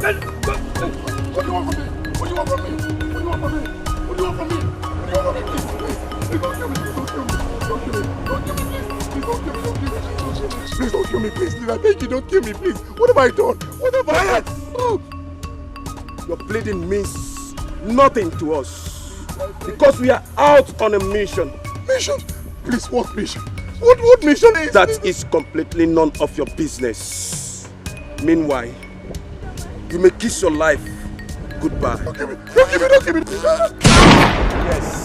What do you want from me? What do you want from me? What do you want from me? What do you want from me? What do you want from me? Please don't kill me. Don't kill me. Don't kill me. Don't kill me, please. Please don't kill me. Don't kill me. Please don't kill me, please. Please, I beg you, don't kill me, please. What have I done? What have I done? Oh. Your bleeding means nothing to us because we are out on a mission. Mission? Please, what mission? What mission is that? Is completely none of your business. Meanwhile, you may kiss your life goodbye. Don't give me. Don't give me. Don't give me. Yes.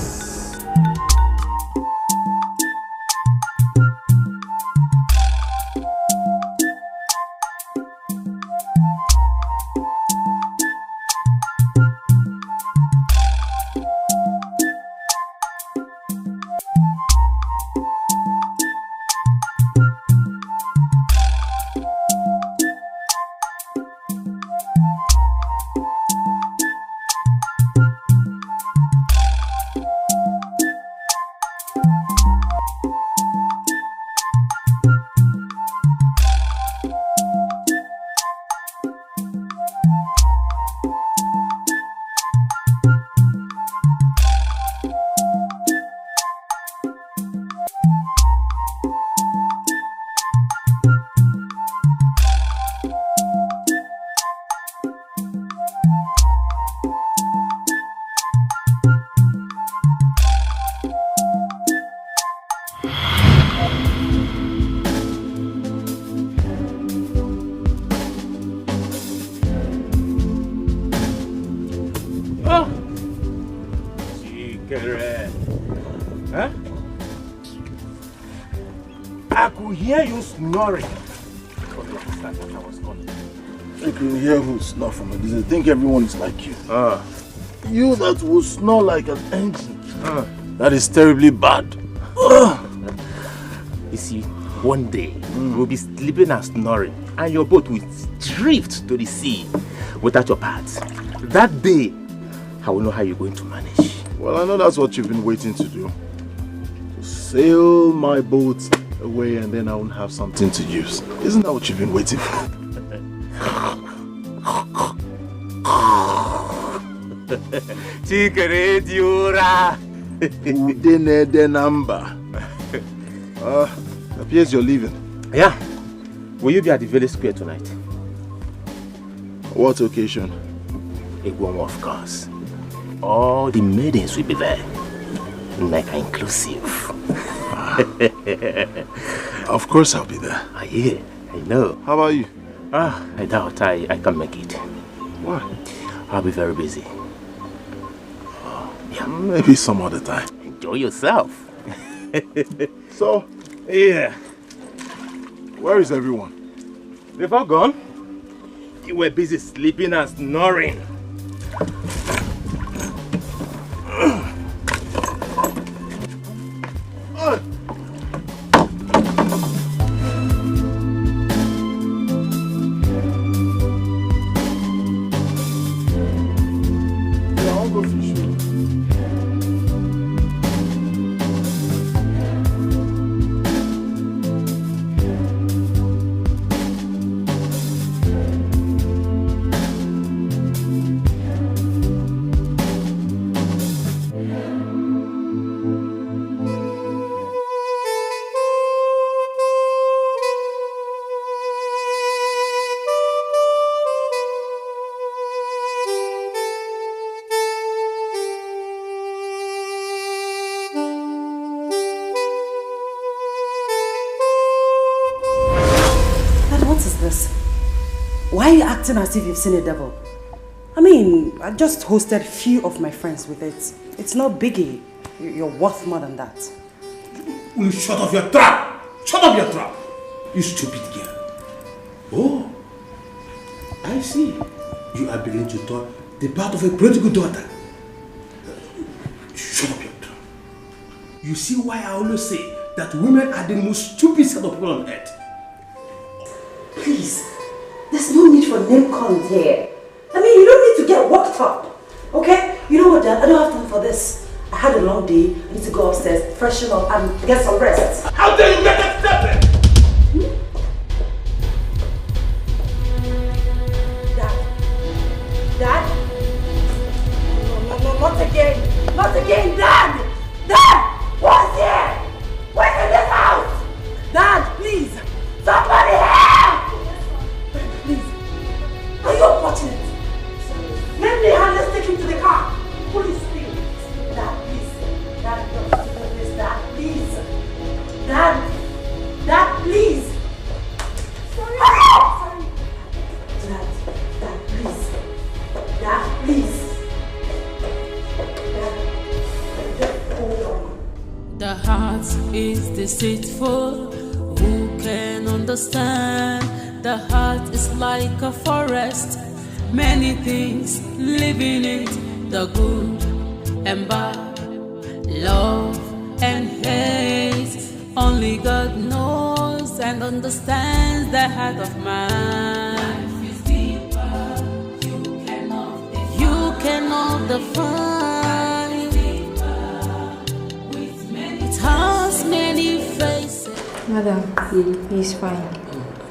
Snoring. You can hear who snore from a distance. I think everyone is like you. You that will snore like an engine. That is terribly bad. You see, one day we'll be sleeping and snoring, and your boat will drift to the sea without your parts. That day, I will know how you're going to manage. Well, I know that's what you've been waiting to do. To sail my boat away and then I won't have something to use. Isn't that what you've been waiting for? Chikere Diura. Udene de number. Appears you're leaving. Yeah. Will you be at the village square tonight? What occasion? Egwon, of course. All the maidens will be there. Like inclusive. Of course I'll be there. Yeah, I know. How about you? I doubt I can make it. Why? I'll be very busy. Yeah. Maybe some other time. Enjoy yourself. So? Yeah. Where is everyone? They've all gone. You were busy sleeping and snoring. Why are you acting as if you've seen a devil? I mean, I just hosted few of my friends with it. It's not biggie. You're worth more than that. Will you shut off your trap? Shut up your trap! You stupid girl. Oh, I see. You are beginning to talk the part of a prodigal daughter. Shut up your trap. You see why I always say that women are the most stupid set of people on earth. Please, there's no need for name calling here. I mean, you don't need to get worked up, okay? You know what, Dad? I don't have time for this. I had a long day. I need to go upstairs, freshen up, and get some rest. How dare you make that statement? Dad, understand. The heart is like a forest, many things live in it, the good and bad, love and hate. Only God knows and understands the heart of man. Life is deeper, you cannot define. It has many faces. Madam, he's fine.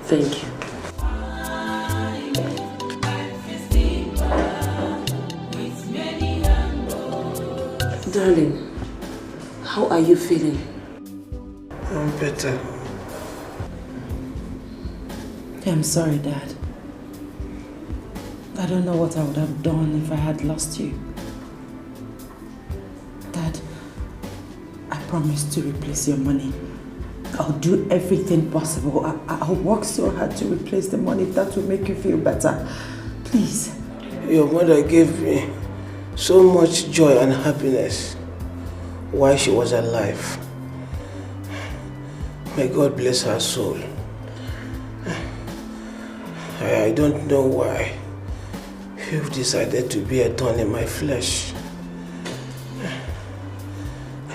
Thank you. Darling, how are you feeling? I'm better. I'm sorry, Dad. I don't know what I would have done if I had lost you. Dad, I promise to replace your money. I'll do everything possible. I'll work so hard to replace the money if that will make you feel better. Please. Your mother gave me so much joy and happiness while she was alive. May God bless her soul. I don't know why you've decided to be a thorn in my flesh.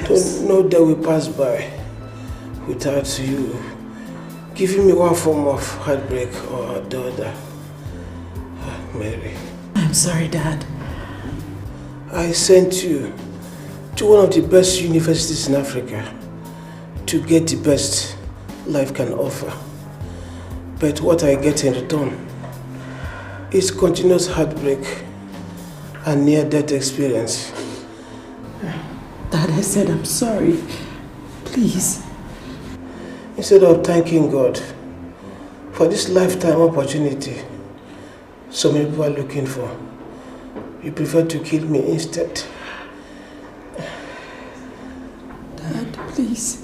No day will pass by without you giving me one form of heartbreak or a daughter. Mary. I'm sorry, Dad. I sent you to one of the best universities in Africa to get the best life can offer. But what I get in return is continuous heartbreak and near-death experience. Dad, I said I'm sorry. Please. Instead of thanking God for this lifetime opportunity so many people are looking for, you prefer to kill me instead. Dad, please.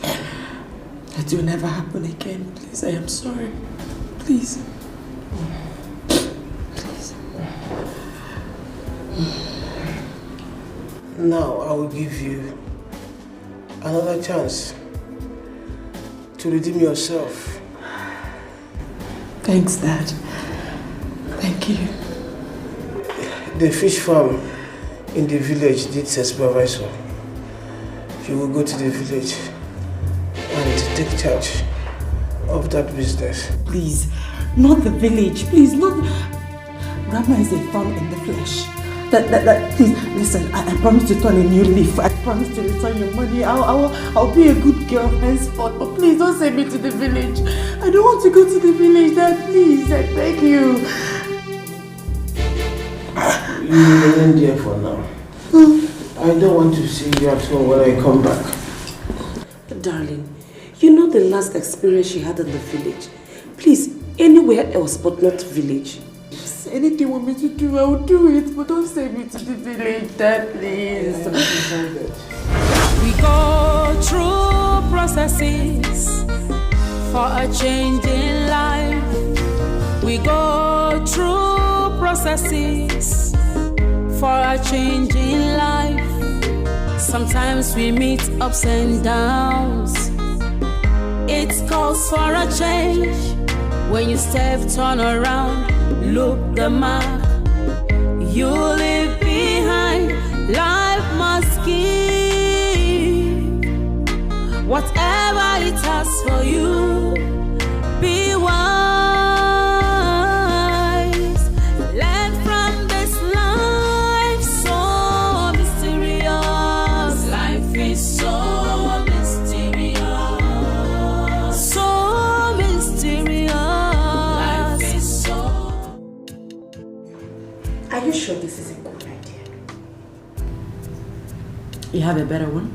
That will never happen again. Please, I am sorry. Please. Please. Now I will give you another chance to redeem yourself. Thanks, Dad. Thank you. The fish farm in the village needs a supervisor. You will go to the village and take charge of that business. Please, not the village. Please, not... Grandma is a thorn in the flesh. Please, listen, I promise to turn a new leaf. I promise to return your money. I'll be a good girl henceforth. But please don't send me to the village. I don't want to go to the village, Dad. Please, I beg you. You remain there for now. I don't want to see you at home when I come back. Darling, you know the last experience she had in the village. Please, anywhere else but not village. If anything you want me to do, I will do it. But don't send me to the village, Dad, please. We go through processes for a change in life. We go through processes for a change in life. Sometimes we meet ups and downs. It calls for a change. When you step, turn around, look the mark you leave behind. Life must give whatever it has for you. Be wise. Learn from this life so mysterious. Life is so mysterious. So mysterious. Life is so... Are you sure this is a good idea? You have a better one?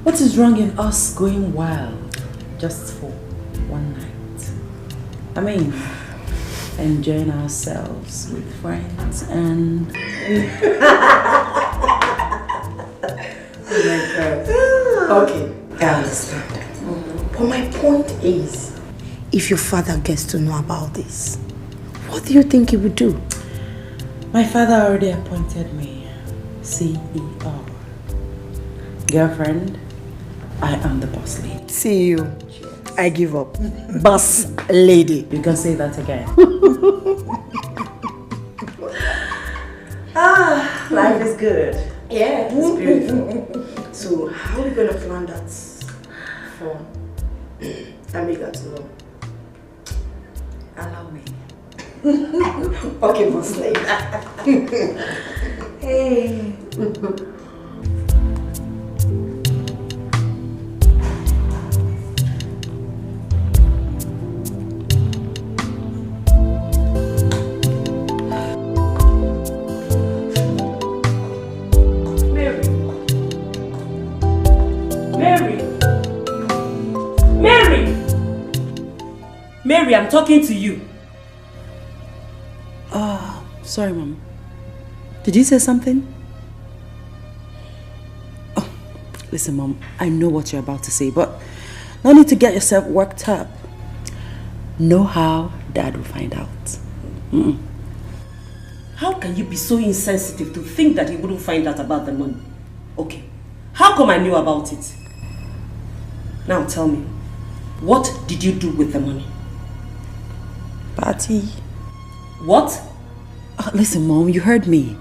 What is wrong in us going wild just for one night? I mean, enjoying ourselves with friends and... Oh my God. Okay, I understand. But my point is, if your father gets to know about this, what do you think he would do? My father already appointed me CEO. Girlfriend, I am the boss lady. See you. I give up. Boss lady. You can say that again. Life is good. Yeah, it's beautiful. So, how are we going to plan that for Amiga to know? Allow me. Okay, boss lady. Hey. Mary, I'm talking to you. Sorry, Mom. Did you say something? Oh, listen, Mom. I know what you're about to say, but no need to get yourself worked up. Know how Dad will find out. How can you be so insensitive to think that he wouldn't find out about the money? Okay. How come I knew about it? Now tell me, what did you do with the money? Party. What? Listen, Mom, you heard me.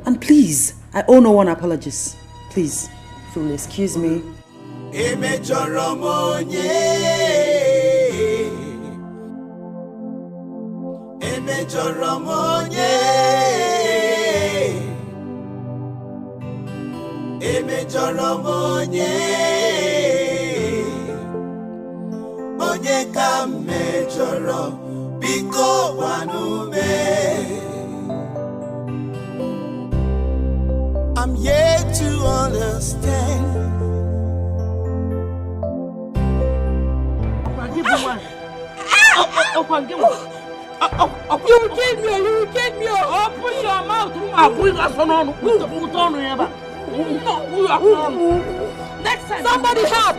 And please, I owe no one apologies. Please, if you'll excuse me. Biko wanume, I'm yet to understand. You will kill me, you will kill me. Open your mouth. Next time, somebody help.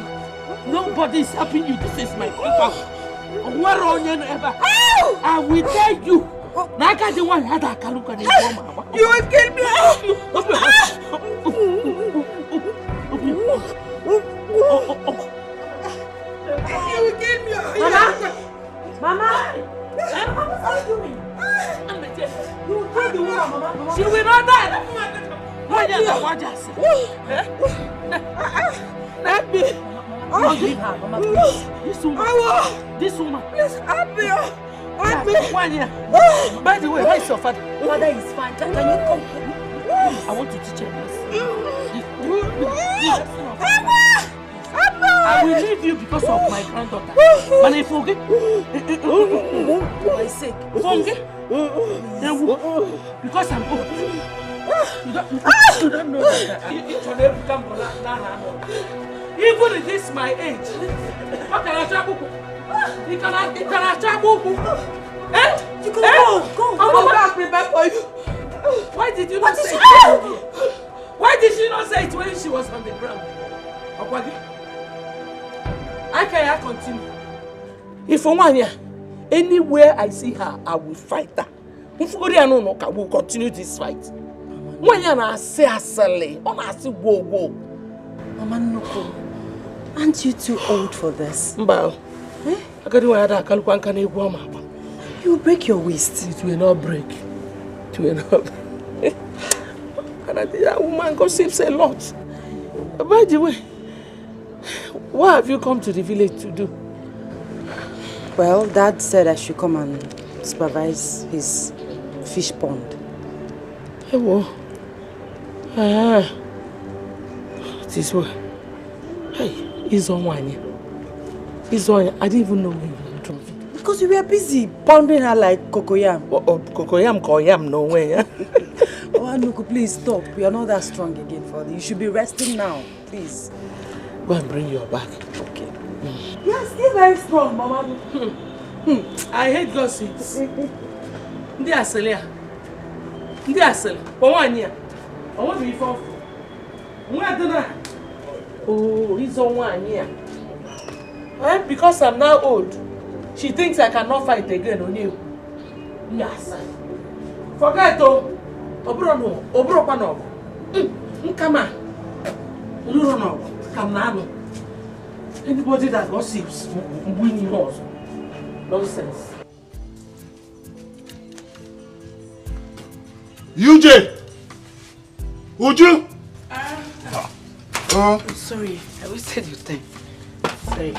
Nobody is helping you. This is my compound. I will tell you. You will kill me. You will kill me. Mama. What are you doing? You will kill the woman, Mama. She will not die. Let me. Leave her, Mama, please. This woman. Please help me. Help me. 1 year. By the way, where is your father? Father is fine. Can you come? I want to teach her this. I will leave you because of my granddaughter. And I forget. For my sake. Forget. Because I'm old. You don't know that. It will never come for that. Even at this my age. How can I travel? You cannot travel. Eh? You can go. I'm going to prepare for you. Why did you not say it? Why did she not say it when she was on the ground? I can't continue. If for 1 year, anywhere I see her, I will fight her. If we will continue this fight. 1 year I say asale, I say go. Mama Noko, aren't you too old for this? Mbao. You will break your waist. It will not break. It will not. And I think that woman gossips a lot. By the way, what have you come to the village to do? Well, Dad said I should come and supervise his fish pond. Hey, whoa. This way. Hey, he's on one here. He's on. I didn't even know where you were from. Because we were busy pounding her like cocoyam. Cocoyam, no way. Oh, Anuku, please stop. We are not that strong again for you. You should be resting now, please. Go and bring your bag. Okay. You are still very strong, Mama. I hate gossips. Ndi asele. For 1 year. I want to be for. Oh, he's on 1 year. Because I'm now old, she thinks I cannot fight again on you. Yes. Forget it. Obro pano. Come on. Come now. Anybody that gossips win yours. Nonsense. UJ! Uju! Sorry, I wasted your time. Sorry.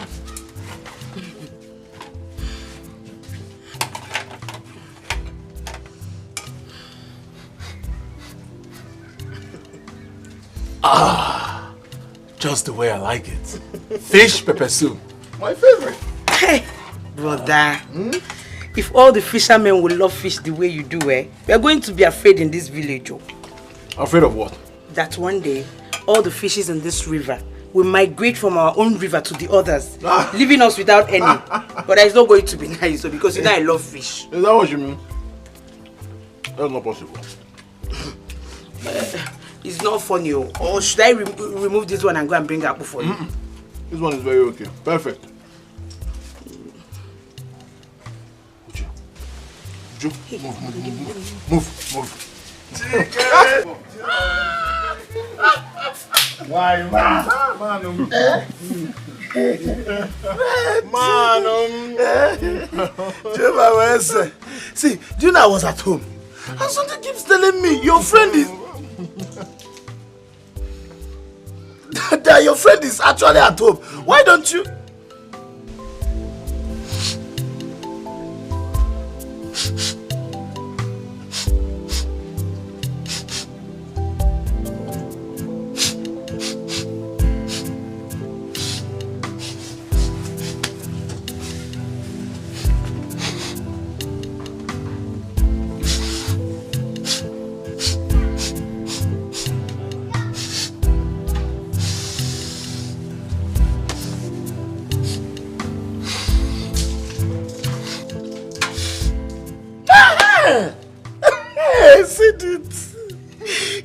Just the way I like it. Fish pepper soup. My favorite. Hey, brother. If all the fishermen will love fish the way you do, we are going to be afraid in this village. Oh. Afraid of what? That one day, all the fishes in this river will migrate from our own river to the others, leaving us without any. But it's not going to be nice, because you know I love fish. Is that what you mean? That's not possible. It's not funny. Or should I remove this one and go and bring apple for you? This one is very okay. Perfect. Uju, move. Why, man? See, do you know I was at home? And something keeps telling me your friend is... that your friend is actually at home. Why don't you...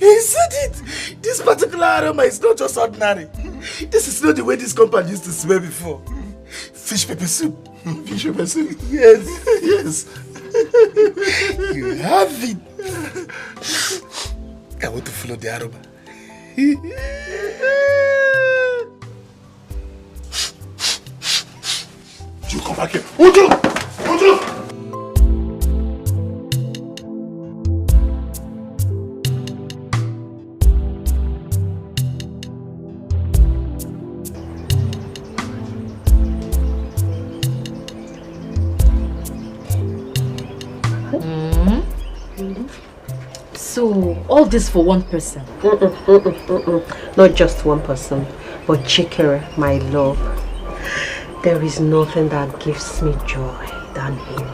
He said it! This particular aroma is not just ordinary. This is not the way this compound used to smell before. Fish pepper soup. Fish pepper soup? Yes, yes. You have it. I want to follow the aroma. You come back here. Uju! So, all this for one person? Not just one person, but Chikere, my love. There is nothing that gives me joy than him.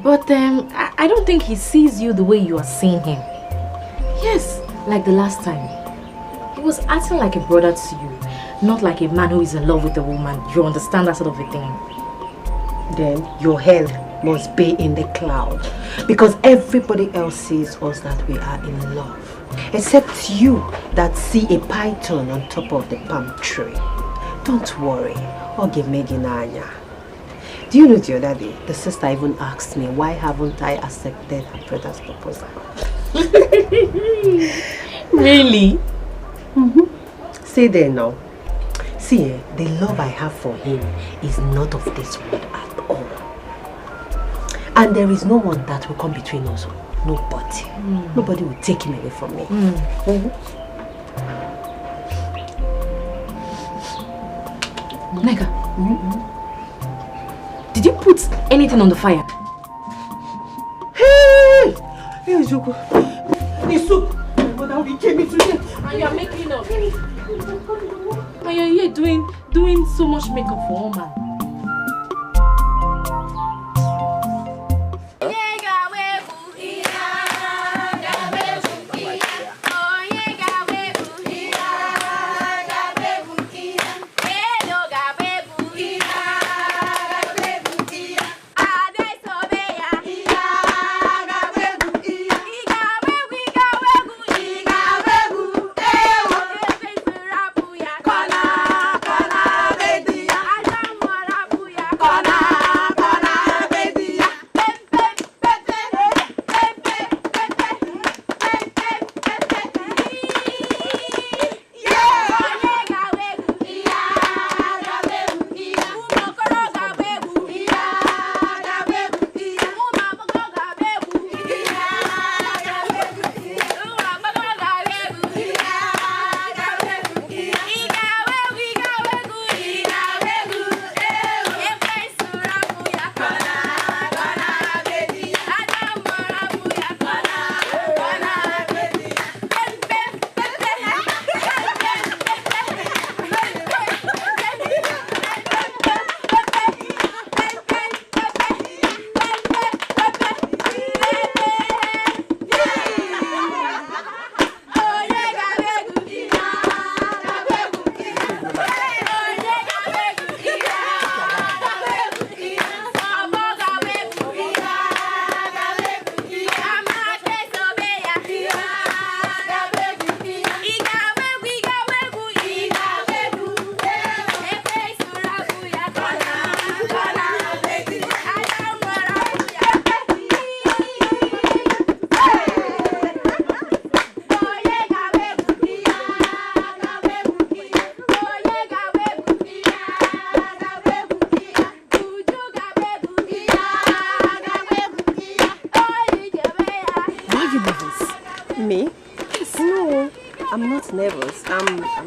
But I don't think he sees you the way you are seeing him. Yes, like the last time. He was acting like a brother to you, not like a man who is in love with a woman. You understand that sort of a thing? Then your head must be in the cloud, because everybody else sees us that we are in love, except you that see a python on top of the palm tree. Don't worry, Oge Meginanya. Do you know the other day, the sister even asked me, why haven't I accepted her brother's proposal? Really? Stay there now. See, the love I have for him is not of this world at all. And there is no one that will come between us. Nobody. Nobody will take him away from me. Nega, did you put anything on the fire? Hey! Hey, Joko. The soup. But now he came into here. And you are making up. And you're here doing so much makeup for woman.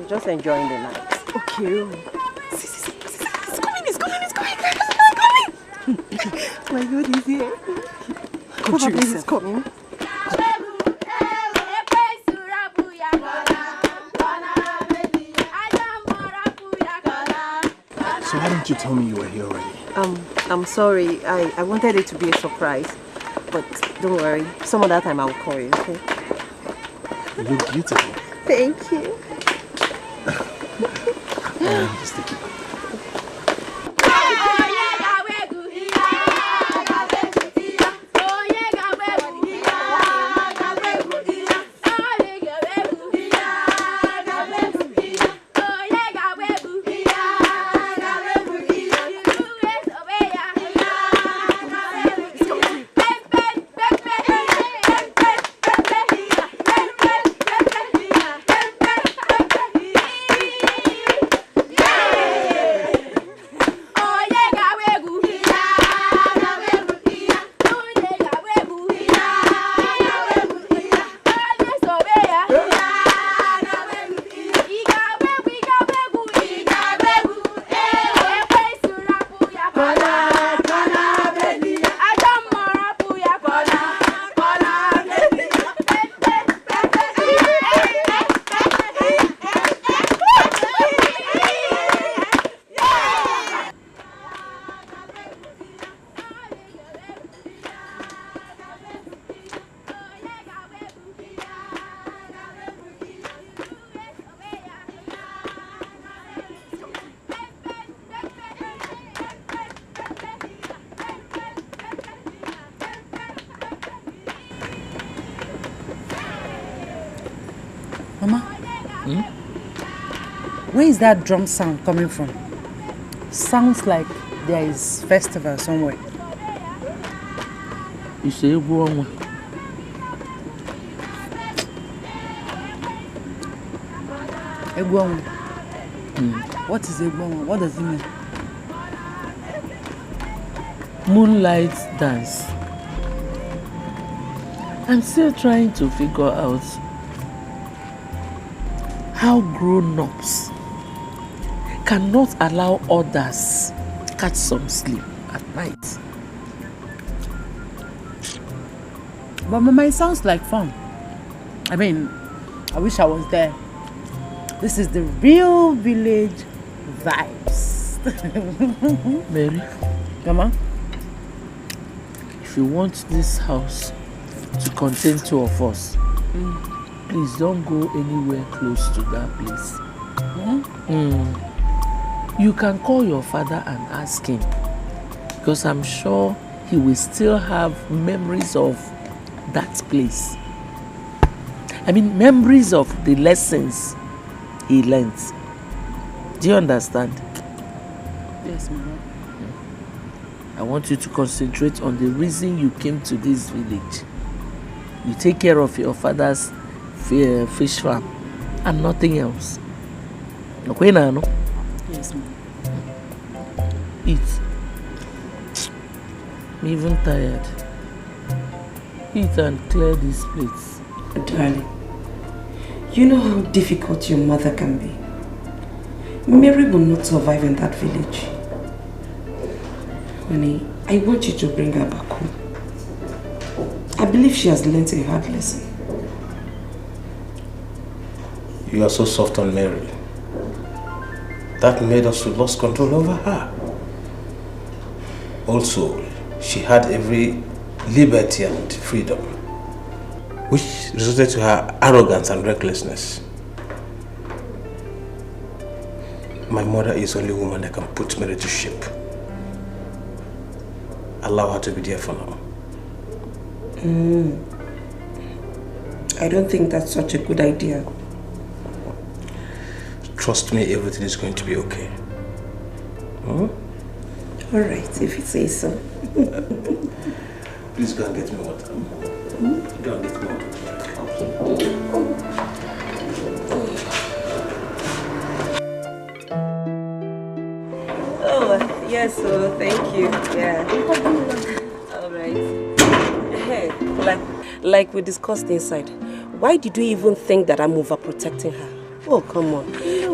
just enjoying the night. Okay. See. It's coming. My God, he's here. Probably he's coming. So why didn't you tell me you were here already? I'm sorry. I wanted it to be a surprise. But don't worry. Some other time I'll call you, okay? You look beautiful. Thank you. Just take it. Mama? Where is that drum sound coming from? Sounds like there is festival somewhere. You say Egwu. Egwu. What is Egwu? What does it mean? Moonlight dance. I'm still trying to figure out how grown-ups cannot allow others catch some sleep at night. But Mama, it sounds like fun. I mean, I wish I was there. This is the real village vibes. Mary, Mama? If you want this house to contain two of us, please don't go anywhere close to that place. You can call your father and ask him, because I'm sure he will still have memories of that place. I mean, memories of the lessons he learned. Do you understand? Yes, Mama. I want you to concentrate on the reason you came to this village. You take care of your father's fish farm and nothing else. Okay, Nano? Yes, Mama. Eat. I'm even tired. Eat and clear these plates. Darling, you know how difficult your mother can be. Mary will not survive in that village. Honey, I want you to bring her back home. I believe she has learnt a hard lesson. You are so soft on Mary. That made us to lose control over her. Also, she had every liberty and freedom, which resulted to her arrogance and recklessness. My mother is the only woman that can put Mary to shame. Allow her to be there for now. I don't think that's such a good idea. Trust me, everything is going to be okay. Alright, if you say so. Please go and get me water. Go and get me water. Oh, yes, so thank you. Yeah. All right. Hey, like we discussed inside, why did you even think that I'm overprotecting her? Oh, come on.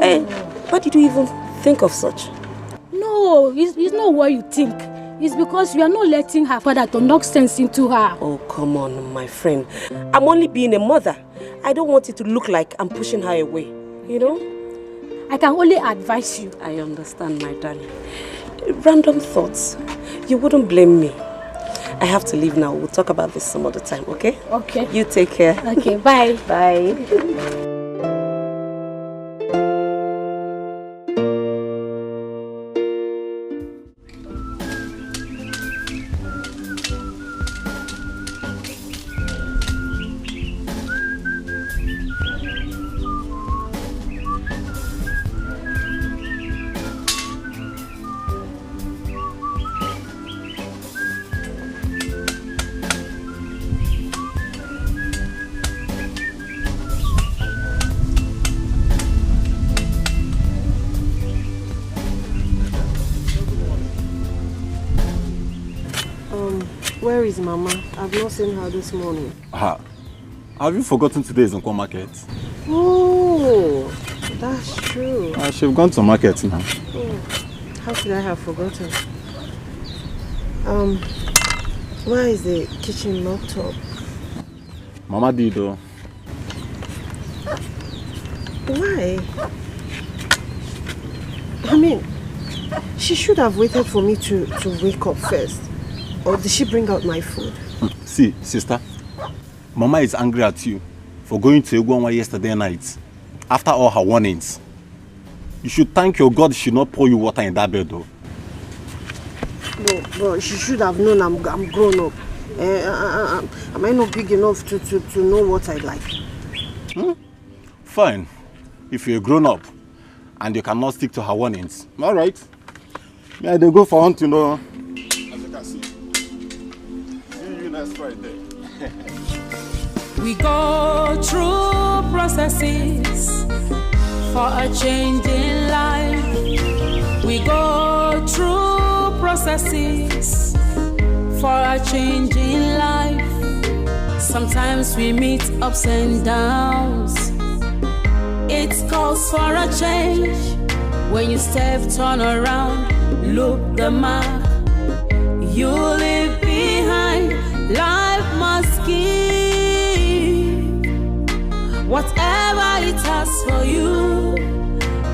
Why did you even think of such? No, it's not what you think. It's because you are not letting her father to knock sense into her. Oh, come on, my friend. I'm only being a mother. I don't want it to look like I'm pushing her away, you know? I can only advise you. I understand, my darling. Random thoughts. You wouldn't blame me. I have to leave now. We'll talk about this some other time, okay? Okay. You take care. Okay, bye. Bye. Where is Mama? I've not seen her this morning. Have you forgotten today is Nkwo market? Oh, that's true. She've gone to market now. Oh, how could I have forgotten? Why is the kitchen locked up? Mama did though. Why? I mean, she should have waited for me to wake up first. Or did she bring out my food? See, sister, Mama is angry at you for going to Egwonwa yesterday night after all her warnings. You should thank your God she not pour you water in that bed though. No, but she should have known I'm grown up. Am I not big enough to know what I like? Fine. If you're grown up and you cannot stick to her warnings. Alright. Yeah, they go for one to know. As you can see. See you next Friday. We go through processes for a change in life. We go through processes for a change in life. Sometimes we meet ups and downs. It calls for a change. When you step, turn around, look the mark. You leave behind. Life must give whatever it has for you.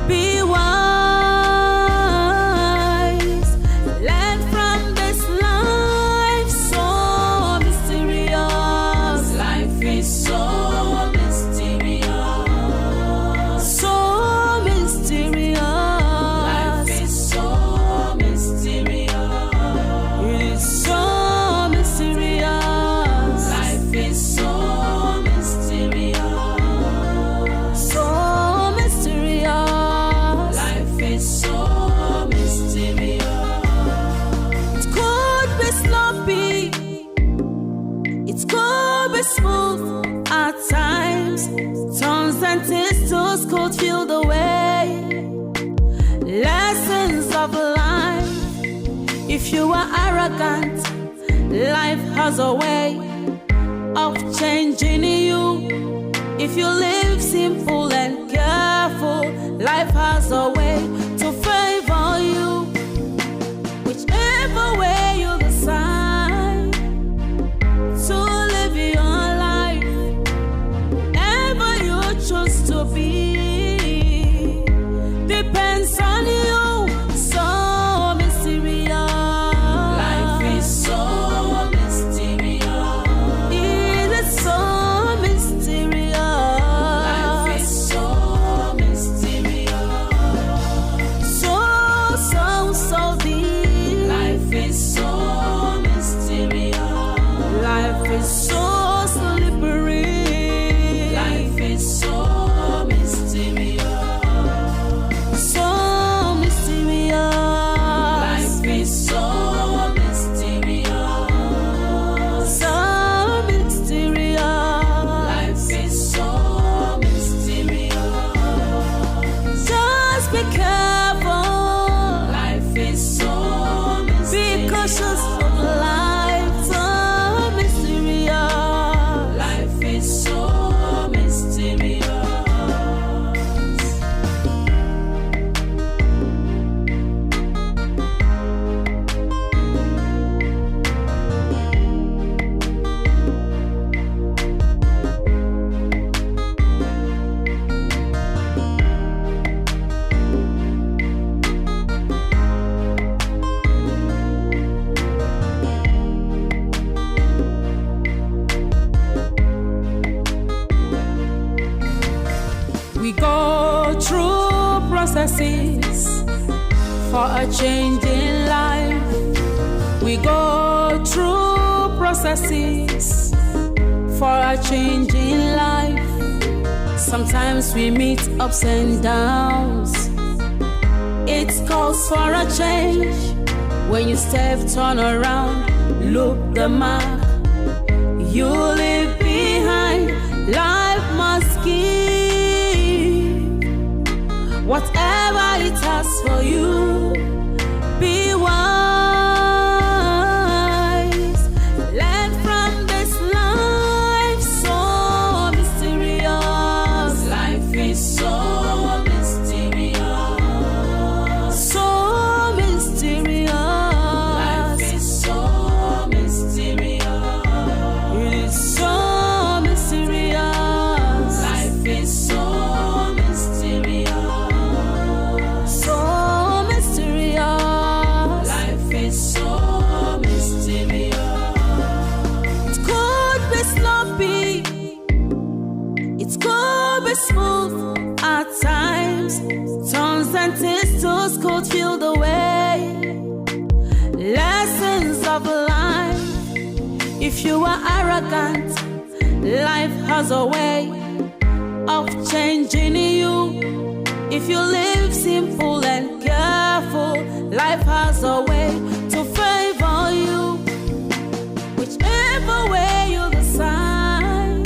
Be wise. Learn from this life so mysterious. Life is so mysterious. So mysterious. Life is so mysterious. It is so mysterious. Life is so mysterious. So mysterious. Life is so mysterious. It could be sloppy. It could be smooth at times. Turns and twists could feel the way. Lessons of life. If you are arrogant, life has a way of changing you. If you live simple and careful, life has a way to favor you. Whichever way you decide to live your life, wherever you choose to be, depends on you. So mysterious. Life is so mysterious. It is so mysterious. Life is so mysterious. So deep. Life is so mysterious. Life is so slippery. Life is so mysterious. So processes. For a change in life, we go through processes. For a change in life, sometimes we meet ups and downs. It calls for a change. When you step, turn around, look the mark you leave behind. Life must give whatever it has for you. Be wise. Learn from this life so mysterious. Life is so mysterious. So mysterious. Life is so mysterious. It is so mysterious. Life is so mysterious. So mysterious. Life is so mysterious. It could be sloppy. It could be smooth at times. Turns and twists could feel the way. Lessons of life. If you are arrogant, life has a way of changing you. If you live simple and careful, life has a way to favor you. Whichever way you decide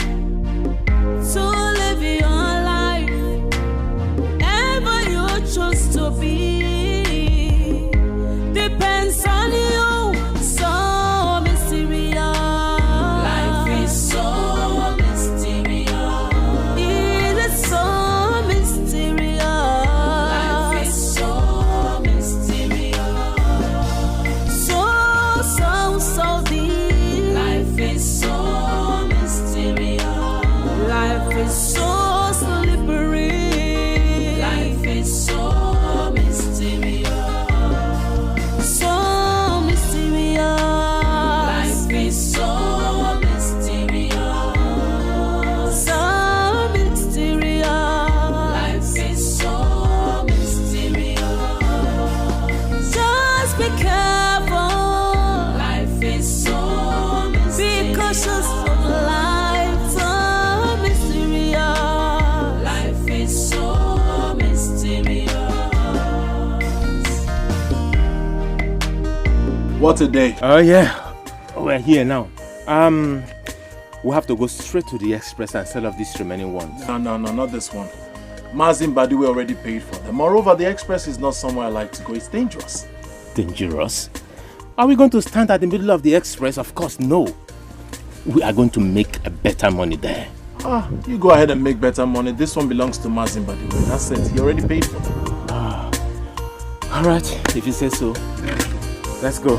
to live your life, ever you choose to be, depends on you. So mysterious. Life is so mysterious. It is so mysterious. Life is so mysterious. So deep. Life is so mysterious. Life is so slippery. Life is so mysterious. So mysterious. Life is so mysterious. So mysterious. Life is so mysterious. Just be careful. Life is so mysterious. Be cautious of life. So mysterious. Life is so mysterious. What a day. Oh yeah, we're here now. We have to go straight to the express and sell off these remaining ones. No, not this one. Mazin Badiwe already paid for them. Moreover, the express is not somewhere I like to go. It's dangerous. Dangerous? Are we going to stand at the middle of the express? Of course, no. We are going to make a better money there. You go ahead and make better money. This one belongs to Mazin Badiwe. That's it. He already paid for them. All right, if you say so. Let's go.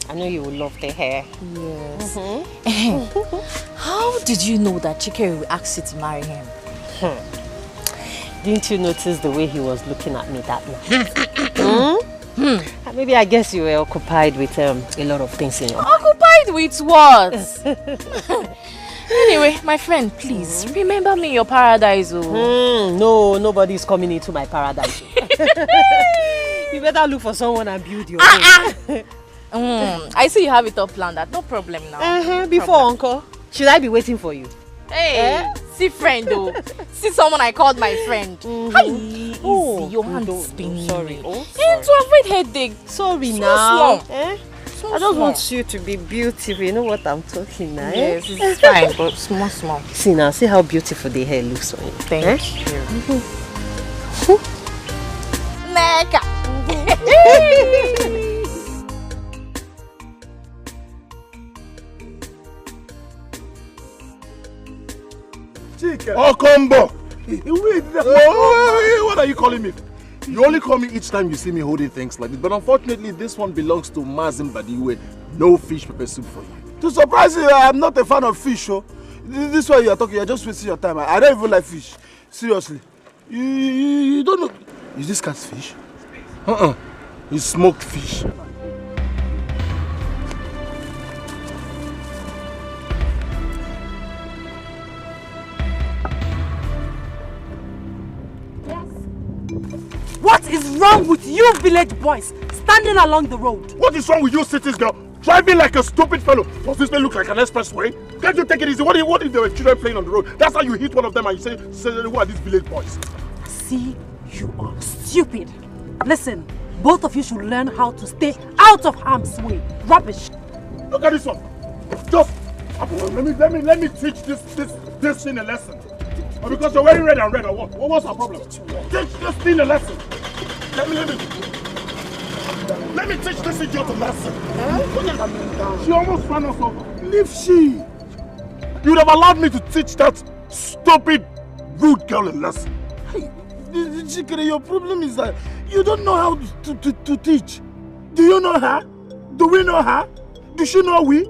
I know you will love the hair. Yes. How did you know that Chike will ask you to marry him? Didn't you notice the way he was looking at me that night? Maybe I guess you were occupied with a lot of things in your mind. Occupied with what? Anyway, my friend, please remember me in your paradise. No, nobody's coming into my paradise. You better look for someone and build your own. I see you have it all planned. That no problem now. Before Uncle, should I be waiting for you? Hey, see friend though. See someone I called my friend. Hi, easy. Your hand is spinning. Sorry. To avoid headache. Sorry Small. I just want you to be beautiful. You know what I'm talking now? Yes, it's fine, but small. See now, see how beautiful the hair looks on you. Thank you. Neka. Oh, combo! What are you calling me? You only call me each time you see me holding things like this. But unfortunately, this one belongs to Mazin Badiwe. No fish pepper soup for you. To surprise you, I'm not a fan of fish, oh. This way you are talking, you're just wasting your time. I don't even like fish. Seriously. You don't know. Is this cat's fish? It's smoked fish. wrong with you village boys standing along the road? What is wrong with you cities girl? Driving like a stupid fellow. Does this place look like an expressway? Can't you take it easy? What if there were children playing on the road? That's how you hit one of them and you say who are these village boys? See, you are stupid. Listen, both of you should learn how to stay out of harm's way. Rubbish. Look at this one. Just let me teach this thing a lesson. Or because you're wearing red and red or what? What's our problem? Teach this thing a lesson. Let me teach this idiot a lesson. Look at her. She almost ran us over. Leave she. You would have allowed me to teach that stupid, rude girl a lesson. Hey, Chikere, your problem is that you don't know how to teach. Do you know her? Do we know her? Does she know we?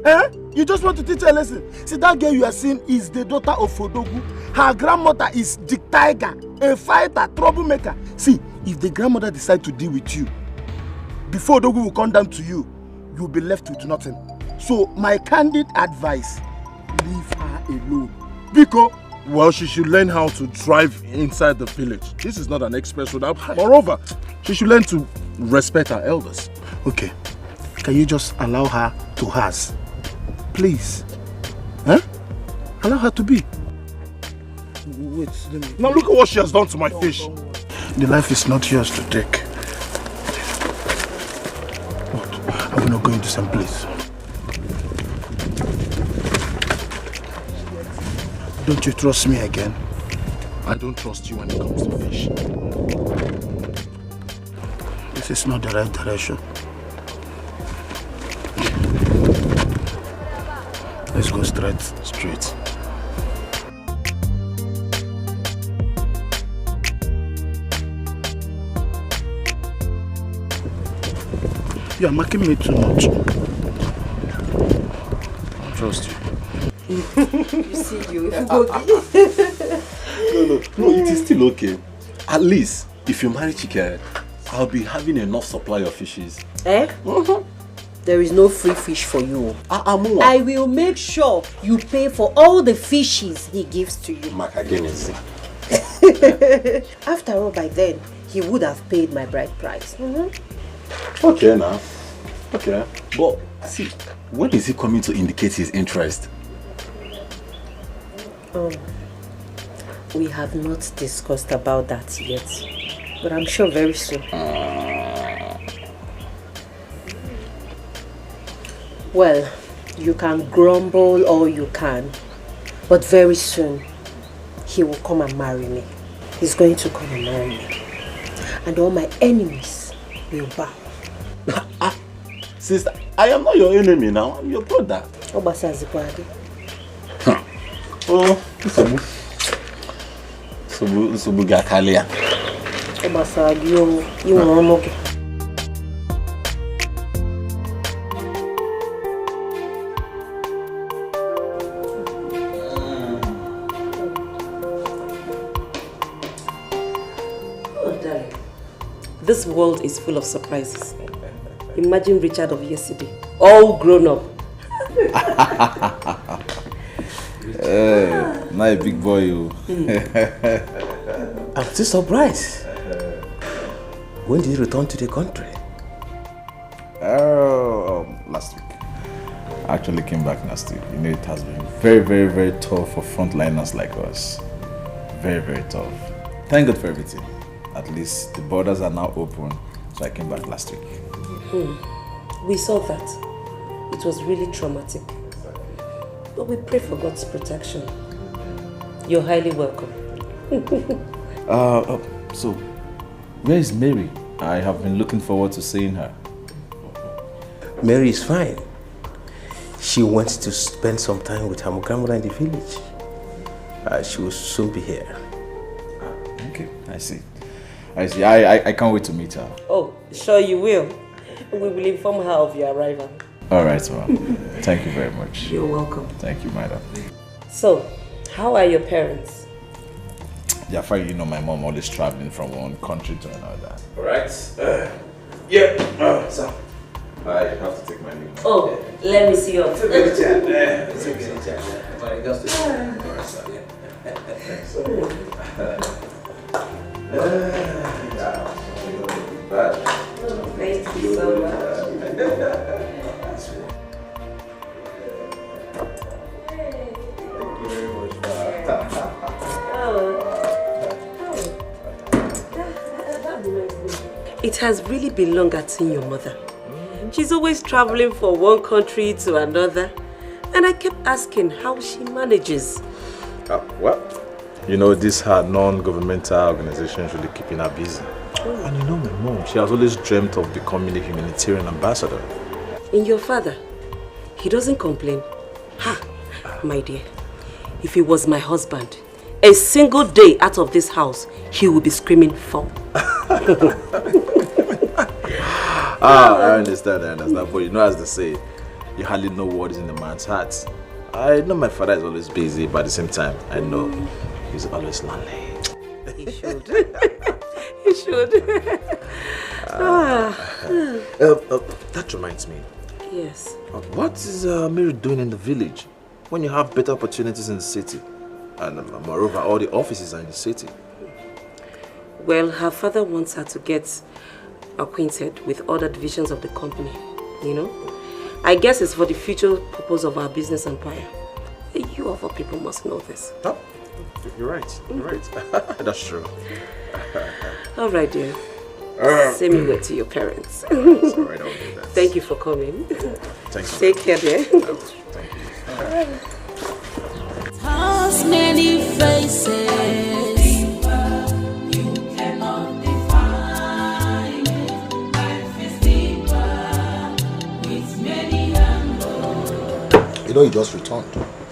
Eh? You just want to teach her a lesson. See, that girl you are seeing is the daughter of Odogu. Her grandmother is the tiger, a fighter, troublemaker. See, if the grandmother decides to deal with you, before Odogu will come down to you, you'll be left with nothing. So, my candid advice, leave her alone. Because, well, she should learn how to drive inside the village. This is not an express road. Moreover, she should learn to respect her elders. Okay. Can you just allow her to hers? Please. Huh? Allow her to be. Wait, let me... Now look at what she has done to my fish. The life is not yours to take. What? Are we not going to some place? Don't you trust me again? I don't trust you when it comes to fish. This is not the right direction. Let's go straight. You are making me too much. I trust you. You see, you if you go. No, it is still okay. At least, if you marry Chikere, I'll be having enough supply of fishes. Eh? There is no free fish for you. I will make sure you pay for all the fishes he gives to you. After all, by then, he would have paid my bride price. Okay now. Okay. But see, when is he coming to indicate his interest? We have not discussed about that yet. But I'm sure very soon. Well, you can grumble all you can, but very soon he will come and marry me. He's going to come and marry me. And all my enemies will bow. Sister, I am not your enemy now. I'm your brother. Oh, Subu Gakalia. This world is full of surprises. Imagine Richard of yesterday, all grown up. Not a big boy, you. I'm still surprised. When did you return to the country? Last week. I actually came back last week. You know, it has been very, very, very tough for frontliners like us. Very, very tough. Thank God for everything. At least the borders are now open, so I came back last week. We saw that. It was really traumatic. But we pray for God's protection. You're highly welcome. So, where is Mary? I have been looking forward to seeing her. Mary is fine. She wants to spend some time with her grandmother in the village. She will soon be here. Okay, I see. I can't wait to meet her. Oh, sure you will. We will inform her of your arrival. All right, ma'am. Thank you very much. You're welcome. Thank you, madam. So, how are your parents? They're fine. You know, my mom always traveling from one country to another. All right. So, I have to take my leave. Oh, let me see your Thank you so much. It has really been long at seeing your mother. She's always traveling from one country to another. And I kept asking how she manages. Well, you know, these are non-governmental organizations really keeping her busy. And you know my mom, she has always dreamt of becoming a humanitarian ambassador. And your father, he doesn't complain. Ha, my dear, if he was my husband, a single day out of this house, he would be screaming for. I understand. But you know, as they say, you hardly know what is in a man's heart. I know my father is always busy, but at the same time, I know he's always lonely. He should. He should. That reminds me. Yes. What is Mary doing in the village when you have better opportunities in the city? And moreover, all the offices are in the city. Well, her father wants her to get acquainted with other divisions of the company, you know. I guess it's for the future purpose of our business empire. You of all people must know this. Oh, you're right. You're right. That's true. All right, dear. Send me word to your parents. All right, I'll do that. Thank you for coming. Thanks. Take care, dear. Thank you. Has many faces. You cannot define. Life is deeper with many angles. You know, you just returned.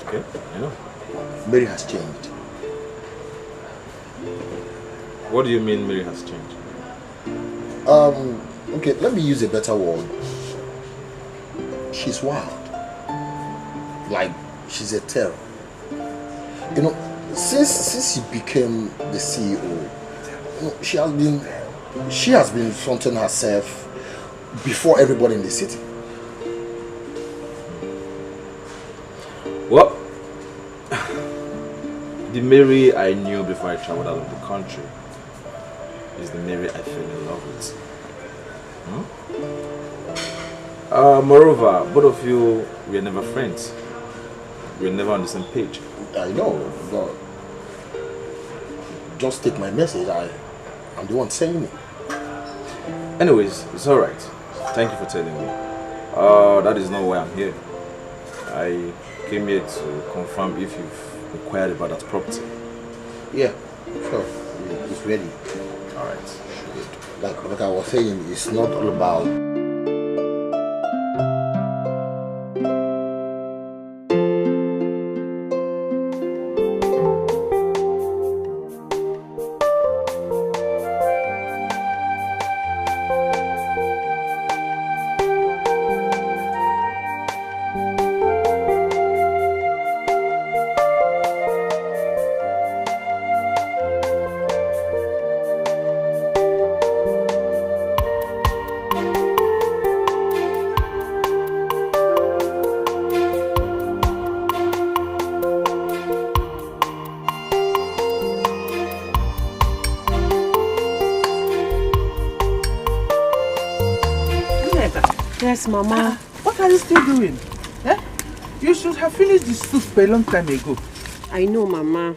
Okay, I know. Mary has changed. What do you mean Mary has changed? Okay, let me use a better word. She's wild. Like, she's a terror. You know, since she became the CEO, you know, she has been fronting herself before everybody in the city. Well, the Mary I knew before I traveled out of the country is the Mary I fell in love with. Moreover, both of you were never friends. We were never on the same page. I know, but just take my message. I'm the one saying it. Anyways, it's alright. Thank you for telling me. That is not why I'm here. I came here to confirm if you've inquired about that property. Yeah, sure. It's ready. Alright. Like I was saying, it's not all about... Yes, Mama. What are you still doing? Eh? You should have finished the soup a long time ago. I know, Mama.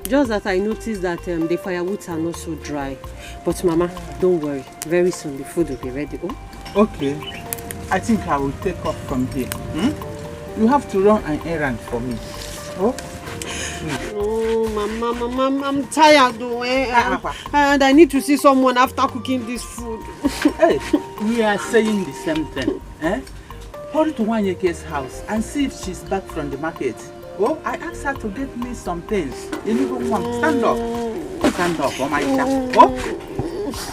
Just that I noticed that the firewoods are not so dry. But Mama, don't worry. Very soon the food will be ready. Oh? Okay. I think I will take off from here. You have to run an errand for me. Oh? Oh, Mama, I'm tired though. And I need to see someone after cooking this food. Hey, we are saying the same thing. Eh? Hurry to Wanyeke's house and see if she's back from the market. Oh, I asked her to get me some things. You need to stand up. Stand up, oh my God. Oh,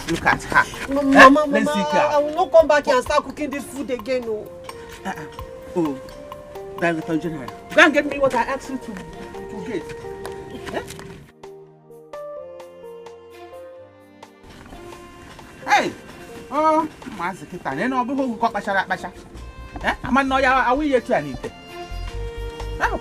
look at her. Mama, I will not come back here and start cooking this food again. Oh, oh, Director General, go and get me what I asked you to get. Eh? Hey! Oh, Mazikita, you know, who got Basha? Eh? I'm not are we yet to anything? Now.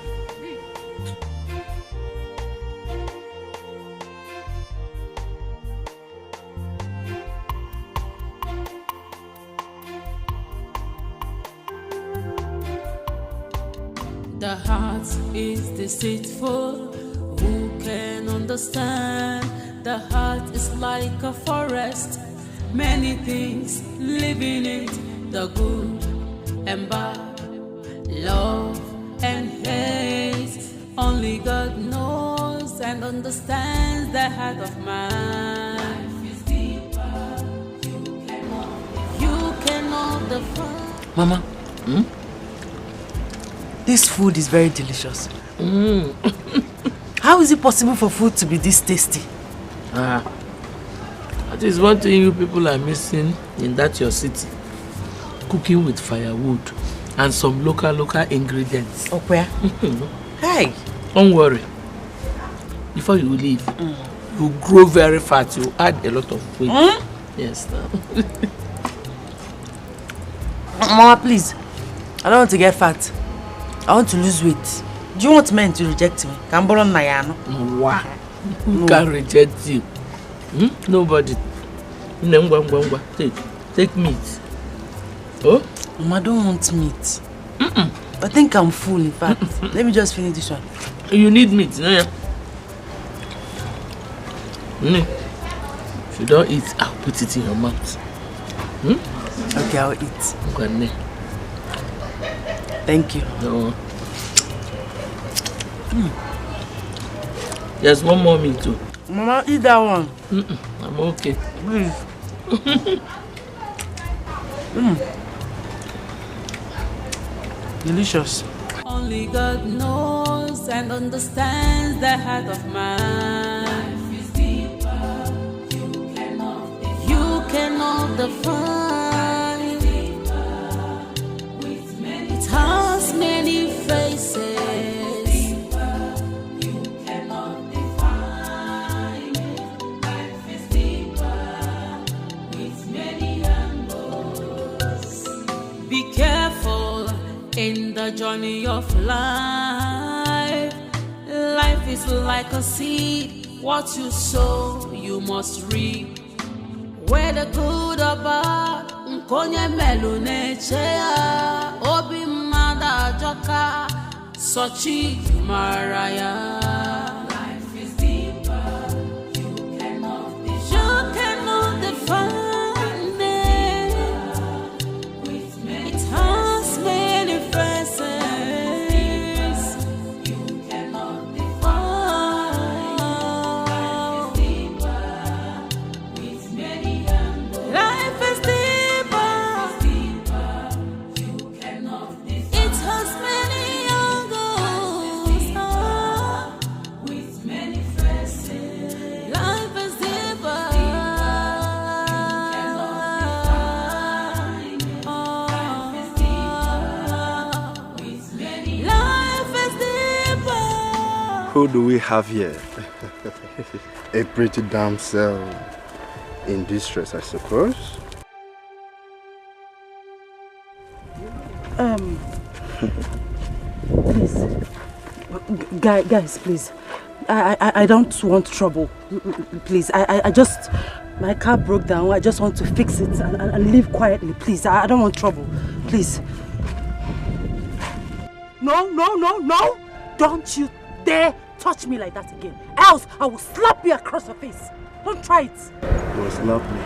The heart is deceitful. Who can understand? The heart is like a forest. Many things live in it. The good and bad, love and hate. Only God knows and understands the heart of man. Life is deeper. You cannot define. Mama, this food is very delicious. How is it possible for food to be this tasty? That is one thing you people are missing in that your city. Cooking with firewood and some local ingredients. Oh, where? Hey, don't worry. Before you leave, you grow very fat. You add a lot of weight. Yes. Mama, please. I don't want to get fat. I want to lose weight. Do you want men to reject me? Can borrow Nayano? Wow. Who can reject you? Nobody. Take meat. Oh? Mama, I don't want meat. I think I'm full, in fact. Let me just finish this one. You need meat, no? If you don't eat, I'll put it in your mouth. Okay, I'll eat. Okay. Thank you. No. There's one more meat too. Mama, eat that one. I'm okay. Please. Delicious. Only God knows and understands the heart of man. Life is deeper. You cannot define. It has many faces. You cannot define. Life is deeper with many angles. Be careful in the journey of life. Life is like a seed. What you sow, you must reap. Whether good or bad, nkonye melune chea. Obi mada joka, sochi maraya. Life is deeper. You cannot define it. It has many faces. You cannot define. With many angles. Life is deeper. You cannot define. It has many angles. With many faces. Life is deeper. Who do we have here? A pretty damsel in distress, I suppose. Please. Guys, please. I don't want trouble. Please, I just... My car broke down. I just want to fix it and leave quietly. Please, I don't want trouble. Please. No. Don't you dare touch me like that again. Else, I will slap you across your face. Don't try it. It was lovely.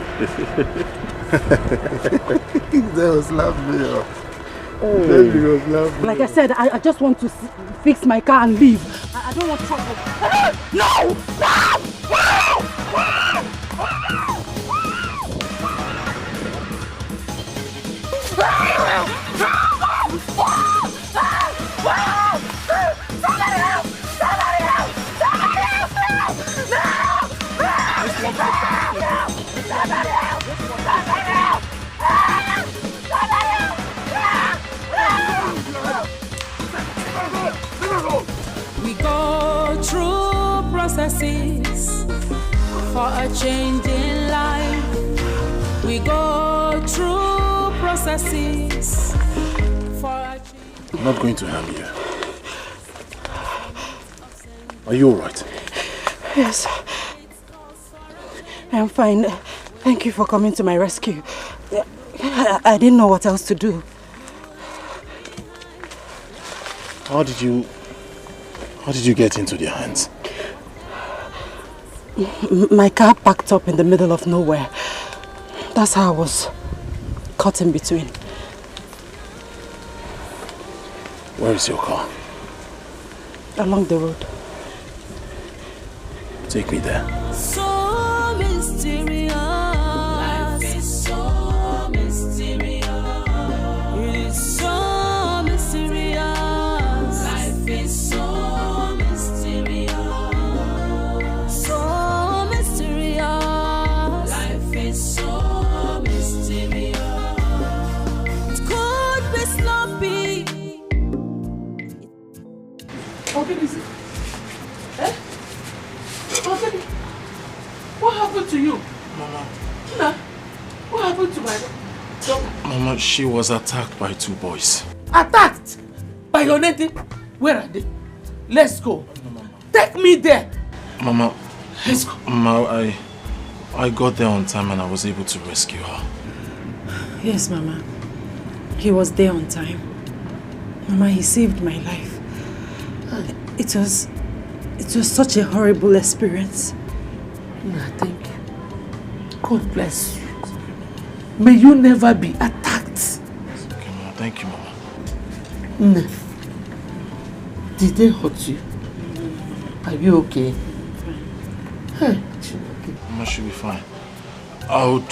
That was lovely. That was lovely. Like I said, I just want to fix my car and leave. I don't want trouble. No! We go through processes for a change in life. We go through processes for a change. I'm not going to harm you. Are you alright? Yes. I'm fine. Thank you for coming to my rescue. I didn't know what else to do. How did you get into their hands? My car packed up in the middle of nowhere. That's how I was caught in between. Where is your car? Along the road. Take me there. So mysterious. Life is so mysterious. It is so mysterious. Life is so mysterious. So mysterious. Life is so mysterious. It could be sloppy. Okay, listen. Eh? Okay. What happened to you? Mama. Nah. What happened to my daughter? Mama, she was attacked by 2 boys. Attacked by your native? Where are they? Let's go. Take me there. Mama. Let's go. Mama, I got there on time and I was able to rescue her. Yes, Mama. He was there on time. Mama, he saved my life. It was such a horrible experience. Nah, thank you. God bless you. May you never be attacked. Okay, Mama. Thank you, Mama. Nah. Did they hurt you? Are you okay? Hey. Mama should be fine. I'll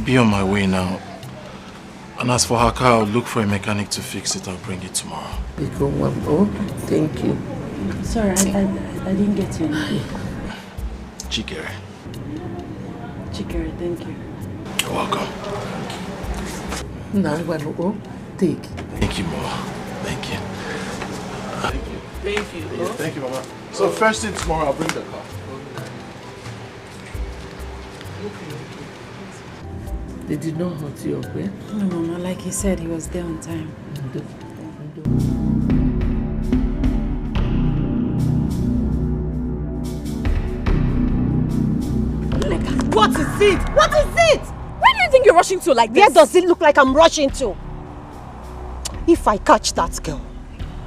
be on my way now. And as for her car, I'll look for a mechanic to fix it. I'll bring it tomorrow. Oh, thank you. Sorry, I didn't get your name. Chikere. Chikere, thank you. You're welcome. Now, take. Thank you, Mama. Thank you. Thank you. Yeah, thank you, Mama. So first thing tomorrow, I'll bring the car. They did not hurt you, okay? No, Mama, like he said, he was there on time. What is it? What is it? Where do you think you're rushing to like this? Where does it look like I'm rushing to? If I catch that girl,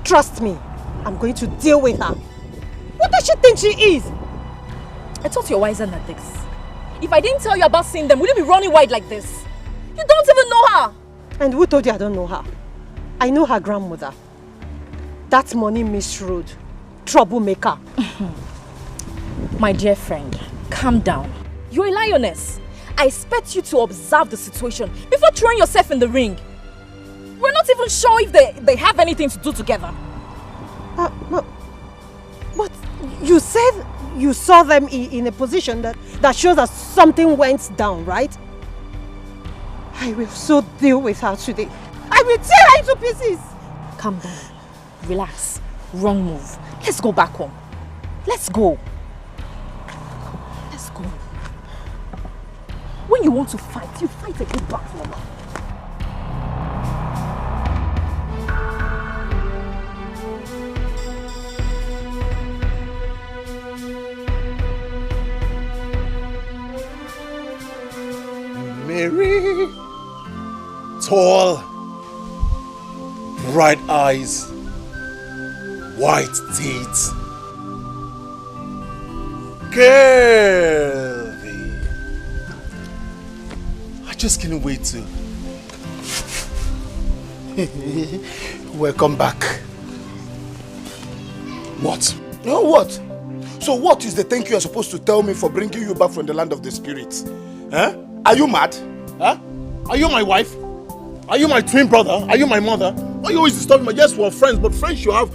trust me, I'm going to deal with her. What does she think she is? I thought you're wiser than this. If I didn't tell you about seeing them, would you be running wide like this? You don't even know her! And who told you I don't know her? I know her grandmother. That money misruled. Troublemaker. My dear friend, calm down. You're a lioness. I expect you to observe the situation before throwing yourself in the ring. We're not even sure if they have anything to do together. But you said you saw them in a position that shows that something went down, right? I will so deal with her today. I will tear her into pieces. Calm down. Relax. Wrong move. Let's go back home. Let's go. Let's go. When you want to fight, you fight a good back, Mama. Mary, tall, bright eyes, white teeth, curvy. I just can't wait to. Welcome back. What? No, what? So what is the thank you are supposed to tell me for bringing you back from the land of the spirits? Huh? Are you mad? Huh? Are you my wife? Are you my twin brother? Are you my mother? Why you always disturbing me? Yes, we're friends, but friends should have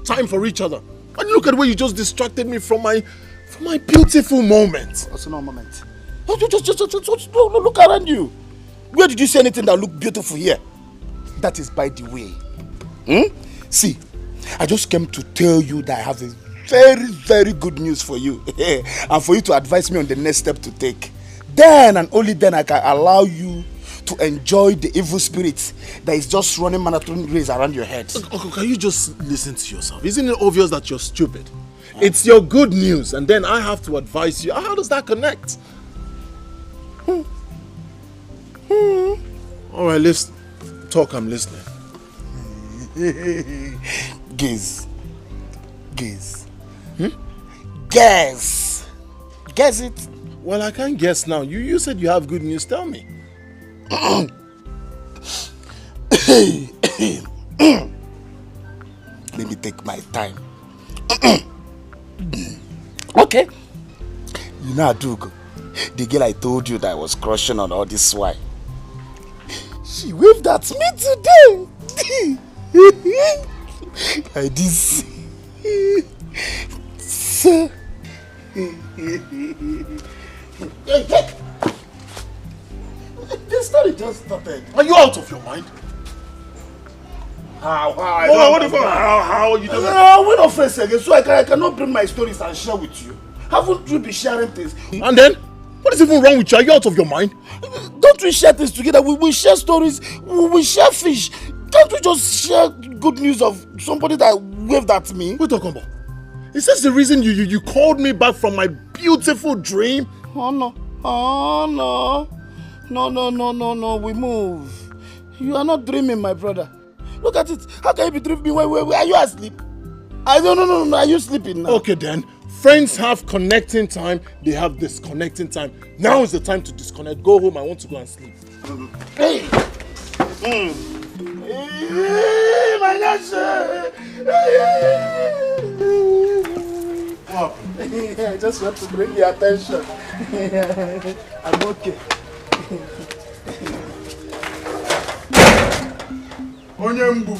time for each other. And look at the way you just distracted me from my beautiful moment. What's no moment? Just look around you. Where did you see anything that looked beautiful here? That is by the way. See, I just came to tell you that I have a very, very good news for you. And for you to advise me on the next step to take. Then and only then I can allow you to enjoy the evil spirit that is just running marathon race around your head. Okay, can you just listen to yourself? Isn't it obvious that you're stupid? It's your good news, and then I have to advise you. How does that connect? All right, let's talk. I'm listening. Gaze. Guess. Guess it. Well, I can't guess now. You said you have good news. Tell me. Let me take my time. Okay. You know Adugo, the girl I told you that I was crushing on all this while. She waved at me today. Like this. So. This story just started. Are you out of your mind? How are you doing that? We're not friends again, so I cannot bring my stories and share with you. Haven't you been sharing things? And then? What is even wrong with you? Are you out of your mind? Don't we share things together? We share stories, we share fish. Can't we just share good news of somebody that waved at me? What are you talking about? Is this the reason you called me back from my beautiful dream? Oh no. No, we move. You are not dreaming, my brother. Look at it. How can you be dreaming? Where are you asleep? No. Are you sleeping now? Okay then. Friends have connecting time. They have disconnecting time. Now is the time to disconnect. Go home. I want to go and sleep. Hey, my gosh. What? I just want to bring your attention. I'm okay. Onyembu.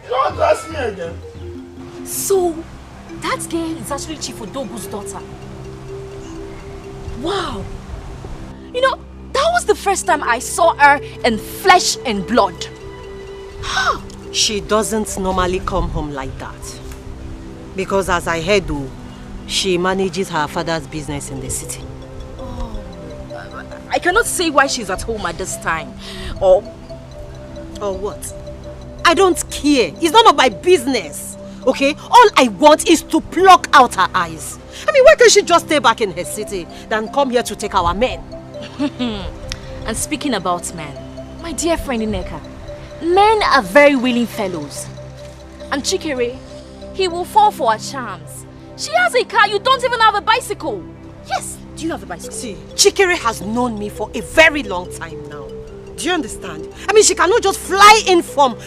Don't ask me again. So, that girl is actually Chief Odogu's daughter. Wow. You know, that was the first time I saw her in flesh and blood. She doesn't normally come home like that. Because as I heard, she manages her father's business in the city. I cannot say why she's at home at this time. Or what? I don't care. It's none of my business. Okay? All I want is to pluck out her eyes. I mean, why can't she just stay back in her city than come here to take our men? And speaking about men, my dear friend Ineka, men are very willing fellows. And Chikere, he will fall for her charms. She has a car, you don't even have a bicycle. Yes, do you have a bicycle? See, Chikere has known me for a very long time now. Do you understand? I mean, she cannot just fly in from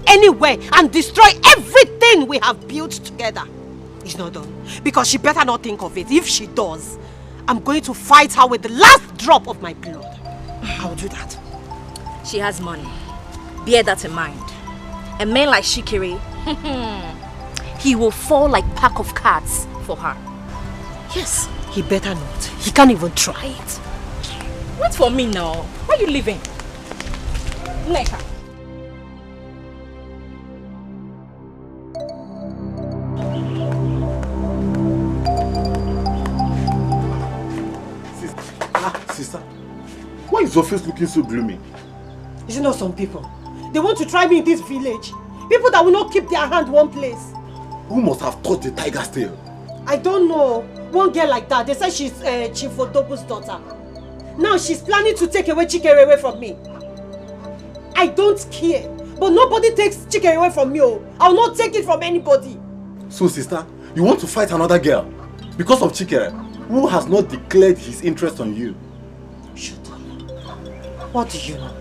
anywhere and destroy everything we have built together. It's not done. Because she better not think of it. If she does, I'm going to fight her with the last drop of my blood. I will do that. She has money. Bear that in mind. A man like Shikiri, he will fall like pack of cards for her. Yes, he better not. He can't even try it. Wait for me now. Where are you living? Neka. Sister, why is your face looking so gloomy? Is it not some people? They want to try me in this village. People that will not keep their hand one place. Who must have taught the tiger's tail? I don't know. One girl like that, they say she's Chief Odogu's daughter. Now she's planning to take away Chikere away from me. I don't care. But nobody takes Chikere away from me. I'll not take it from anybody. So sister, you want to fight another girl? Because of Chikere, who has not declared his interest on you? Shut up. What do you know?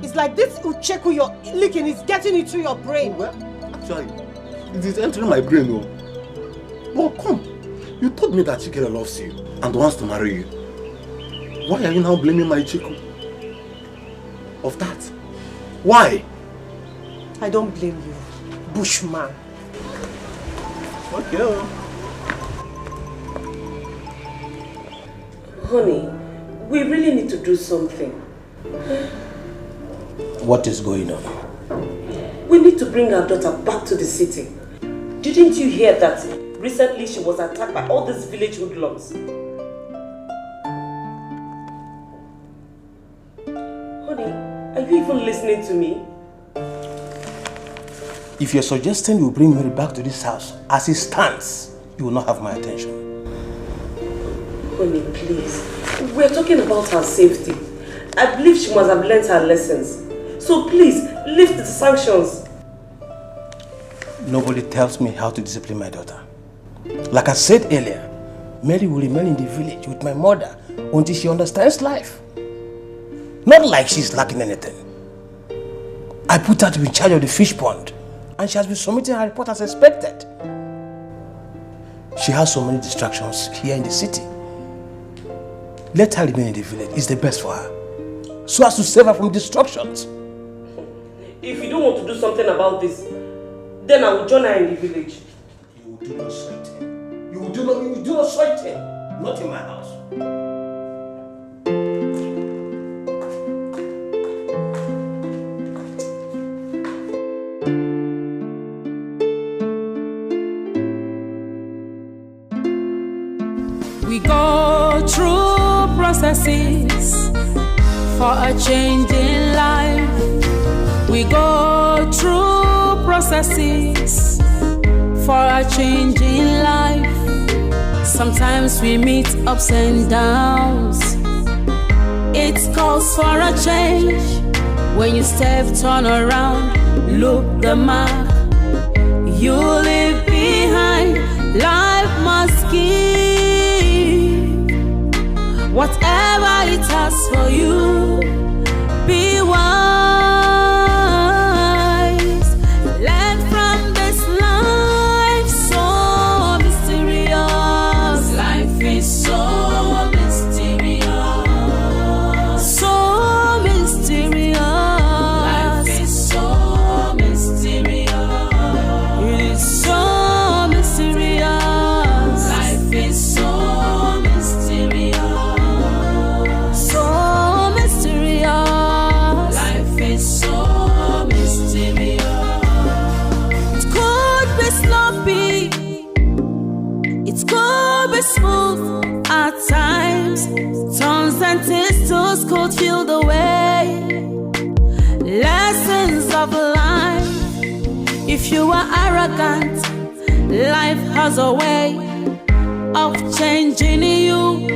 It's like this Ucheku you're licking is getting into your brain. Well, actually, it is entering my brain. Oh. Well, come. You told me that Chikere loves you and wants to marry you. Why are you now blaming my Chiku? Of that? Why? I don't blame you, Bushman. Okay. Honey, we really need to do something. What is going on? We need to bring our daughter back to the city. Didn't you hear that recently she was attacked by all these village hoodlums? Honey, are you even listening to me? If you're suggesting you bring Mary back to this house as it stands, you will not have my attention. Honey, please. We're talking about her safety. I believe she must have learned her lessons. So please, lift the sanctions. Nobody tells me how to discipline my daughter. Like I said earlier, Mary will remain in the village with my mother until she understands life. Not like she's lacking anything. I put her to be in charge of the fish pond, and she has been submitting her report as expected. She has so many distractions here in the city. Let her remain in the village. It's the best for her, so as to save her from distractions. If you don't want to do something about this, then I will join her in the village. You will do not sweat him. You will do not sweat him. Not in my house. We go through processes for a change in life. We go through processes for a change in life. Sometimes we meet ups and downs. It calls for a change. When you step, turn around, look the mark you leave behind. Life must give whatever it has for you. Be wise. Learn from this life, so mysterious. Life is so mysterious. So mysterious. Life is so mysterious. It is so mysterious. Life is so mysterious. So mysterious. Life is so mysterious. It could be sloppy. It could be smooth at times. Turns and twists could feel the way. Lessons of life. If you are arrogant, life has a way of changing you.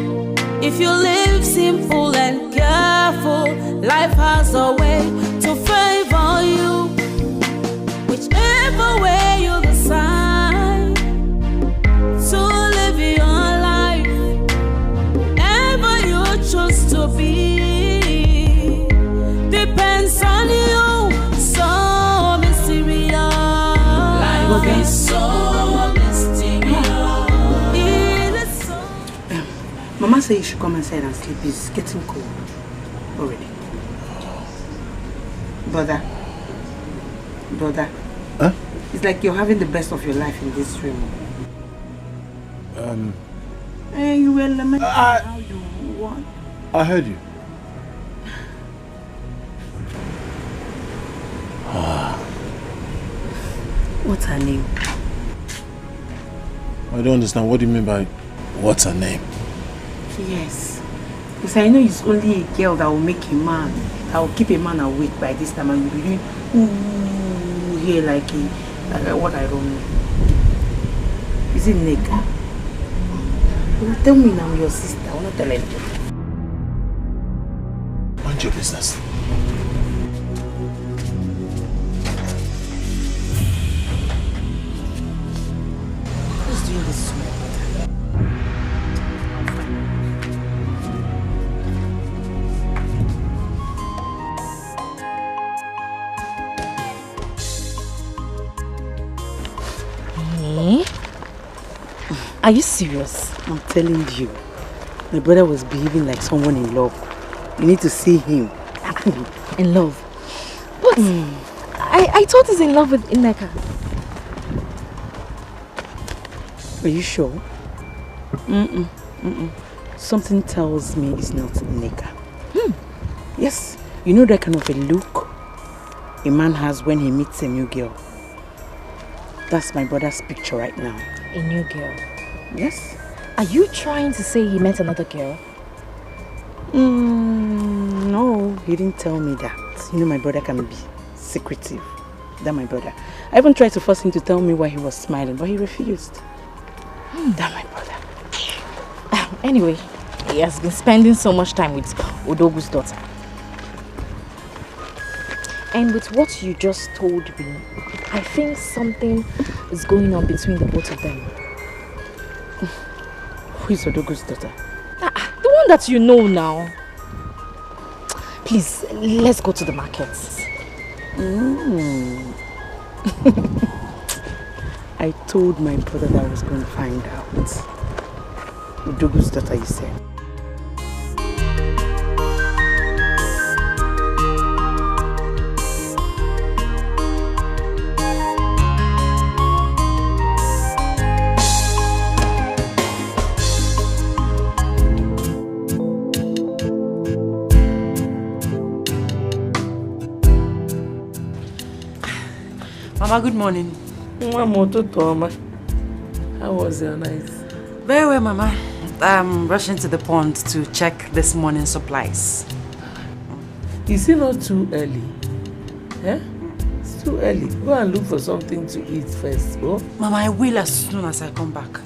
If you live simple and careful, life has a way to favor you. Whichever way you decide to live your life, wherever you choose to be, depends on you. So mysterious. Life is so mysterious. It is so. Mama said you should come inside and sleep. It's getting cold already. Brother. Huh? It's like you're having the best of your life in this room. You were lamenting how you want. I heard you. What's her name? I don't understand. What do you mean by what's her name? Yes. Because I know it's only a girl that will make a man, that will keep a man awake by this time, and you'll be doing ooh here like what I don't know. Is it Neka? Well, tell me now, your sister. I want to tell anything. Mind your business. Who's doing this to me? Are you serious? I'm telling you. My brother was behaving like someone in love. You need to see him. In love? But I thought he's in love with Ineka. Are you sure? Something tells me it's not Ineka. Yes. You know that kind of a look a man has when he meets a new girl. That's my brother's picture right now. A new girl? Yes. Are you trying to say he met another girl? No, he didn't tell me that. You know my brother can be secretive. That my brother. I even tried to force him to tell me why he was smiling, but he refused. That my brother. Anyway, he has been spending so much time with Odogu's daughter. And with what you just told me, I think something is going on between the both of them. Who is Odogu's daughter? The one that you know now. Please, let's go to the market. I told my brother that I was going to find out. Odogu's daughter, you said. Mama, good morning. How was your night? Very well, Mama. I'm rushing to the pond to check this morning's supplies. Is it not too early? Eh? It's too early. Go and look for something to eat first, oh? Mama, I will as soon as I come back.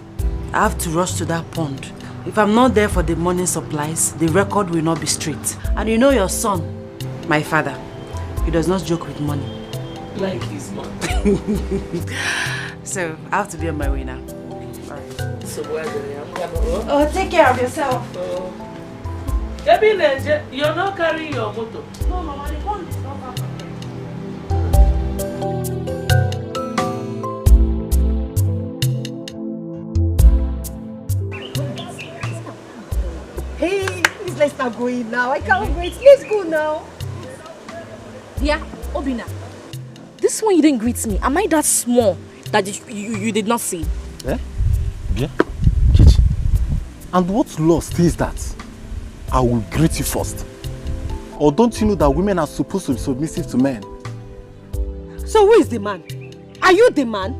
I have to rush to that pond. If I'm not there for the morning supplies, the record will not be straight. And you know your son, my father, he does not joke with money. Like his mom. So, I have to be on my way now. Alright. So, where are you? Oh, take care of yourself. You're not carrying your motor. No, Mama, the pond is not far from Hey, please let's start going now. I can't wait. Let's go now. Yeah, Obina. This one you didn't greet me. Am I that small that you did not see? Eh? Yeah? Chichi. And what law says that I will greet you first? Or don't you know that women are supposed to be submissive to men? So who is the man? Are you the man?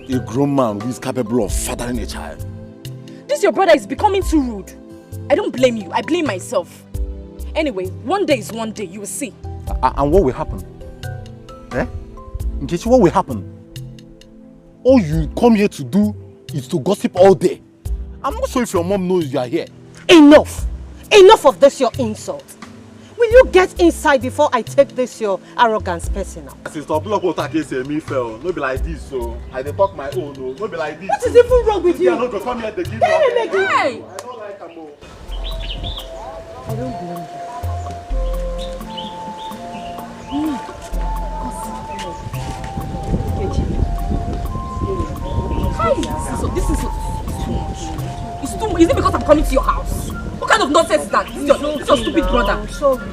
A grown man who is capable of fathering a child. This your brother is becoming too rude. I don't blame you. I blame myself. Anyway, one day is one day. You will see. And what will happen? Eh? Nkechi, what will happen? All you come here to do is to gossip all day. I'm not sure if your mom knows you are here. Enough! Enough of this your insult. Will you get inside before I take this your arrogance personal? Sister Block will take say me fell. No be like this, so I dey talk my own. No be like this. What is even wrong with you? I don't go come here to give Hey! I don't like am. I don't blame you. So this is too much. It's too much. Is it because I'm coming to your house? What kind of nonsense is that? This is your stupid brother. I'm sorry.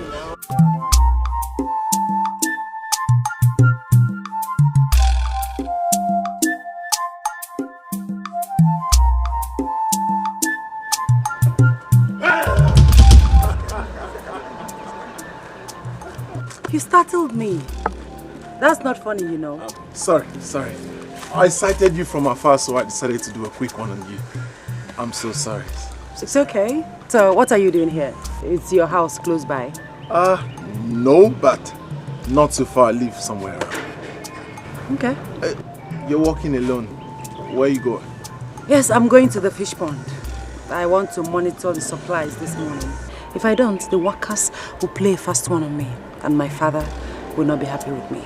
You startled me. That's not funny, you know. Sorry. I sighted you from afar, so I decided to do a quick one on you. I'm so sorry. It's okay. So what are you doing here? Is your house close by? No, but not too far. I live somewhere around. Okay. You're walking alone. Where you going? Yes, I'm going to the fish pond. I want to monitor the supplies this morning. If I don't, the workers will play a fast one on me, and my father will not be happy with me.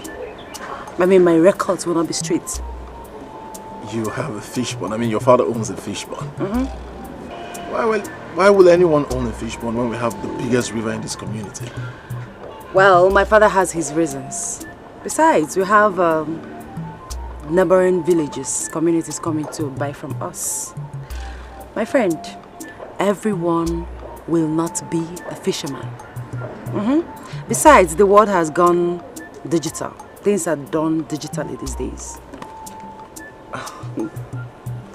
I mean, my records will not be straight. You have a fish pond. I mean, your father owns a fish pond. Why will anyone own a fish pond when we have the biggest river in this community? Well, my father has his reasons. Besides, we have neighboring villages, communities coming to buy from us. My friend, everyone will not be a fisherman. Besides, the world has gone digital. Things are done digitally these days.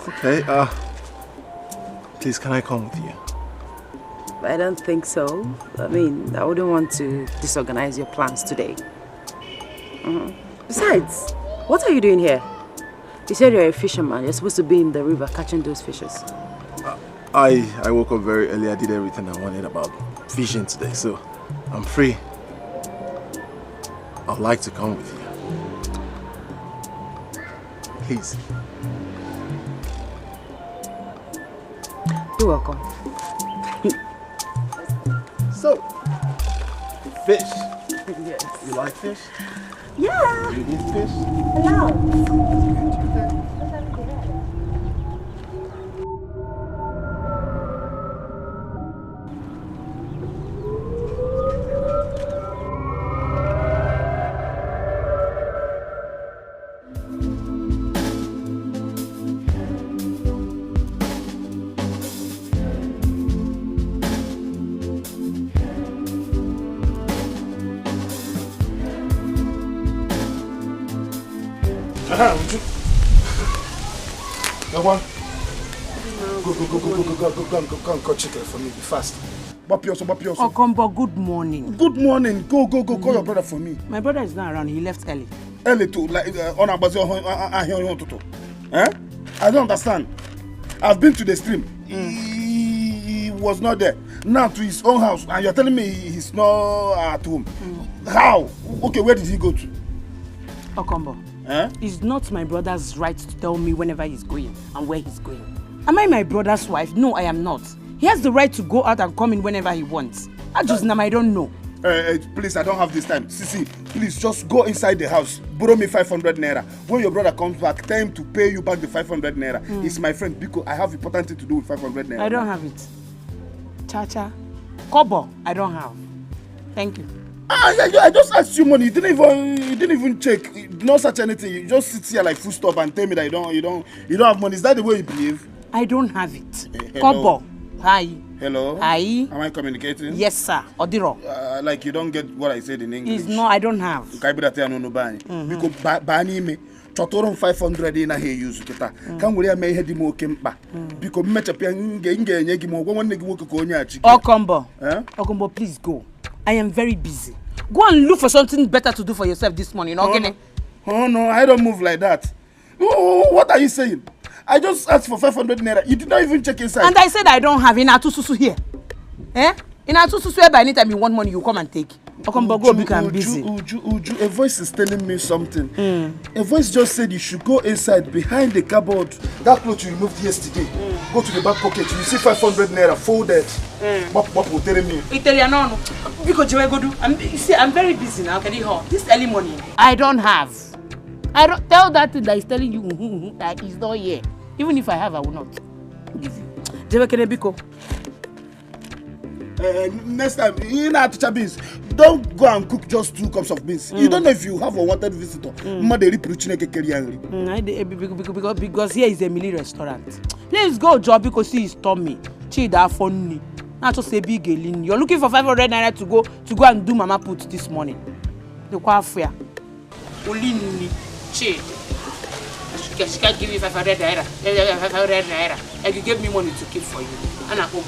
Okay, please, can I come with you? I don't think so. I mean, I wouldn't want to disorganize your plans today. Besides, what are you doing here? You said you're a fisherman. You're supposed to be in the river catching those fishes. I woke up very early. I did everything I wanted about fishing today, so I'm free. I'd like to come with you. Please. You're welcome. So, fish. Yes. You like fish? Yeah. You eat fish? Go and check it for me. Be fast. Bapioso. Okombo, good morning. Good morning. Go. Call your brother for me. My brother is not around. He left early. Early too, like on Abazi. Eh? I don't understand. I've been to the stream. He was not there. Now to his own house, and you're telling me he's not at home. How? Okay, where did he go to? Okombo. It's not my brother's right to tell me whenever he's going and where he's going. Am I my brother's wife? No, I am not. He has the right to go out and come in whenever he wants. I don't know. Please, I don't have this time. Sisi, please just go inside the house. Borrow me 500 naira. When your brother comes back, tell him to pay you back the 500 naira. He's my friend because I have important thing to do with 500 naira. I don't have it. Chacha. Kobo, I don't have. Thank you. I just asked you money. You didn't even check. You did not search anything. You just sit here like full stop and tell me that you don't have money. Is that the way you behave? I don't have it. Kobo. Hi. Hello. Hi. Am I communicating? Yes, sir. Odiro. Like you don't get what I said in English. It's no, I don't have. Because bani me. Chotoron 500 in a here use kita. Can we make head mo kempa? Because mechapian nge mo one negi mo konya chiki. Okombo. Okombo, please go. I am very busy. Go and look for something better to do for yourself this morning, okay? Oh no, I don't move like that. Oh, what are you saying? I just asked for 500 naira. You did not even check inside. And I said I don't have in Atususu here. In Atususu, whereby anytime you want money, you come and take. Okombo, go because I'm busy. Uju, a voice is telling me something. A voice just said you should go inside behind the cupboard. That clothes you removed yesterday. Go to the back pocket. You see 500 naira folded. What will tell me? Italiano. Because I'm very busy now. Can you hear? This early morning. I don't have. I don't tell that thing that is telling you that is not here. Even if I have, I will not give you. Biko. Next time, you know, teacher beans, don't go and cook just 2 cups of beans. You don't know if you have a wanted visitor. Because here is a Emily restaurant. Please go, job because he is Tommy. Chida funny. Not just a big alien. You're looking for 500 naira to go and do mama put this morning. The quafia. Olini. She can't give you 500 naira. 500 naira. And you gave me money to keep for you. And I go.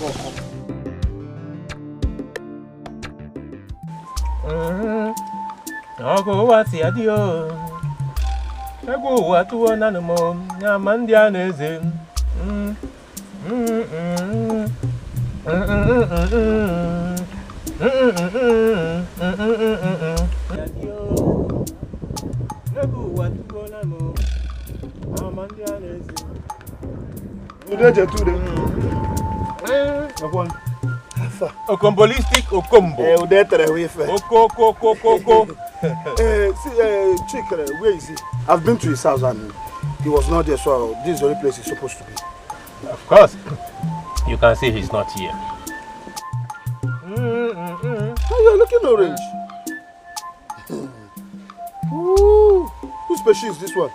Ogo wati adio. Ego watu nanumo. Nyamandia neze. Okombolistic Okombo. Oko. Chick, where is he? I've been to his house and he was not there, so this is the only place he's supposed to be. Of course. You can see he's not here. Oh, you're looking orange. Ooh, whose species is this one?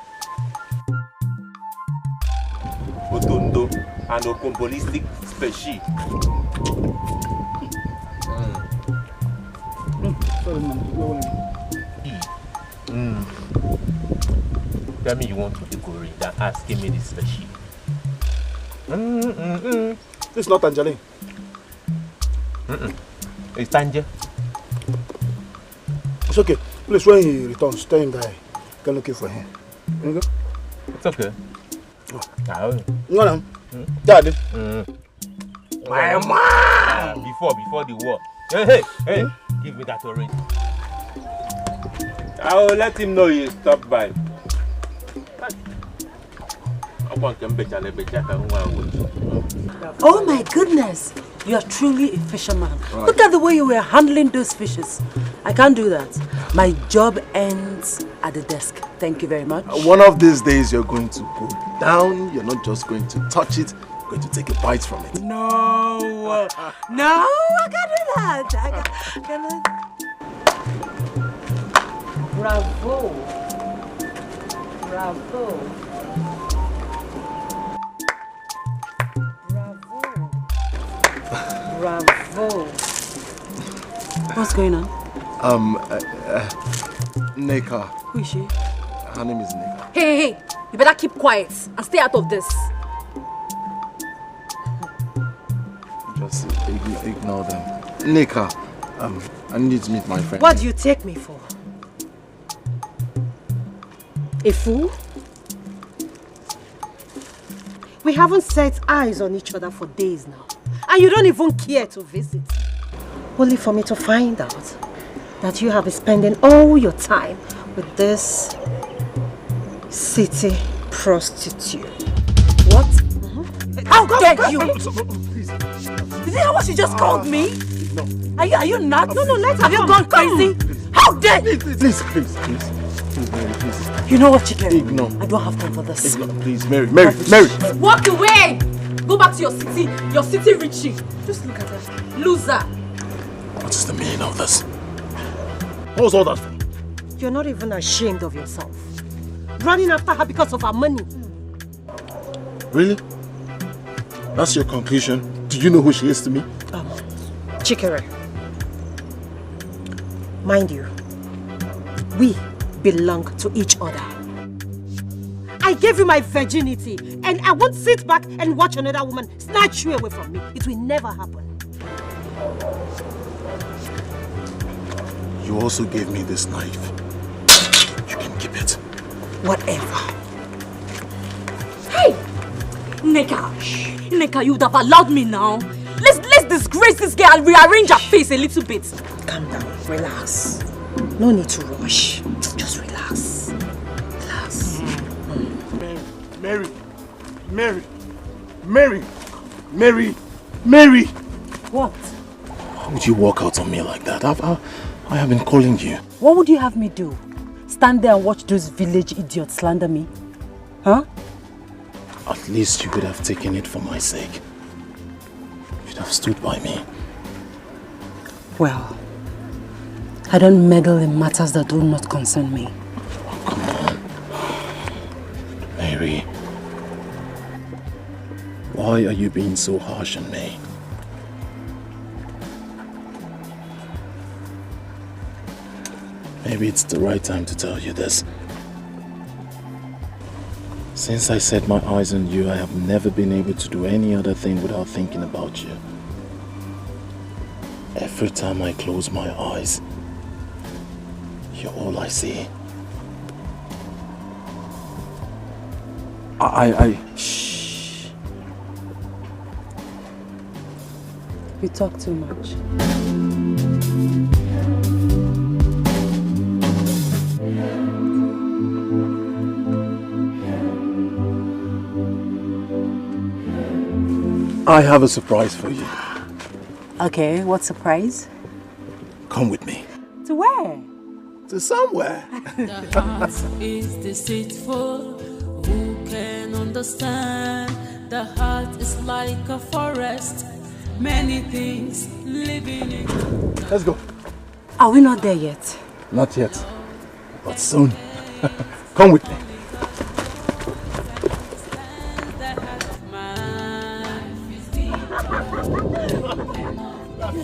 Otondo and Okombolistic species. Tell me you want to decorate than asking me this species. This is not Tangerine. It's Tanger. It's okay. Please, when he returns, tell him that I can look for him. You go? It's okay. No. Daddy. My mom! Before the war. Hey, give me that orange. I will let him know you stopped by. Oh my goodness, you are truly a fisherman. Right. Look at the way you were handling those fishes. I can't do that. My job ends at the desk. Thank you very much. One of these days you're going to go down. You're not just going to touch it. You're going to take a bite from it. No, no, I can't do that. I can't. Bravo. Bravo. Bravo. What's going on? Neka. Who is she? Her name is Neka. Hey, you better keep quiet and stay out of this. Just ignore them. Neka, I need to meet my friend. What do you take me for? A fool? We haven't set eyes on each other for days now. And you don't even care to visit. Only for me to find out that you have been spending all your time with this city prostitute. What? How dare you? Please. Did you hear what she just called me? No. Are you nuts? No, let her Have you gone crazy? How dare you? Please, Mary, please. You know what, Chike? Ignore. I don't have time for this. Ignore, please, Mary. Walk away! Go back to your city Richie. Just look at her. Loser. What is the meaning of this? What was all that for? You're not even ashamed of yourself. Running after her because of her money. Really? That's your conclusion? Do you know who she is to me? Chikere. Mind you, we belong to each other. I gave you my virginity, and I won't sit back and watch another woman snatch you away from me. It will never happen. You also gave me this knife. You can keep it. Whatever. Hey! Neka, you would have allowed me now. Let's disgrace this girl and rearrange her face a little bit. Calm down, relax. No need to rush. Just relax. Relax. Mary! What? How would you walk out on me like that? I have been calling you. What would you have me do? Stand there and watch those village idiots slander me? Huh? At least you could have taken it for my sake. You'd have stood by me. Well, I don't meddle in matters that do not concern me. Oh, come on. Mary. Why are you being so harsh on me? Maybe it's the right time to tell you this. Since I set my eyes on you, I have never been able to do any other thing without thinking about you. Every time I close my eyes, you're all I see. Shh. You talk too much. I have a surprise for you. Okay, what surprise? Come with me. To where? To somewhere. The heart is deceitful. Who can understand? The heart is like a forest. Many things living in it. Let's go. Are we not there yet? Not yet, but soon. Come with me.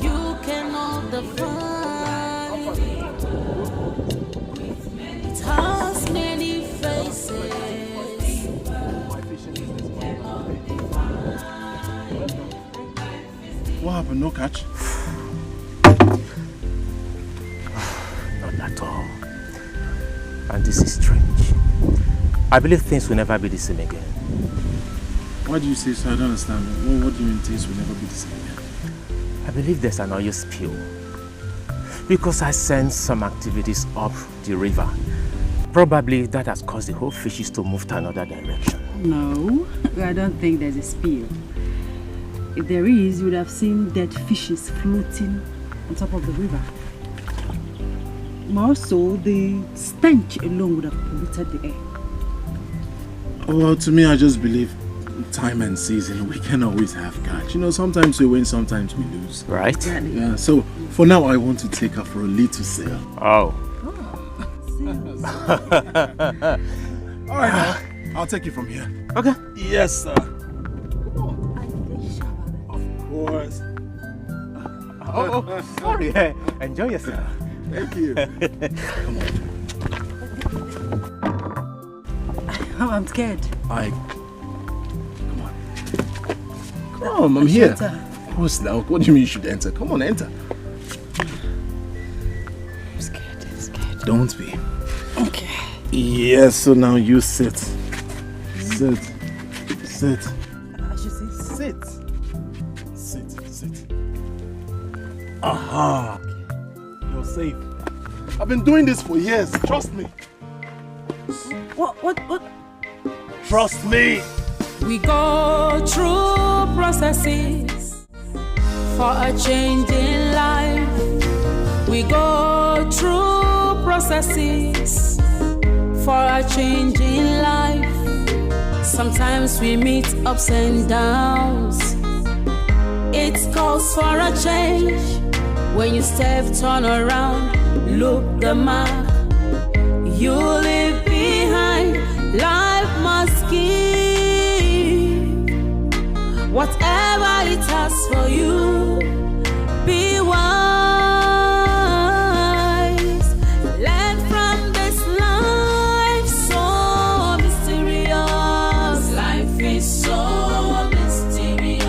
You cannot define it. It has many faces. What happened? No catch? Not at all. And this is strange. I believe things will never be the same again. Why do you say so? I don't understand. What do you mean things will never be the same again? I believe there's an oil spill. Because I sense some activities up the river. Probably that has caused the whole fishes to move to another direction. No, I don't think there's a spill. If there is, you would have seen dead fishes floating on top of the river. More so, the stench alone would have polluted the air. Well, to me, I just believe time and season, we can always have catch. You know, sometimes we win, sometimes we lose. Right? Yeah, so for now, I want to take her for a little sail. Oh. All right, now, I'll take you from here. Okay. Yes, sir. Of course. Oh, sorry. Enjoy yourself. Thank you. Come on. Oh, I'm scared. Come on, I'm here. Of course now. What do you mean you should enter? Come on, enter. I'm scared. Don't be. Okay. Yes, so now you sit. Sit. I should sit. Sit. Aha. You're safe. I've been doing this for years. Trust me. What? Trust me. We go through processes for a change in life. We go through processes for a change in life. Sometimes we meet ups and downs. It calls for a change. When you step, turn around, look the mark you leave behind. Life must give whatever it has for you. Be wise. Learn from this life, so mysterious. Life is so mysterious.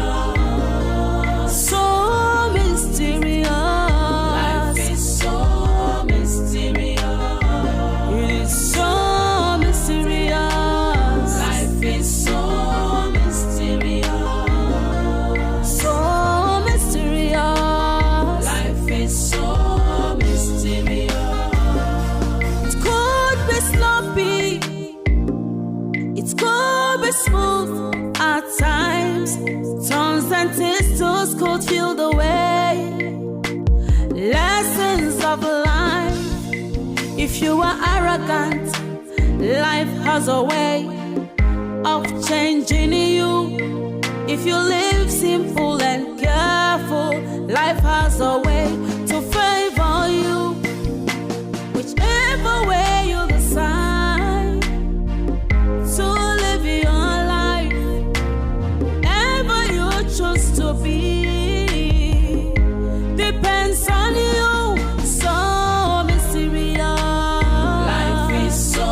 So mysterious. Life is so mysterious. It is so mysterious. Life is so mysterious. So mysterious. Life is so mysterious. It could be sloppy. It could be smooth at times. Turns and twists could feel the way. Lessons of life. If you are arrogant, life has a way of changing you. If you live simple and careful, life has a way to favor you. Whichever way you decide to live your life, wherever you choose to be, depends on you. So mysterious. Life is so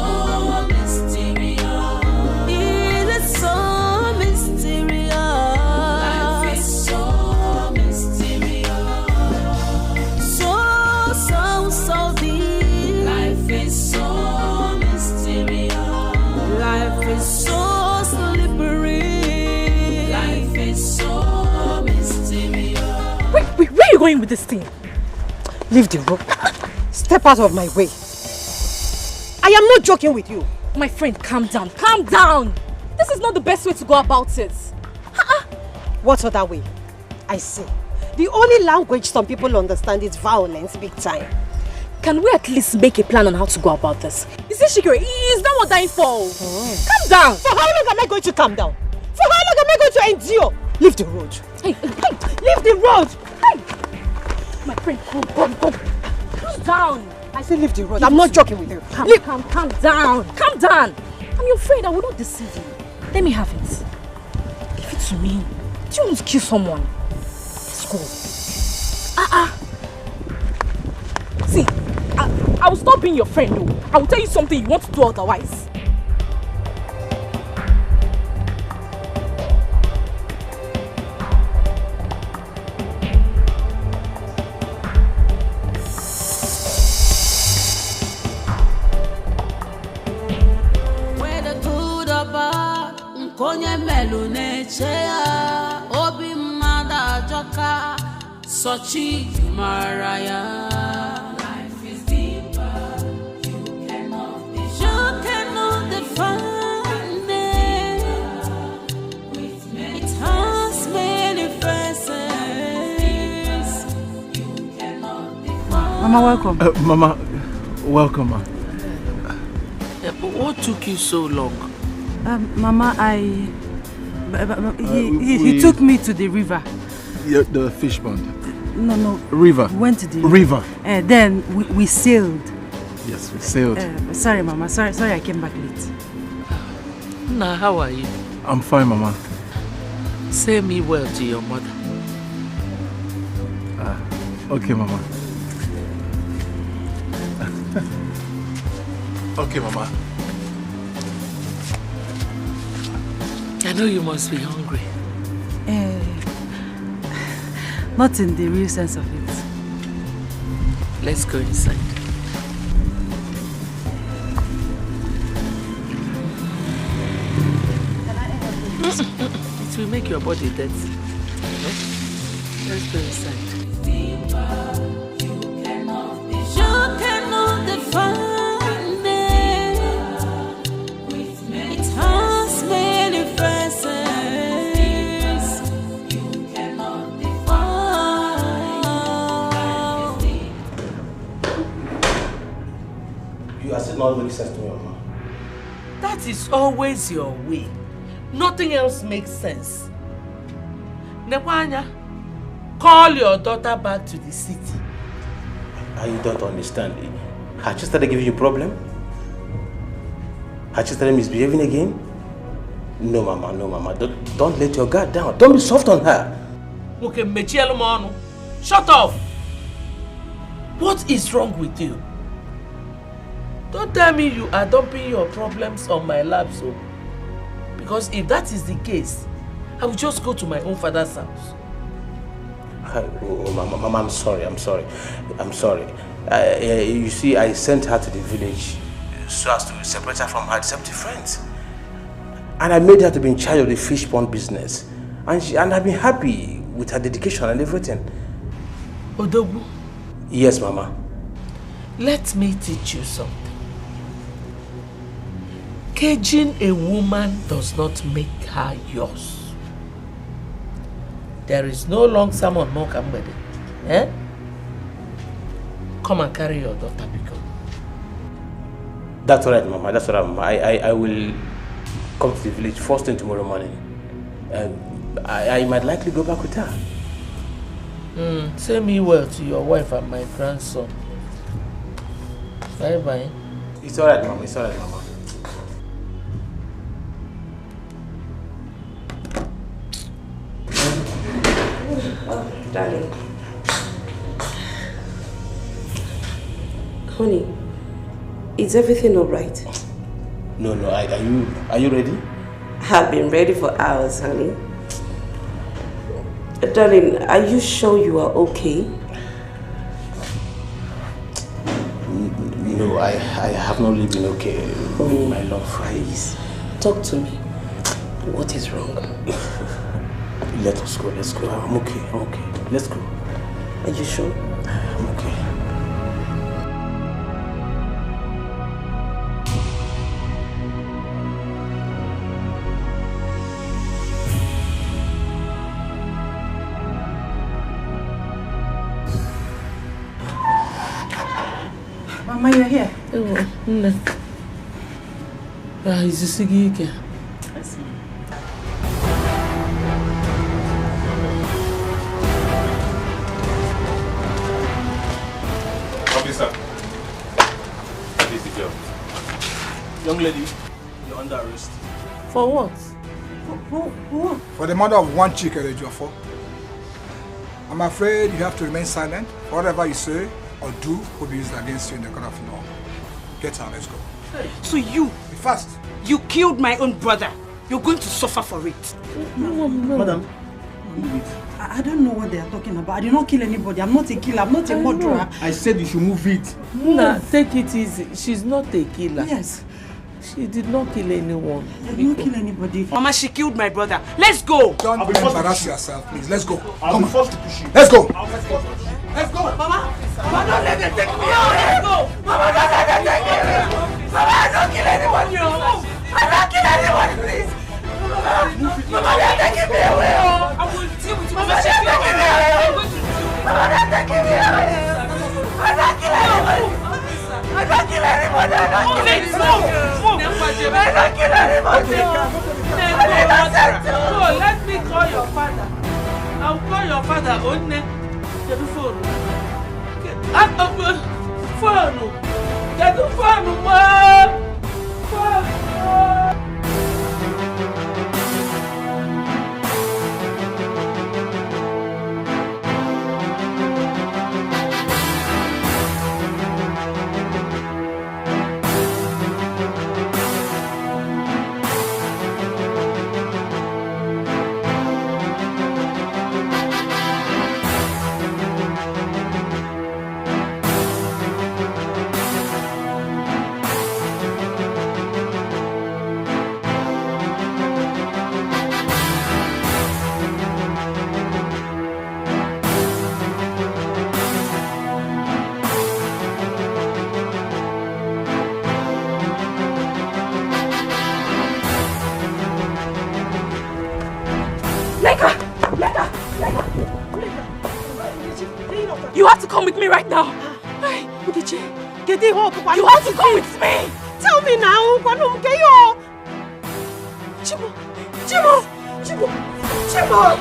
mysterious. It is so mysterious. Life is so mysterious. So deep. Life is so mysterious. Life is so slippery. Life is so mysterious. Wait, where are you going with this thing? Leave the road. Step out of my way. I am not joking with you. My friend, calm down. Calm down. This is not the best way to go about it. What other way? I see. The only language some people understand is violence, big time. Can we at least make a plan on how to go about this? Is it Shikiri? Is that what dying for? Calm down. For how long am I going to calm down? For how long am I going to endure? Leave the road. Hey, leave the road. Hey. My friend, come. Calm down. I say leave the road. I'm not joking with you. Calm down. Calm down. I'm your friend. I will not deceive you. Let me have it. Give it to me. Do you want to kill someone? Let's go. See, I will stop being your friend, though. I will tell you something you want to do otherwise. Konye melu nechea obi mada joka sochi maraya. Life is deeper. You cannot define it. It has many faces. You cannot define. Mama, welcome. Mama, Welcome, ma. Yeah, but what took you so long? Mama, he took me to the river. Yeah, the fish pond. No. River. We went to the river. Then we sailed. Yes, we sailed. Sorry, Mama. Sorry I came back late. Nah, how are you? I'm fine, Mama. Say me well to your mother. Okay, Mama. Okay, Mama. I know you must be hungry. Not in the real sense of it. Let's go inside. It will make your body dirty. No? Let's go inside. You cannot define it. It has many faces. You cannot define. You are still not making sense to me, Mama. That is always your way. Nothing else makes sense. Nekwanya, call your daughter back to the city. I don't understand. Has she started giving you a problem? Has she started misbehaving again? No, Mama, no, Mama. Don't let your guard down. Don't be soft on her. Okay, shut up! What is wrong with you? Don't tell me you are dumping your problems on my lap, so. Because if that is the case, I will just go to my own father's house. Oh, Mama, I'm sorry. You see, I sent her to the village so as to separate her from her deceptive friends. And I made her to be in charge of the fish pond business. And I've been happy with her dedication and everything. Odogwu? Yes, Mama. Let me teach you something. Caging a woman does not make her yours. There is no long sermon, no Kambede. Eh? Come and carry your daughter, because. That's all right, Mama. That's all right, Mama. I will come to the village first thing tomorrow morning. I might likely go back with her. Say me well to your wife and my grandson. Bye-bye. It's all right, Mama. It's all right, Mama. Darling. Honey, is everything all right? No. Are you ready? I've been ready for hours, honey. Darling, are you sure you are okay? No, I have not really been okay. My love. Please, talk to me. What is wrong? Let us go. Let's go. I'm okay. Let's go. Are you sure? I'm okay. Mama, you're here. Oh, no. Is this again? I see. Officer, that is the girl. Young lady, you're under arrest. For what? For the murder of one chick at Ejiofor. I'm afraid you have to remain silent. Whatever you say or do will be used against you in the court of law. Get out, let's go. So you, be fast. You killed my own brother. You're going to suffer for it. No. Madam, I don't know what they are talking about. I did not kill anybody. I'm not a killer. I'm not a murderer. I said you should move it. Nah, take it easy. She's not a killer. Yes. She did not kill anyone. I did not kill anybody. Mama, she killed my brother. Let's go. Don't embarrass yourself, please. Let's go. Come on. Let's go. Let's go. Mama, don't let them take me out. Let's go. Mama, don't let them take me out. Mama, I don't kill anyone. I don't kill anyone, please. Mama, they're taking me away. I will deal with you. Mama, they're taking me away. Mama, they're taking me away. I don't kill anyone. I don't let me call your father. I'll call your father. Onne. Get the phone. Phone. Get the phone, Mom. Phone. You have to come with me right now. You have to come with me. Tell me now. Chibo. Come on.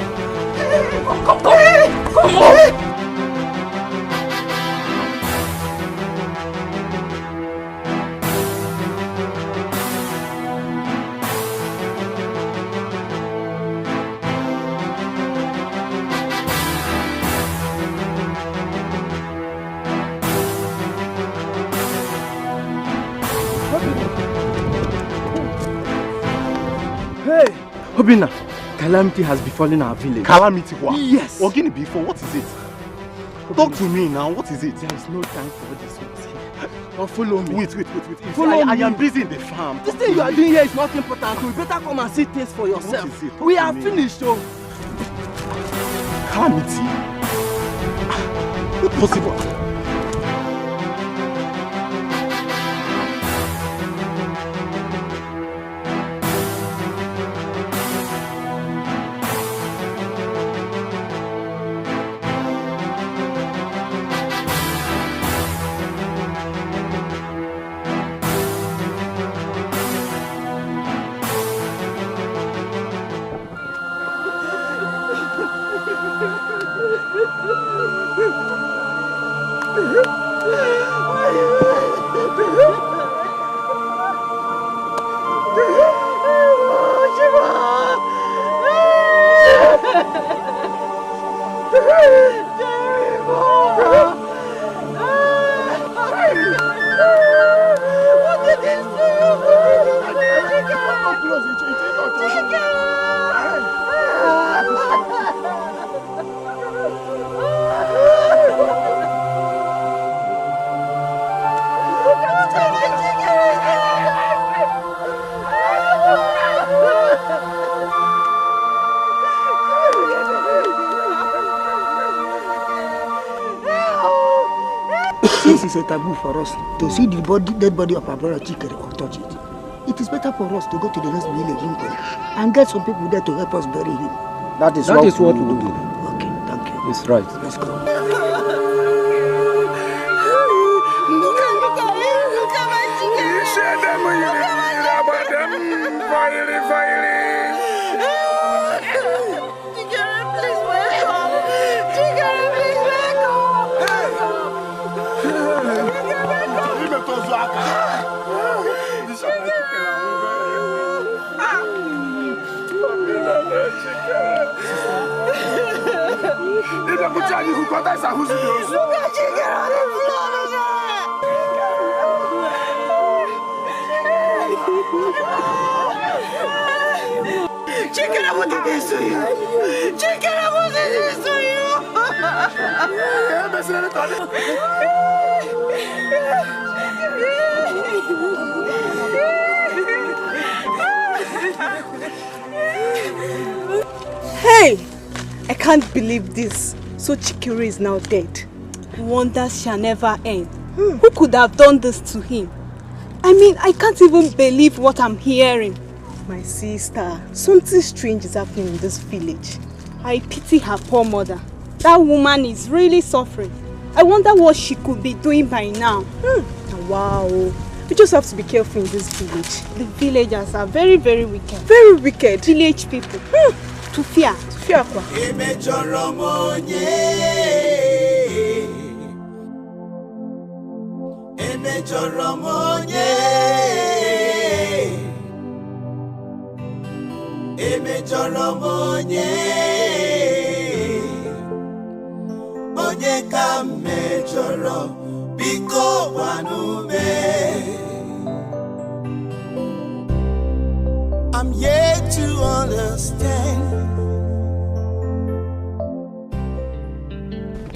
Hey, Obinna, calamity has befallen our village. Calamity what? Yes. Ogini before, what is it? Talk to me now, what is it? There is no time for this one. Now follow me. Wait. Follow I me. am busy in the farm. This thing you are doing here is not important. You better come and see things for yourself. What is it? We are finished, oh. Calamity? Not possible. Since it's a taboo for us to see the dead body of our brother Chikere or touch it, it is better for us to go to the next village and get some people there to help us bury him. That is what we will do. Okay, thank you. It's right. Let's go. Chikere, what did they do you? Chikere, what did they do you? Hey! I can't believe this. So Chikere is now dead. Wonders shall never end. Who could have done this to him? I mean, I can't even believe what I'm hearing. My sister, something strange is happening in this village. I pity her poor mother. That woman is really suffering. I wonder what she could be doing by now. Wow. You just have to be careful in this village. The villagers are very, very wicked. Very wicked. Village people. To fear. To fear. I'm yet to understand.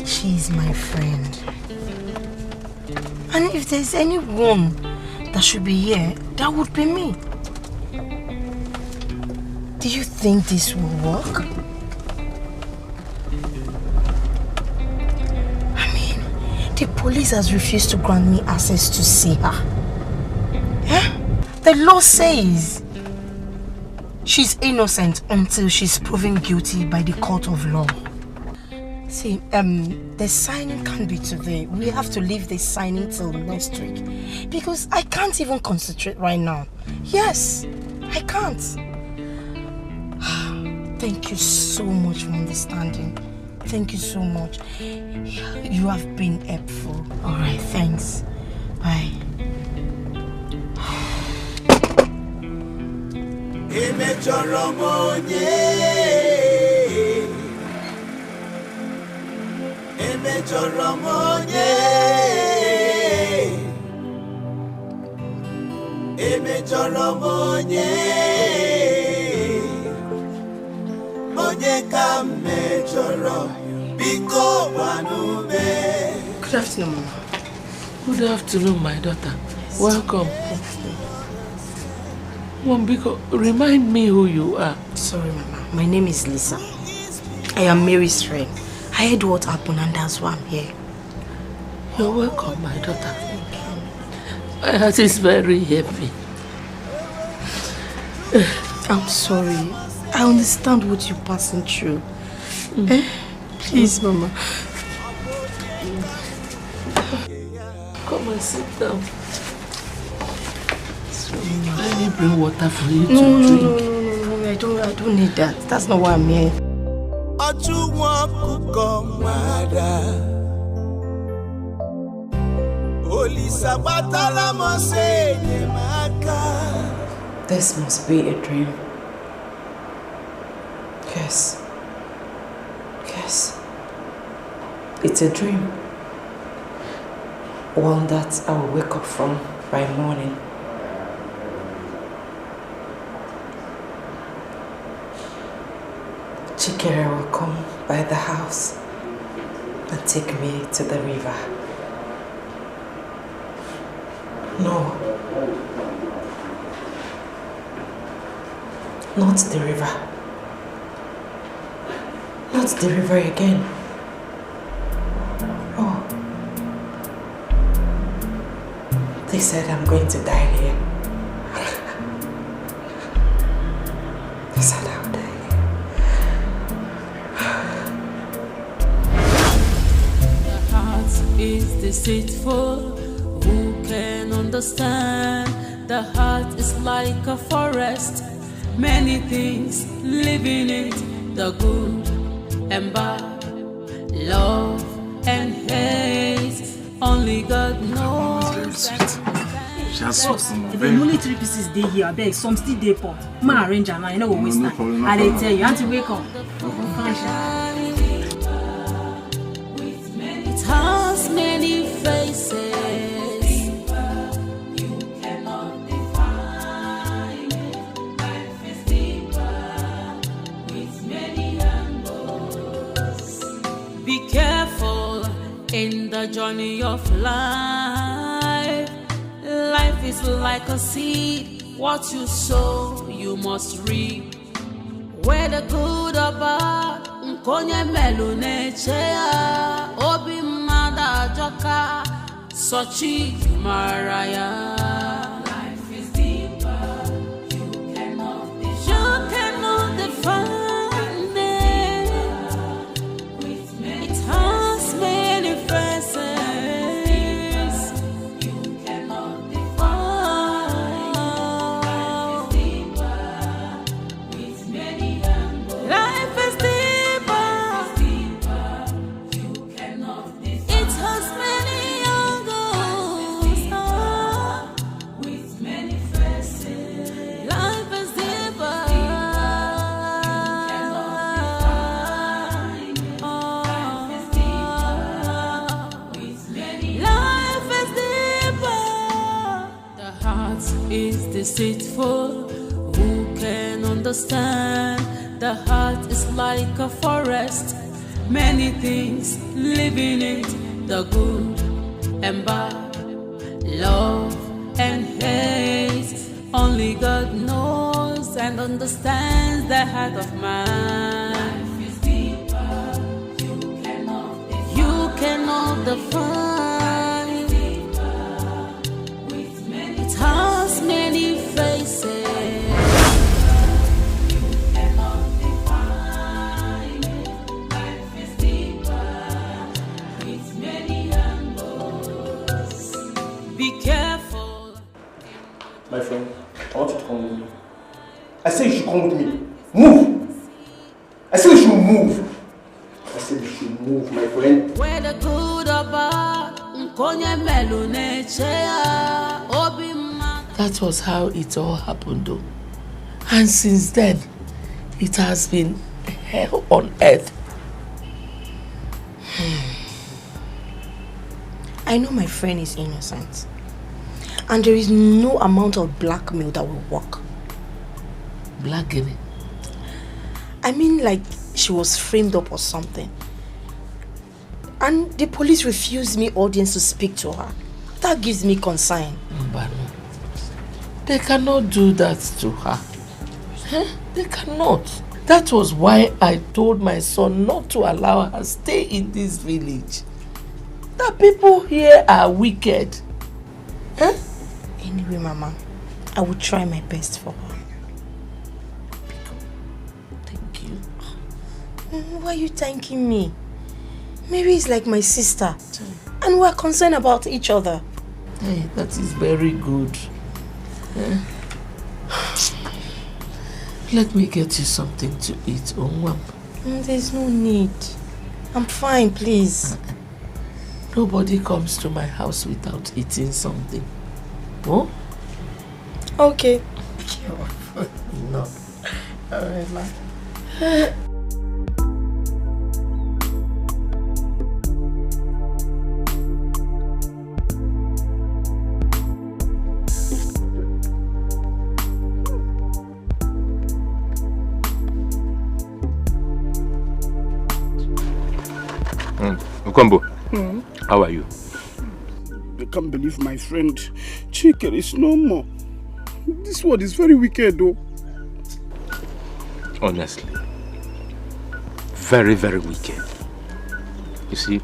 She's my friend. And if there's anyone that should be here, that would be me. Do you think this will work? I mean, the police has refused to grant me access to see her. Yeah? The law says she's innocent until she's proven guilty by the court of law. See, the signing can't be today. We have to leave this signing till next week. Because I can't even concentrate right now. Yes, I can't. Thank you so much for understanding. Thank you so much. You have been helpful. Alright, thanks. Bye. Good afternoon, Mama. Good afternoon, my daughter. Welcome. Mom, Biko, remind me who you are. Sorry, Mama. My name is Lisa. I am Mary's friend. I heard what happened and that's why I'm here. You're welcome, my daughter. My heart is very heavy. I'm sorry. I understand what you're passing through. Please, Mama. Come and sit down. Let me bring water for you to drink. No, I don't need that. That's not why I'm here. This must be a dream. Yes. Yes. It's a dream. One that I will wake up from by morning. Chikere will come by the house and take me to the river. No. Not the river. Not the river again. Oh. They said I'm going to die here. They said I'll die here. The heart is deceitful. Who can understand? The heart is like a forest. Many things live in it. The good and bad, love and hate. Only God knows. If the only 3 pieces they here, I beg some still dey pot. Ma arrange and I know what we stand. I dey tell you, auntie wake up. It has many faces. Be careful in the journey of life. Life is like a seed. What you sow, you must reap. Whether good or bad, nkonye melune chea. Obi mada joka, sochi maraya. Life is deeper. You cannot define. Many faces you cannot define. is deceitful. Who can understand? The heart is like a forest. Many things live in it. The good and bad, love and hate. Only God knows and understands the heart of man. Life is deeper. You cannot define. It has many faces. Be careful. My friend, I want you to come with me. I say you should come with me. Move! I say you should move. I say you should move, my friend. Where the good or bad, that was how it all happened though. And since then, it has been hell on earth. I know my friend is innocent. And there is no amount of blackmail that will work. Blackmail? I mean like she was framed up or something. And the police refused me audience to speak to her. That gives me concern. Mbano, they cannot do that to her. They cannot. That was why I told my son not to allow her stay in this village. The people here are wicked. Anyway, Mama, I will try my best for her. Thank you. Why are you thanking me? Mary is like my sister. And we're concerned about each other. Hey, that is very good. Let me get you something to eat, Onwam. There's no need. I'm fine, please. Nobody comes to my house without eating something. Oh? Okay. No. Alright, ma. Okombo, how are you? I can't believe my friend Chike is no more. This world is very wicked though. Honestly. Very, very wicked. You see,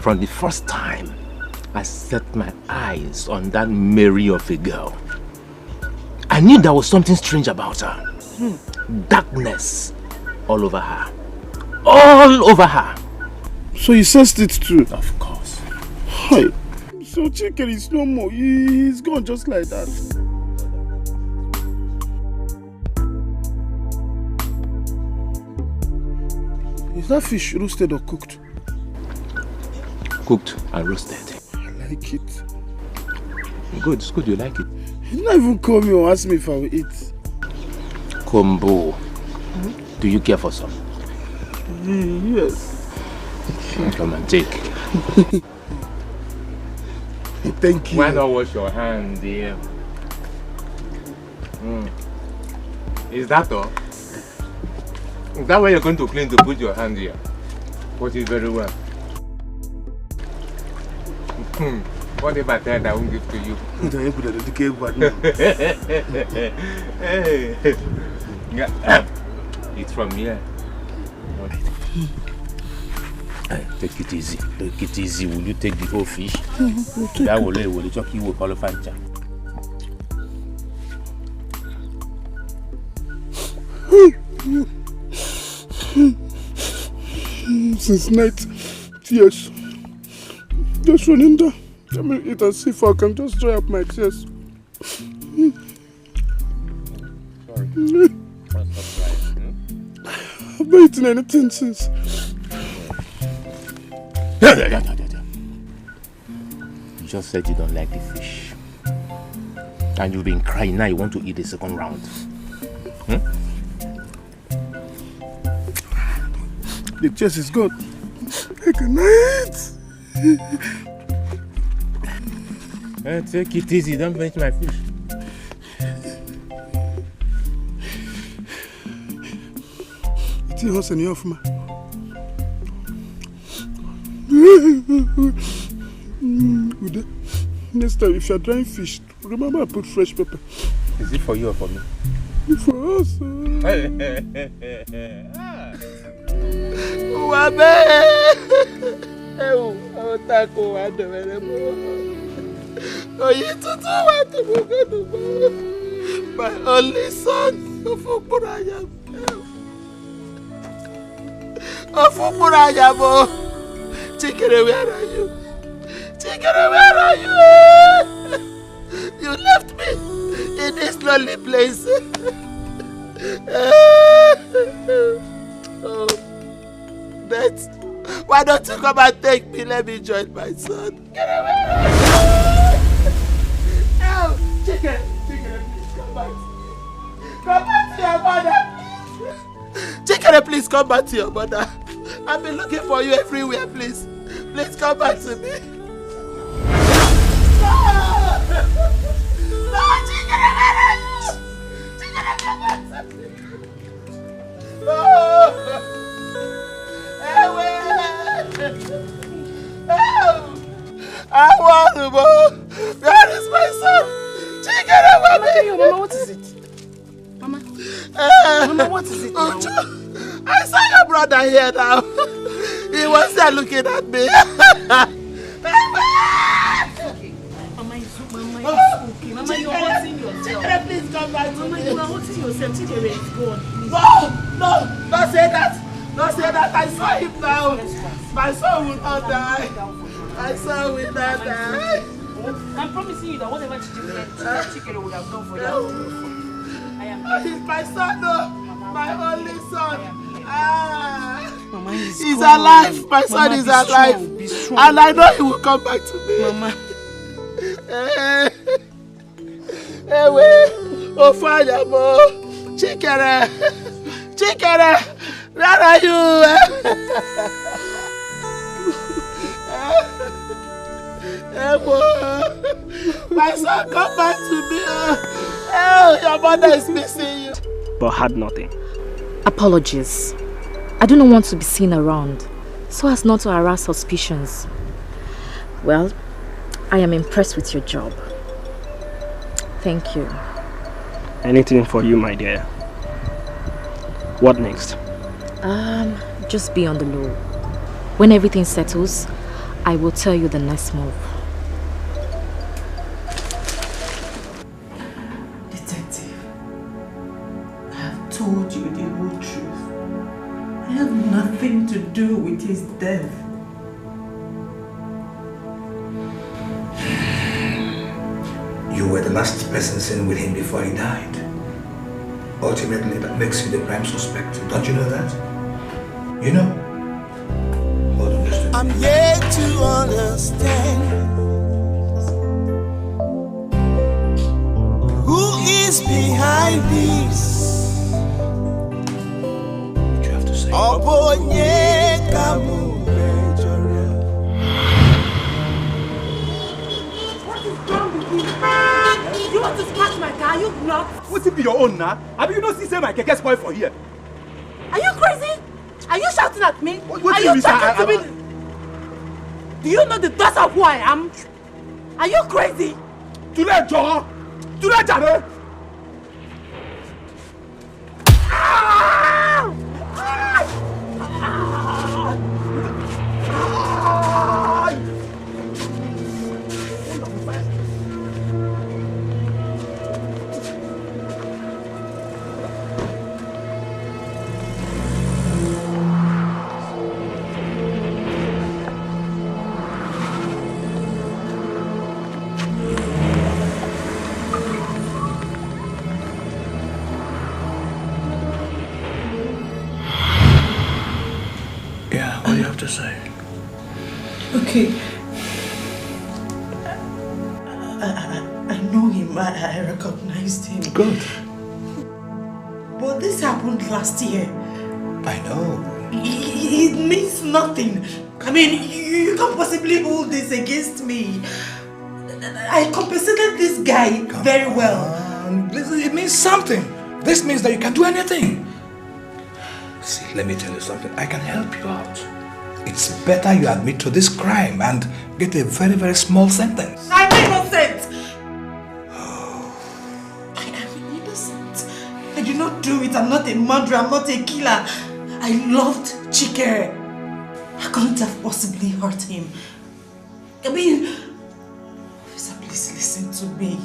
from the first time I set my eyes on that Mary of a girl, I knew there was something strange about her. Darkness all over her. All over her. So you sensed it too? Of course. Hi. So Chike is no more. He's gone just like that. Is that fish roasted or cooked? Cooked and roasted. I like it. Good, it's good you like it. You didn't even call me or ask me if I will eat. Kombo, do you care for some? Yes. Come and take. Thank you. Why not wash your hand, dear? Is that all? Is that where you're going to clean to put your hand here? Put it very well. What if I tell that I won't give to you? It's from here. Take it easy. Take it easy. Will you take the whole fish? That will chuck you with all of Fancha. Since night, tears. Just running down. Let me eat and see if I can just dry up my tears. Sorry. I've not eaten anything since. You just said you don't like the fish. And you've been crying, now you want to eat the second round. The chest is good. I can eat. Take it easy, don't finish my fish. See what's in your man. Next time, if you're drying fish, remember I put fresh pepper. Is it for you or for me? For us. My only son, Chikere, where are you? Chikere, where are you? You left me in this lonely place. Oh, Beth, why don't you come and take me? Let me join my son. Get away! Oh, Chikere, please come back. Come back to your mother. Chikere, please come back to your mother. I've been looking for you everywhere, please. Please come back to me. No! No, Chikere, where are you? Chikere, come back to me. No! I want to go. Where is my son? Chikere, Mama, what is it? Mama? Mama, what is it now? I saw your brother here now. He was there looking at me. Mama, it's okay. Mama, you're hurting yourself. Chikere, please come back to Mama, me. you are hurting yourself. Chikere is gone. Please. No, don't say that. Don't say that. I saw him now. My son will not die. My son will not die. I'm promising you that whatever Chikere would have done for you, I am here. He's my son, no. My only son. Mama, he's alive. My son is alive. And I know he will come back to me. Mama. Oh, fire, mo. Chikere. Chikere. Where are you? My son, come back to me. Oh, your mother is missing you. But had nothing. Apologies. I do not want to be seen around, so as not to arouse suspicions. Well, I am impressed with your job. Thank you. Anything for you, my dear. What next? Just be on the low. When everything settles, I will tell you the next move. Detective, I have told you the whole truth. I have nothing to do with his death. You were the last person seen with him before he died. Ultimately, that makes you the prime suspect. Don't you know that? You know? Hold on just a minute. I'm yet to understand who is behind this. What you have to say? You want to scratch my car? You not? What's it be your own now? Have you not seen say my keke spoil for here? Are you crazy? Are you shouting at me? What Are you talking to me? Do you know the dust of who I am? Are you crazy? Today, Joe! Today, Jare! To say. Okay. I know him. I recognized him. Good. But this happened last year. I know. It means nothing. I mean, you can't possibly hold this against me. I compensated this guy very well. It means something. This means that you can do anything. See, let me tell you something. I can help you out. It's better you admit to this crime and get a very, very small sentence. I'm innocent! I am innocent. I did not do it. I'm not a murderer. I'm not a killer. I loved Chikere. I couldn't have possibly hurt him. I mean, officer, please listen to me.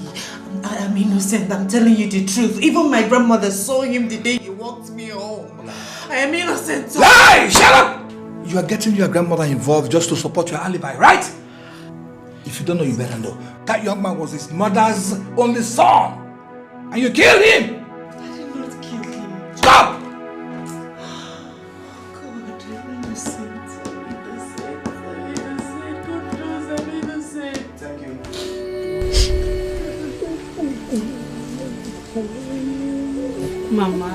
I am innocent. I'm telling you the truth. Even my grandmother saw him the day he walked me home. I am innocent. Lie! Shut up! You are getting your grandmother involved just to support your alibi, right? If you don't know, you better know. That young man was his mother's only son. And you killed him! I did not kill him. Stop! God, I'm innocent. I'm innocent. God knows I'm innocent. Thank you. Mama,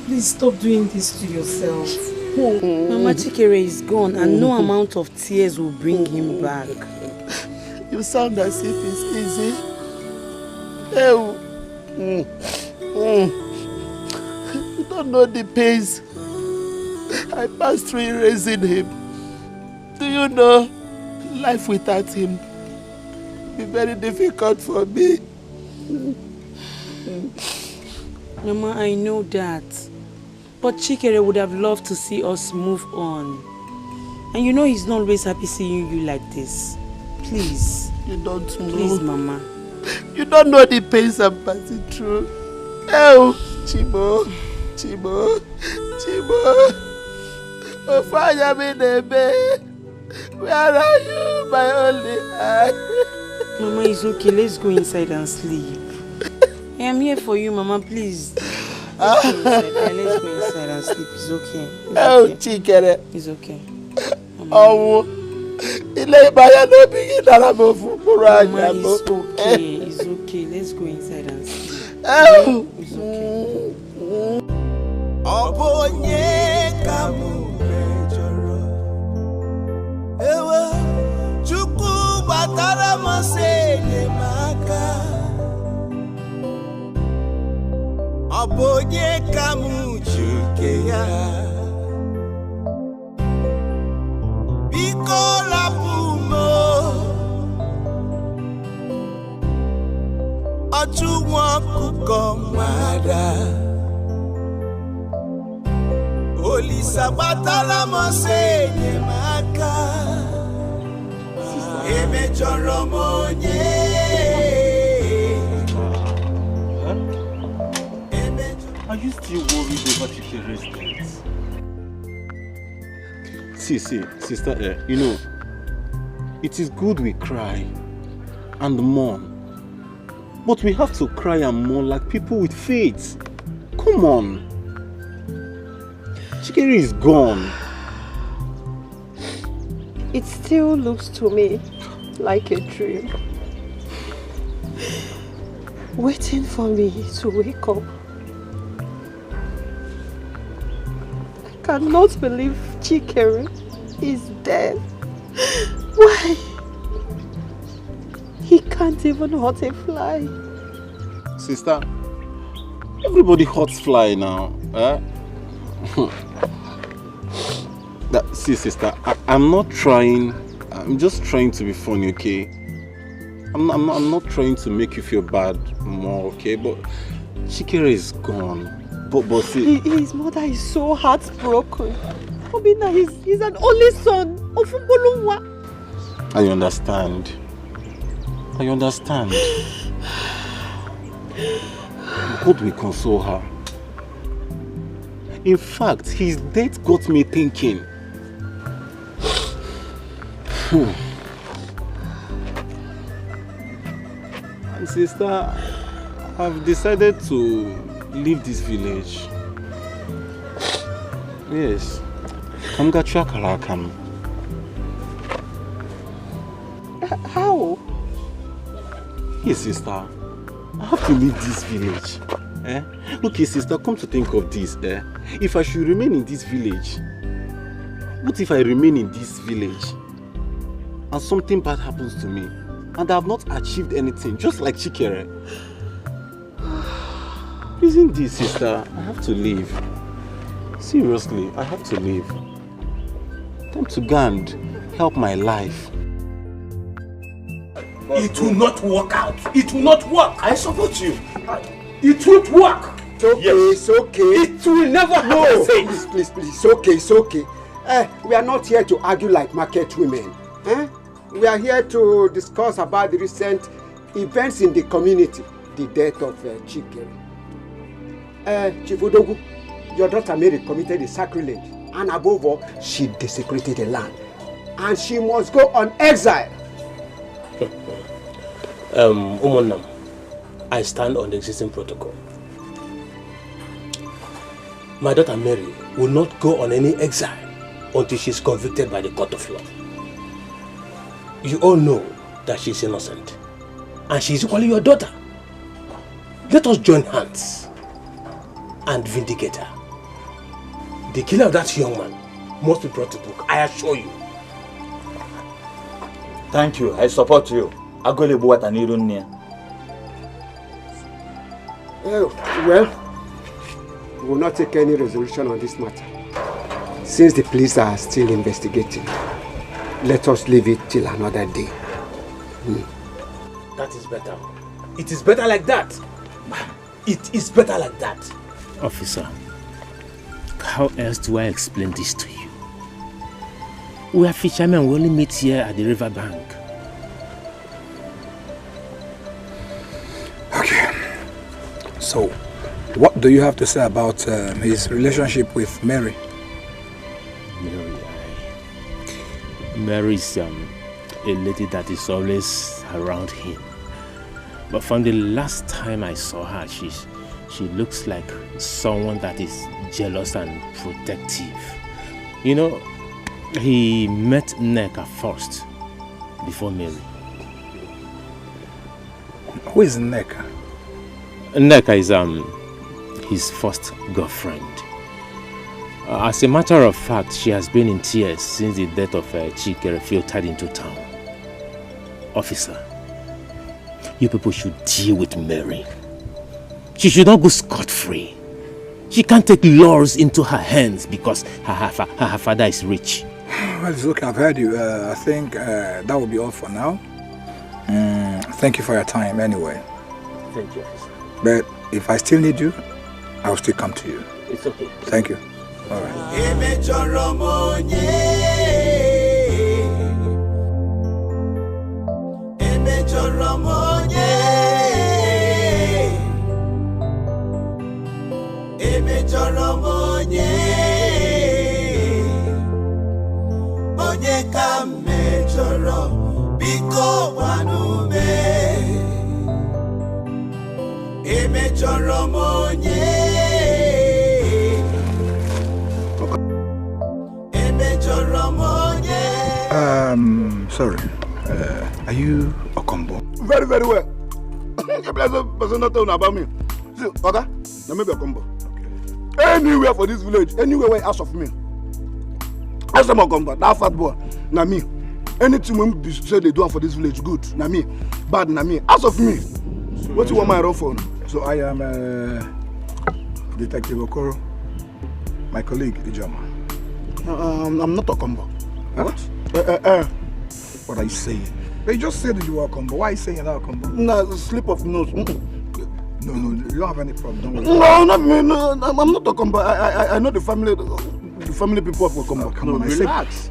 please stop doing this to yourself. Mama, Chikere is gone and no amount of tears will bring him back. You sound as if it's easy. You don't know the pains I passed through in raising him. Do you know, life without him will be very difficult for me. Mama, I know that. But Chikere would have loved to see us move on. And you know he's not always happy seeing you like this. Please. You don't know. Please, Mama. You don't know the pains I'm passing through. Oh, Chibo. Oh, fire me, baby. Where are you, my only eye? Mama, it's okay. Let's go inside and sleep. I am here for you, Mama. Please. Let's go inside and sleep. It's okay. Chikere. It's okay. Oh, Mama, it's okay. It's okay. Let's go inside and sleep. It's Obonye kamu chukeya Bikola pumo Ojuwa kukomada Olisa batala mosenye maka Eme joromonye Are you still worried over Chikere's death? See, sister, you know, it is good we cry and mourn. But we have to cry and mourn like people with faith. Come on. Chikere is gone. It still looks to me like a dream. Waiting for me to wake up. I cannot believe Chikere is dead. Why? He can't even hurt a fly. Sister, everybody hurts fly now. See, sister, I'm not trying. I'm just trying to be funny, okay? I'm not trying to make you feel bad more, okay? But Chikere is gone. But see, his mother is so heartbroken. Obinna, he's an only son of Mbolungwa. I understand. God will console her. In fact, his death got me thinking. And sister, I've decided to leave this village. Yes. Kamgachakarakan. How? Yes, sister. I have to leave this village. Okay, sister, come to think of this. If I should remain in this village, what if I remain in this village and something bad happens to me and I have not achieved anything, just like Chikere? Isn't this, sister? I have to leave. Seriously, I have to leave. Time to go and help my life. It will not work out. It will not work. I support you. It won't work. It's okay, yes. It's okay. It will never happen. No, please. It's okay, it's okay. We are not here to argue like market women. We are here to discuss about the recent events in the community. The death of Chikere. Chief Udogu, your daughter Mary committed a sacrilege. And above all, she desecrated the land. And she must go on exile. Umunam, I stand on the existing protocol. My daughter Mary will not go on any exile until she is convicted by the court of law. You all know that she is innocent. And she is equally your daughter. Let us join hands and vindicate her. The killer of that young man must be brought to book, I assure you. Thank you. I support you. Well, we will not take any resolution on this matter. Since the police are still investigating, let us leave it till another day. That is better. It is better like that. It is better like that. Officer, how else do I explain this to you? We are fishermen, we only meet here at the river bank. Okay. So, what do you have to say about his relationship with Mary? Mary is a lady that is always around him. But from the last time I saw her, she looks like someone that is jealous and protective. You know, he met Nneka first, before Mary. Who is Nneka? Nneka is his first girlfriend. As a matter of fact, she has been in tears since the death of Chikere filtered into town. Officer, you people should deal with Mary. She should not go scot-free. She can't take laws into her hands because her father is rich. Well, it's okay, I've heard you. I think that will be all for now. Thank you for your time anyway. Thank you, officer. But if I still need you, I will still come to you. It's okay. Thank you. All right. Onye ka mejọrọ biko gwanume emejọrọ m onye emejọrọ m onye. Sorry. Are you Okombo? Very, very well. You person not talking about me. See, okay? Now maybe Okombo. Anywhere for this village, anywhere where ask of me. Ask them Okombo, that fat boy. Now me. Anything when they say they do for this village, good. Now me. Bad, now me. Ask of me. So what you want my run for? So I am Detective Okoro. My colleague, Ijoma. I'm not Okombo. What? What are you saying? They just said that you were Okombo. Why are you saying that Okombo? No, slip of nose. No, you don't have any problem. Don't worry. No, not me. No, I'm not Okombo. I know the family people of Okombo. Come on, relax.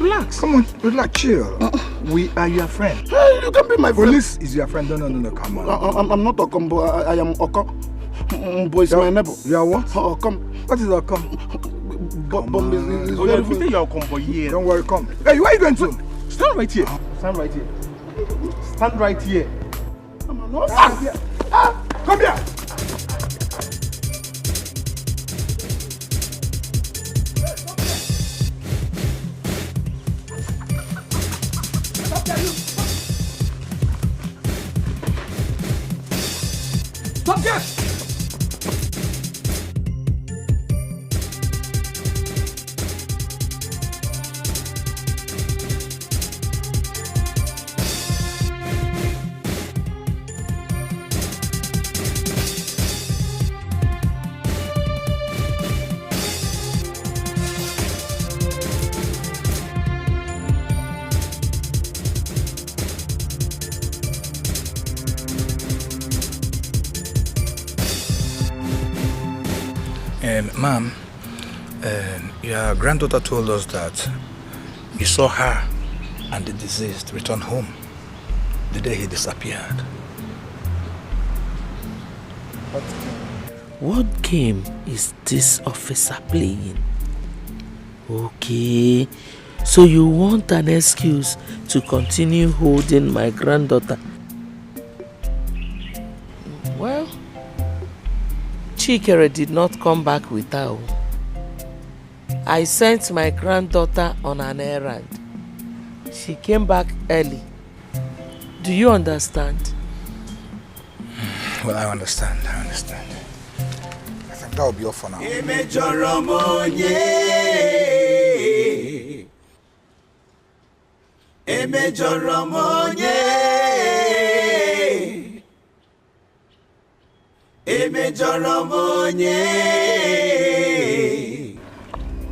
Relax. Come on, relax, chill. We are your friend. Hey, you can be my friend. Police is your friend. No, come on. I'm not Okombo. I am Oko. Boys, my neighbor. You are what? Okom. What is Okom? Bomb is very good. You're Okombo here. Don't worry, come. Hey, where are you going to? Stand right here. Stand right here. Stand right here. Come here. Come here. Stop there! Ma'am, your granddaughter told us that you saw her and the deceased return home the day he disappeared. What game is this officer playing? Okay, so you want an excuse to continue holding my granddaughter? Well, Chikere did not come back with her. I sent my granddaughter on an errand. She came back early. Do you understand? Well, I understand. I think that will be all for now.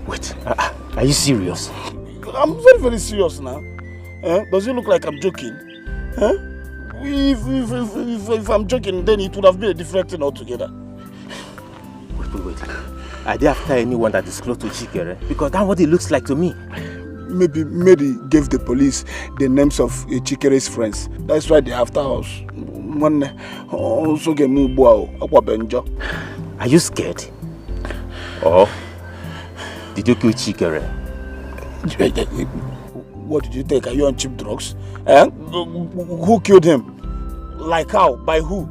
Wait, are you serious? I'm very, very serious now. Does it look like I'm joking? If I'm joking, then it would have been a different thing altogether. Wait. Are they after anyone that is close to Chikere? Because that's what it looks like to me. Maybe Mary gave the police the names of Chikere's friends. That's why they're after us. Are you scared? Or did you kill Chikere? What did you take? Are you on cheap drugs? Who killed him? Like how? By who?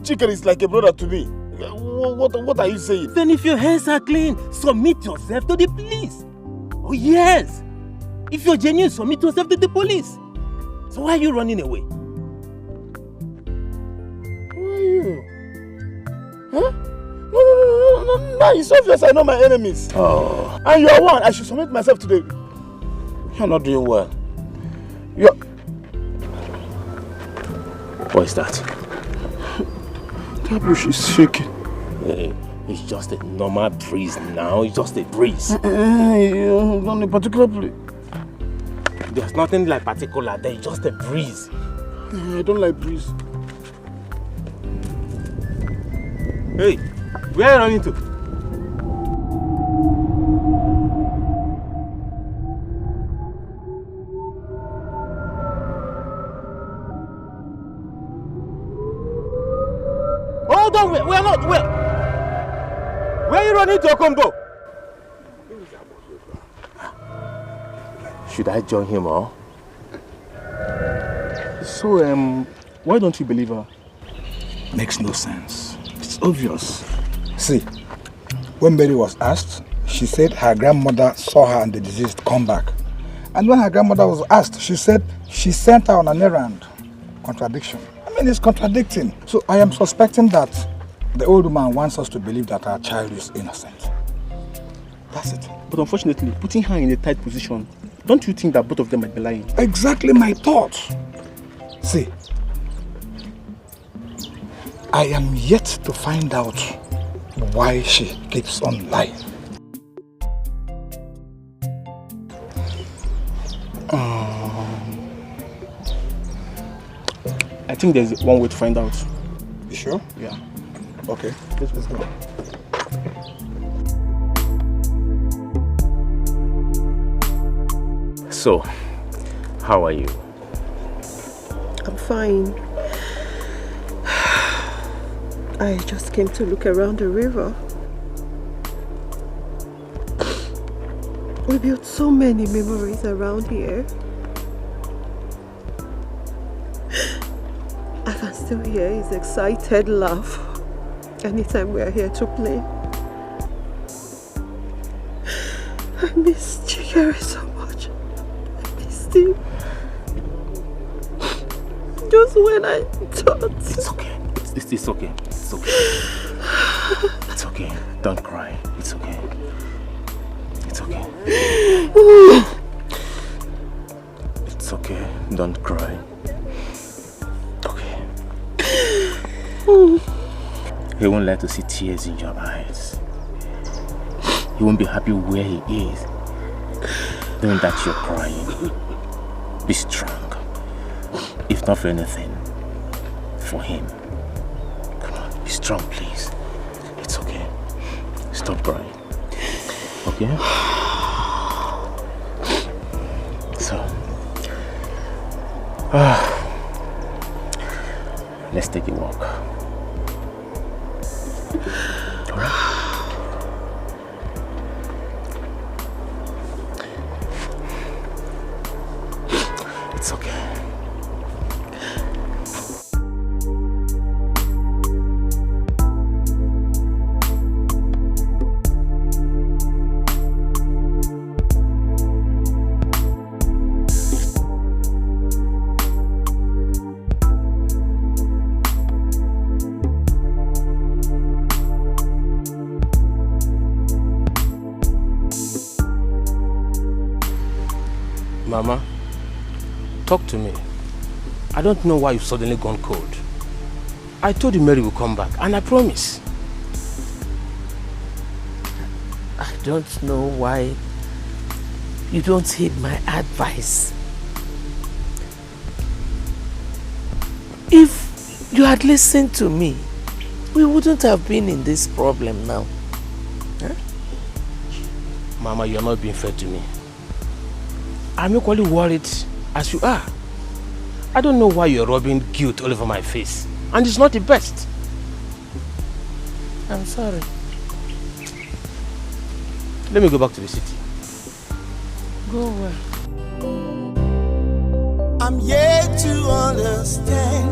Chikere is like a brother to me. What are you saying? Then if your hands are clean, submit yourself to the police. Oh yes! If you're genuine, submit yourself to the police. So why are you running away? Who are you? Huh? No, it's obvious I know my enemies. Oh. And you're one. I should submit myself to the... You're not doing well. What is that? That bush is shaking. It's just a normal breeze now. It's just a breeze. Only particular place. There's nothing like particular there. It's just a breeze. I don't like breeze. Hey, where are you running to? Hold on, we're not. Where are you running to, Okombo? Should I join him or? So, why don't you believe her? Makes no sense. It's obvious. See, when Mary was asked, she said her grandmother saw her and the deceased come back. And when her grandmother was asked, she said she sent her on an errand. Contradiction. I mean, it's contradicting. So I am suspecting that the old woman wants us to believe that our child is innocent. That's it. But unfortunately, putting her in a tight position, don't you think that both of them might be lying? Exactly my thought. See, I am yet to find out why she keeps on lying. I think there's one way to find out. You sure? Yeah. Okay, let's go. So, how are you? I'm fine. I just came to look around the river. We built so many memories around here. I can still hear his excited laugh anytime we are here to play. I miss Chikere so much. I missed him. Just when I thought... It's okay. It's okay. It's okay. It's okay. Don't cry. It's okay. It's okay. It's okay. Don't cry. Okay. He won't like to see tears in your eyes. He won't be happy where he is, knowing that you're crying. Be strong. If not for anything, for him. Come on, be strong, please. It's okay. stop crying. Okay? So, let's take a walk. It's okay. Mama, talk to me. I don't know why you've suddenly gone cold. I told you Mary will come back, and I promise. I don't know why you don't heed my advice. If you had listened to me, we wouldn't have been in this problem now. Huh? Mama, you're not being fair to me. I'm equally worried as you are. I don't know why you're rubbing guilt all over my face. And it's not the best. I'm sorry. Let me go back to the city. Go where? I'm yet to understand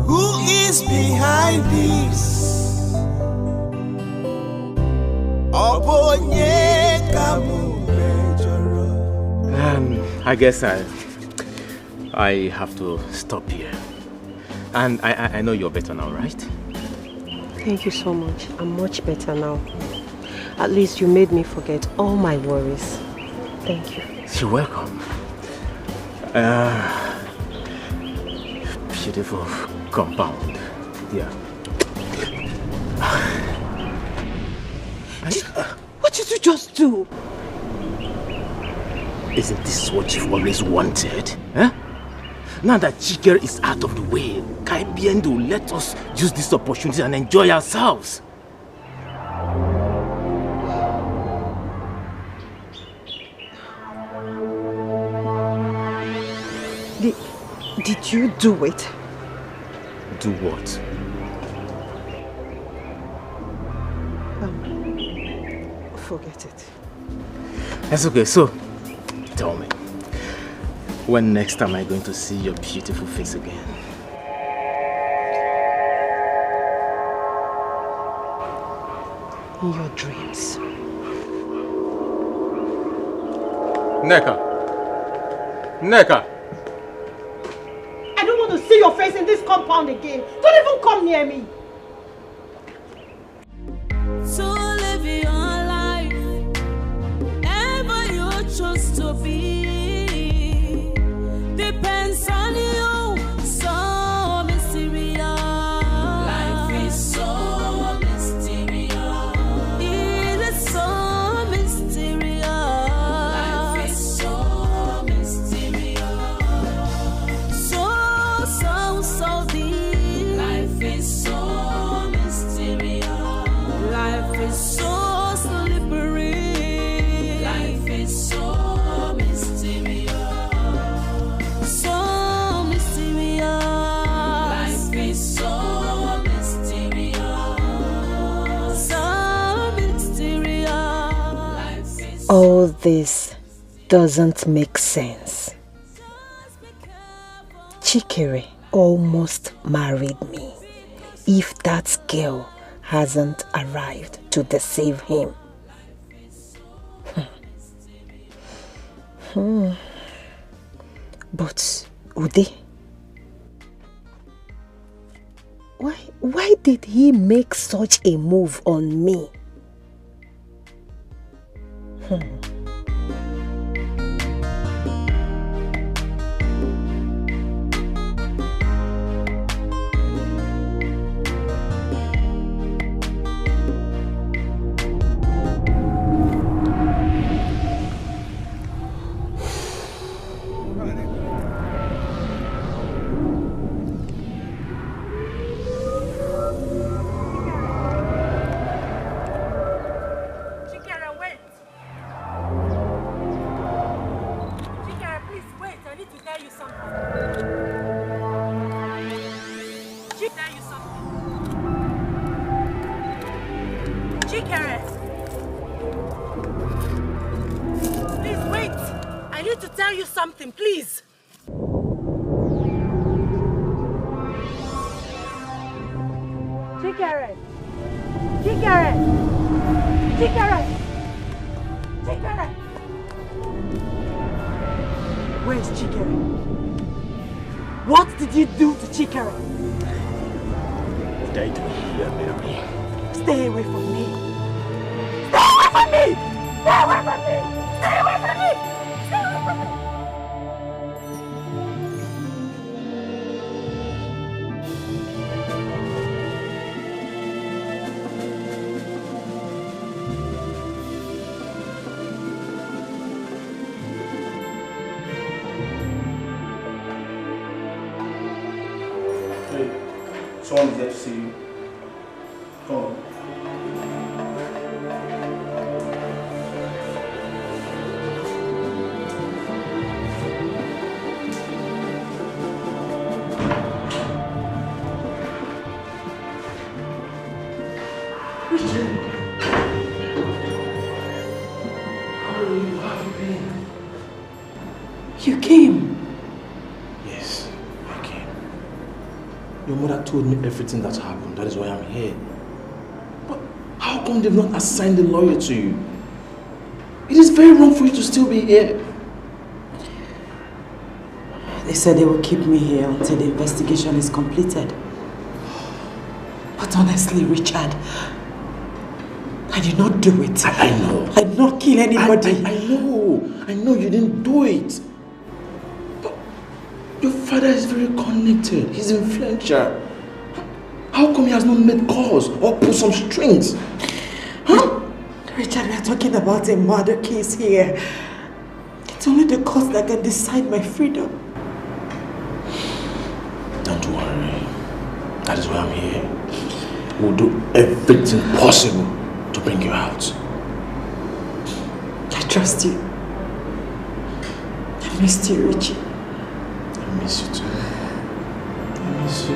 who is behind this. I guess I have to stop here. And I know you're better now, right? Thank you so much. I'm much better now. At least you made me forget all my worries. Thank you. You're welcome. Beautiful compound. Yeah. What did you just do? Isn't this what you've always wanted? Huh? Now that Chikere is out of the way, Kaibiendo will let us use this opportunity and enjoy ourselves. Did you do it? Do what? Forget it. That's okay, so tell me, when next am I going to see your beautiful face again? In your dreams. Nneka! Nneka! I don't want to see your face in this compound again. Don't even come near me. So live your life, ever you choose to be, depends on you. So mysterious, life is so mysterious. It is so mysterious, life is so mysterious. So deep, life is so mysterious. Life is so slippery. Life is so mysterious. So mysterious. Life is so mysterious. So mysterious. Life is All this doesn't make sense. Chikere almost married me if that girl hasn't arrived to deceive him. But Ude, why did he make such a move on me? I need to tell you something. Chikere! Please wait! I need to tell you something, please! Chikere! Chikere! Chikere! Chikere! Where's Chikere? What did you do to Chikere? What did I do here, Mary? Stay away from me! Stay away from me! Stay away from me! Stay away from me! Stay away from me! Someone is there to see you. Come on. Richard. How are you? How have you been? You came. Yes, I came. Your mother told me everything that happened. That is why I'm here. But how come they've not assigned a lawyer to you? It is very wrong for you to still be here. They said they will keep me here until the investigation is completed. But honestly, Richard, I did not do it. I know. I did not kill anybody. I know you didn't do it. But your father is very connected. He's influential. How come he has not made calls or pulled some strings? Huh? Richard, we are talking about a murder case here. It's only the court that can decide my freedom. Don't worry. That is why I'm here. We'll do everything possible to bring you out. I trust you. I missed you, Richie. I miss you too. I miss you.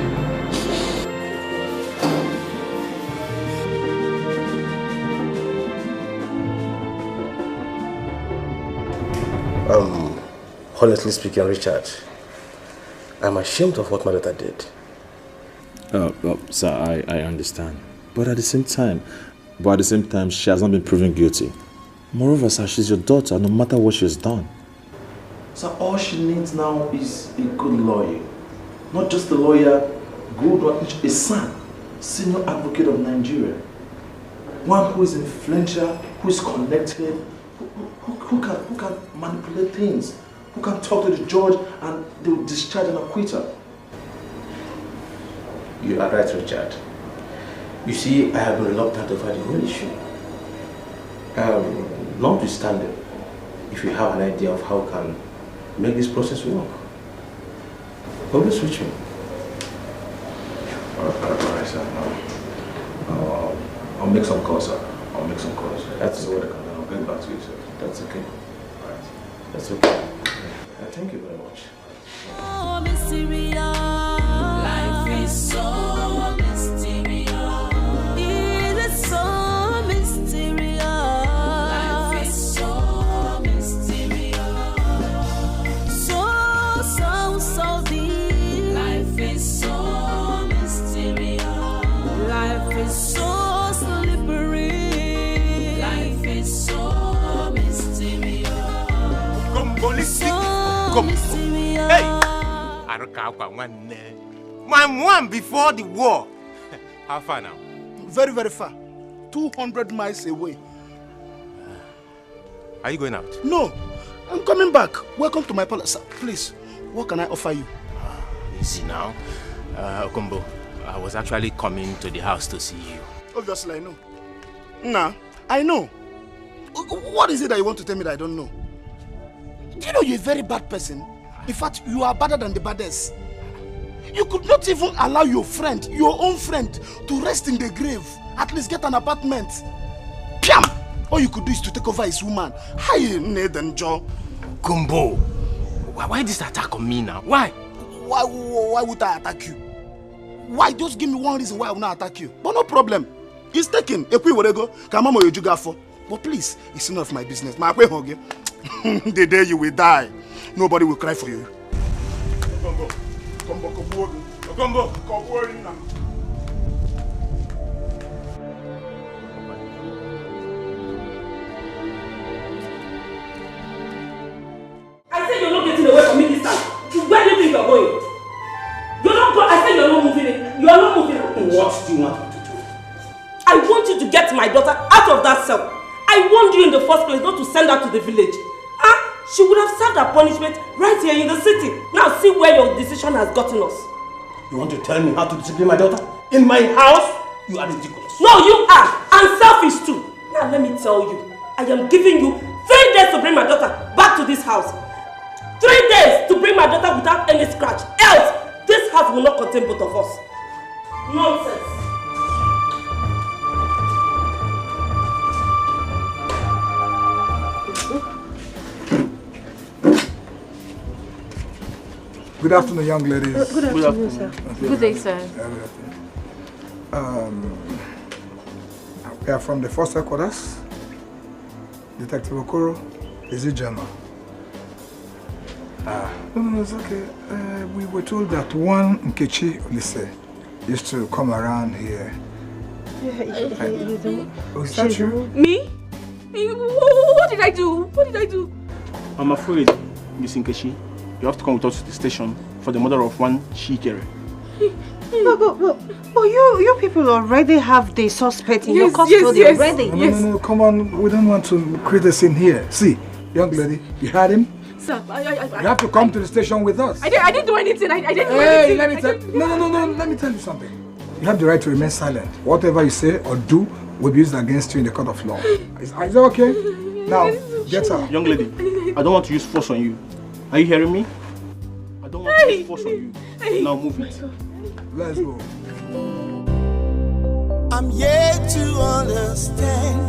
Honestly speaking, Richard, I'm ashamed of what my daughter did. Sir, I understand. But at the same time, she has not been proven guilty. Moreover, sir, she's your daughter, no matter what she's done. So all she needs now is a good lawyer. Not just a lawyer, good one, a son, senior advocate of Nigeria. One who is influential, who is connected, who can manipulate things, who can talk to the judge and they will discharge an acquittal. You are right, Richard. You see, I have been reluctant over the whole issue. Notwithstanding, if you have an idea of how we can make this process work, always reach me. Alright, sir. I'll make some calls, sir. I'll make some calls. That's what I can do. I'll get back to you, sir. That's okay. Alright. That's okay. Thank you very much. So mysterious. Life is so mysterious. It is so mysterious. Life is so mysterious. So deep. Life is so mysterious. Life is so slippery. Life is so mysterious. Come. Hey! My mom before the war. How far now? Very, very far. 200 miles away. Are you going out? No, I'm coming back. Welcome to my palace. Sir, please, what can I offer you? Easy now. Okombo, I was actually coming to the house to see you. Obviously, I know. Nah, I know. What is it that you want to tell me that I don't know? Do you know you're a very bad person? In fact, you are badder than the baddest. You could not even allow your friend, your own friend, to rest in the grave. At least get an apartment. Piam! All you could do is to take over his woman. Hi, Nathan Joe. Kumbo, Why this attack on me now? Why? Why would I attack you? Why? Just give me one reason why I will not attack you. But no problem. It's taken. If we were to go, Kamamo you juga for. But please, it's none of my business. My way hug. The day you will die, nobody will cry for you. I said you're not getting away from me this time. Where do you think you're going? You're not going. I said you're not moving it. You're not moving it. What do you want me to do? I want you to get my daughter out of that cell. I warned you in the first place not to send her to the village. She would have served her punishment right here in the city. Now see where your decision has gotten us. You want to tell me how to discipline my daughter? In my house? You are ridiculous. No, you are. And selfish too. Now let me tell you. I am giving you 3 days to bring my daughter back to this house. 3 days to bring my daughter without any scratch. Else, this house will not contain both of us. Nonsense. Good afternoon, young ladies. Good afternoon, sir. Good day, sir. We are from the first headquarters. Detective Okoro, is it Gemma? No, it's okay. We were told that one Nkechi Olise used to come around here. Oh, is that you? Me? What did I do? What did I do? I'm afraid, Miss Nkechi, you have to come with us to the station for the murder of one Chikere. But you people already have the suspect in your custody already. No, come on. We don't want to create a scene here. See, young lady, you had him? Sir, You have to come to the station with us. I didn't do anything. I didn't do Hey, anything. let me tell you something. You have the right to remain silent. Whatever you say or do will be used against you in the court of law. Is that okay? Now, get her. Young lady, I don't want to use force on you. Are you hearing me? I don't want to use force on you. Now move it. Let's go. I'm yet to understand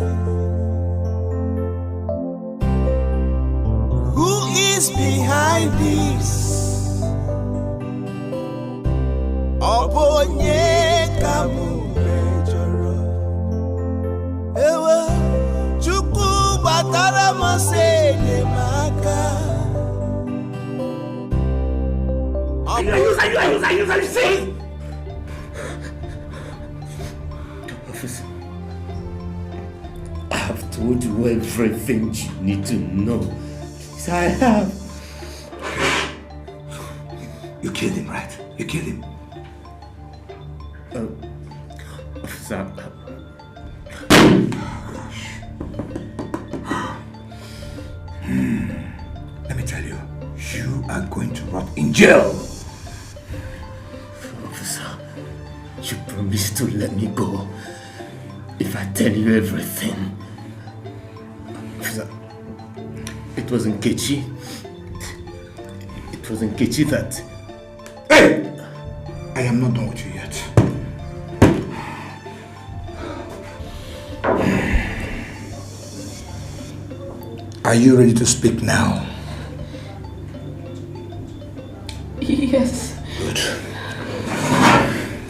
who is behind this. Obonye kamu mejoro, ewe chuku batara masele maka. Are you saying? Officer, I have told you everything you need to know. Yes, I have. You killed him, right? You killed him. Officer. Let me tell you, you are going to rot in jail. Officer, you promised to let me go if I tell you everything. Officer, it was Nkechi. It was Nkechi that... Hey! I am not done with you yet. Are you ready to speak now? Yes. Good.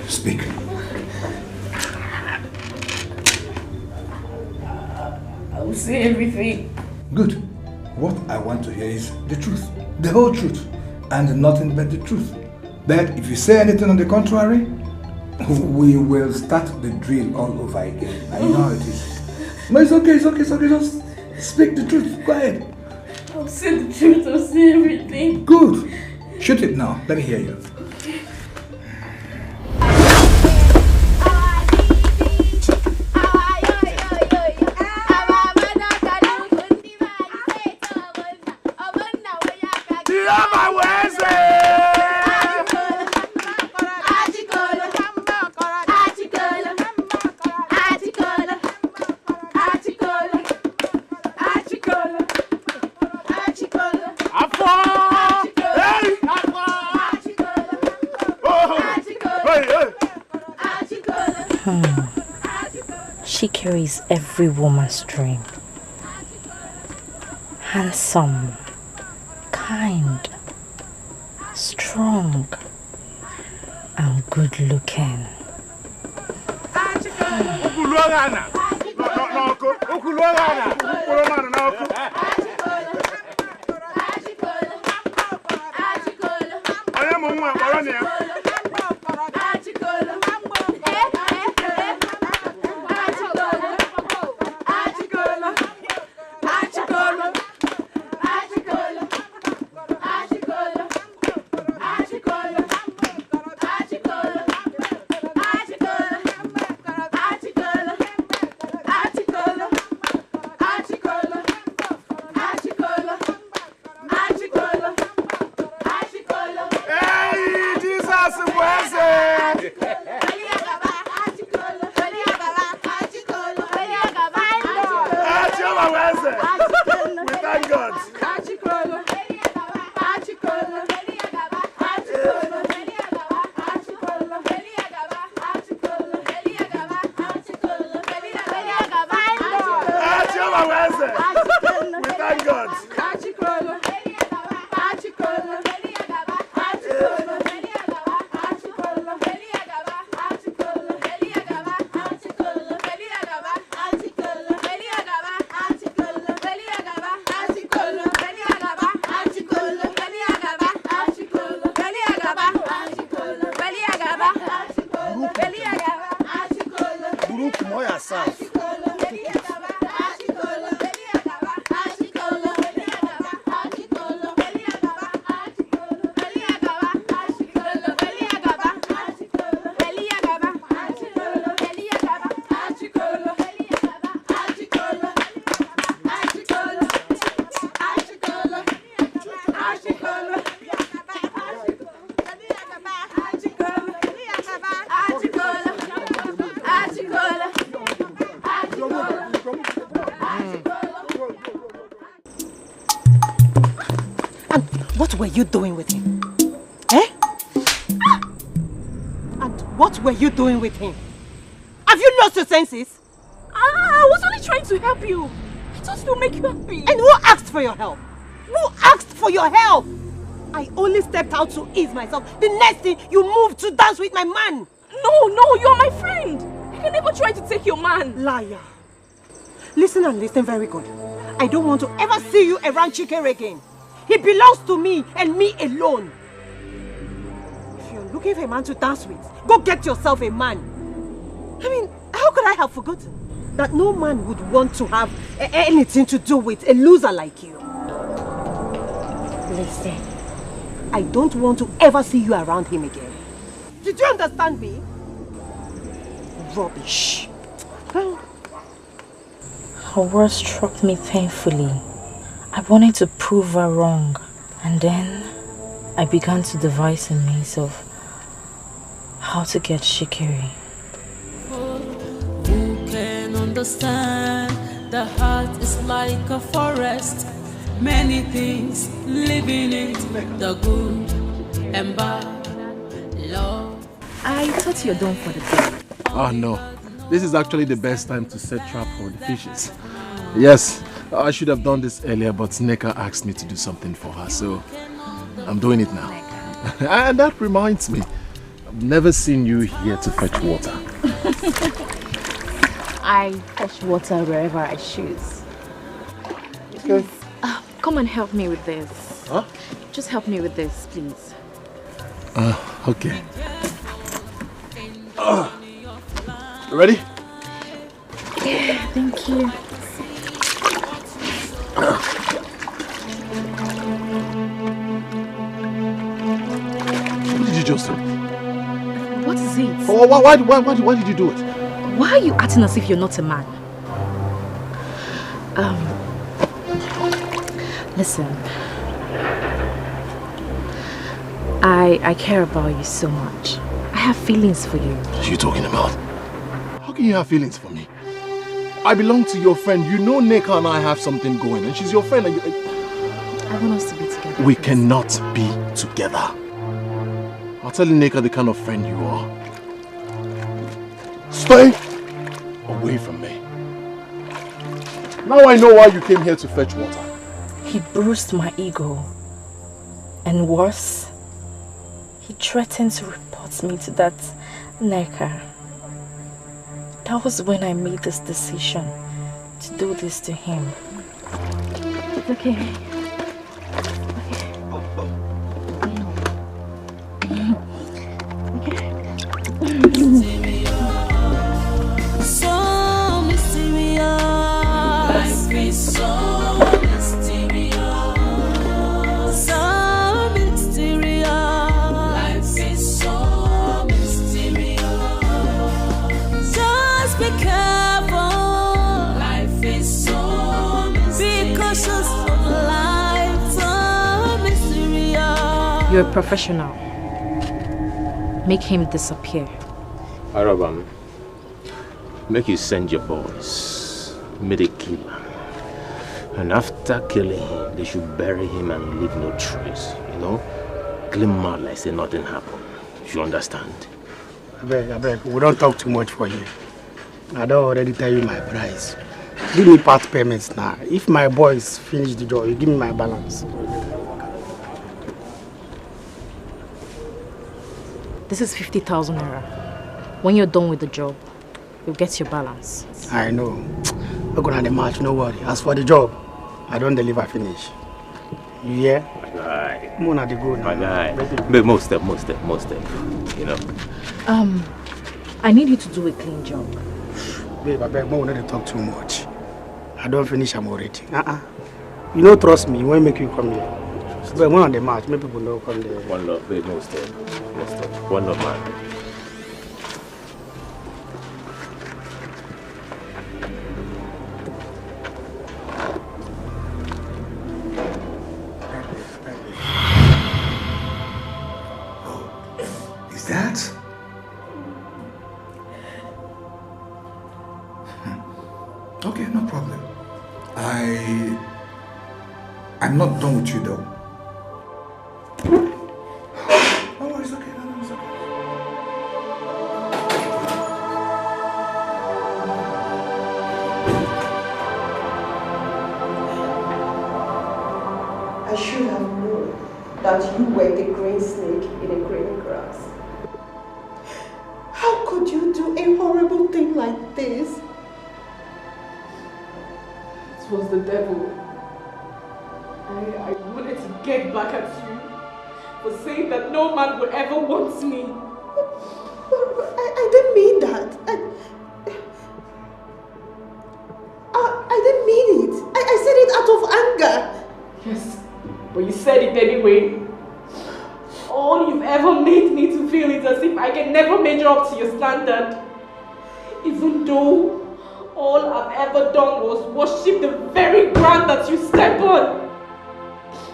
Speak. I will say everything. Good. What I want to hear is the truth. The whole truth. And nothing but the truth. But if you say anything on the contrary, we will start the drill all over again. I know how it is. No, it's okay. Just speak the truth. Go ahead. I'll say the truth. I'll say everything. Good. Shoot it now. Let me hear you. Chikere is every woman's dream. Handsome, kind, strong, and good looking. What were you doing with him? Eh? And what were you doing with him? Have you lost your senses? I was only trying to help you. I thought it would make you happy. And who asked for your help? Who asked for your help? I only stepped out to ease myself. The next thing, you moved to dance with my man. No, you're my friend. I can never try to take your man. Liar. Listen and listen very good. I don't want to ever see you around Chikere again. He belongs to me and me alone. If you're looking for a man to dance with, go get yourself a man. I mean, how could I have forgotten that no man would want to have anything to do with a loser like you? Listen, I don't want to ever see you around him again. Did you understand me? Rubbish. Her words struck me painfully. I wanted to prove her wrong, and then I began to devise a means of how to get Shikiri. Who can understand? The heart is like a forest, many things living in it, the good and bad, love. I thought you're done for the day. Oh no, this is actually the best time to set trap for the fishes. Yes, I should have done this earlier, but Nneka asked me to do something for her, so I'm doing it now. And that reminds me, I've never seen you here to fetch water. I fetch water wherever I choose. Okay. Come and help me with this. Huh? Just help me with this, please. Okay. Ready? Yeah, thank you. What did you just do? What is it? Why did you do it? Why are you acting as if you're not a man? Listen. I care about you so much. I have feelings for you. What are you talking about? How can you have feelings for me? I belong to your friend. You know Nneka and I have something going, and she's your friend. And I want us to be together. We cannot be together. I'll tell Nneka the kind of friend you are. Stay away from me. Now I know why you came here to fetch water. He bruised my ego. And worse, He threatened to report me to that Neka. That was when I made this decision to do this to him. It's okay. So mysterious. Life is so mysterious. So mysterious. Life is so mysterious. Just be careful. Life is so mysterious. Be cautious of life. So mysterious. You're a professional. Make him disappear. Arabam, make you send your boys, meet a killer. And after killing him, they should bury him and leave no trace. You know? Kill him out like say nothing happened. You understand? I beg, we don't talk too much for you. I don't already tell you my price. Give me part payments now. If my boys finish the job, you give me my balance. This is 50,000 naira. When you're done with the job, you'll get your balance. I know. We're gonna have the match, no worry. As for the job, I don't deliver finish. You hear? My guy. Come on at the go now. My guy. But most step. You know. I need you to do a clean job. Babe, I beg, Mom, not to talk too much. I don't finish, I'm already. You don't trust me, when make you come here. So, but one on the match, maybe people don't come there. One love, babe, most step. One love, man. Is that? Okay, no problem. I'm not done with you though. Oh, it's okay. No, it's okay. I should have known that you were the green snake in the green grass. How could you do a horrible thing like this? It was the devil. I wanted to get back at you for saying that no man would ever want me. I didn't mean that. I didn't mean it. I said it out of anger. Yes, but you said it anyway. All you've ever made me to feel is as if I can never measure up to your standard. Even though all I've ever done was worship the very ground that you step on.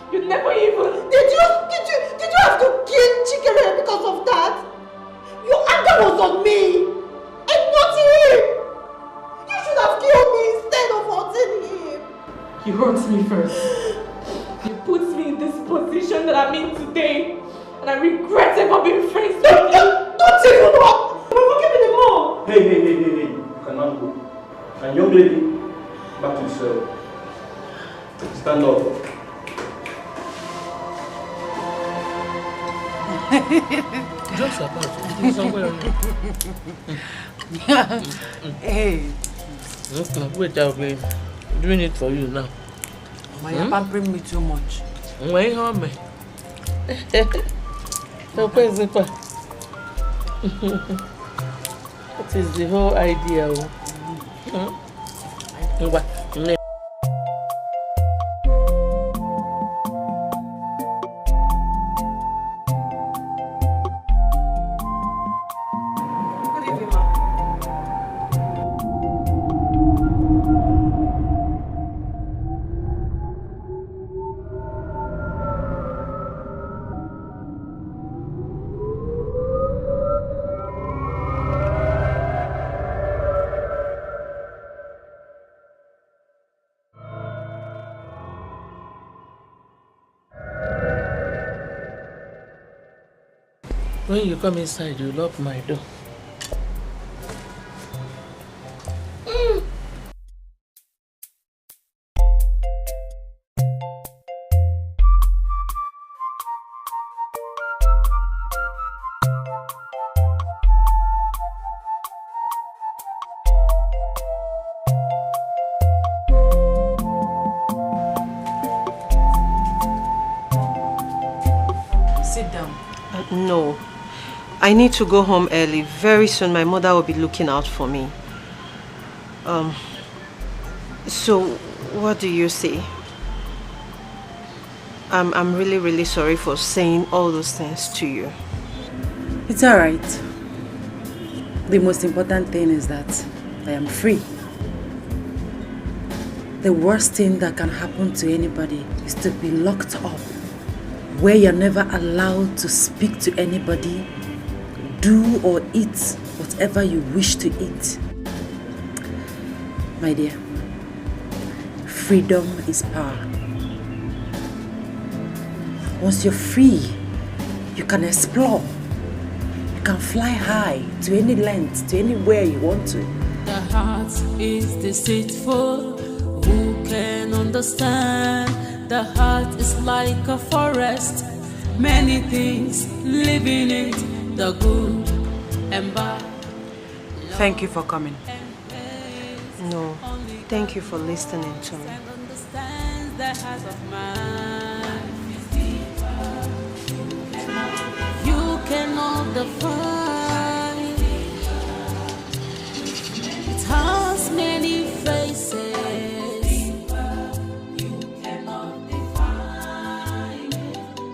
You never even... Did you have to kill Chikere because of that? Your anger was on me and not him. You should have killed me instead of hurting him. You hurt me first. You put me in this position that I'm in today. And I regret ever being friends with you. Don't even know. You're giving me more. Hey. You cannot go. And young lady, back to yourself. Stand up. Just about Hey. Wait, I'll be doing it for you now. You're pampering me too much. Wait, hold me. So, where's it? What is the whole idea? When you come inside, you lock my door. sit down. No. I need to go home early. Very soon my mother will be looking out for me. So, what do you say? I'm really, really sorry for saying all those things to you. It's alright. The most important thing is that I am free. The worst thing that can happen to anybody is to be locked up, where you're never allowed to speak to anybody, do or eat whatever you wish to eat. My dear, freedom is power. Once you're free, you can explore. You can fly high to any length, to anywhere you want to. The heart is deceitful. Who can understand? The heart is like a forest. Many things live in it. The good and bad. Thank you for coming. No, thank you for listening to me. The heart of man. You cannot define. It has many faces. You cannot define.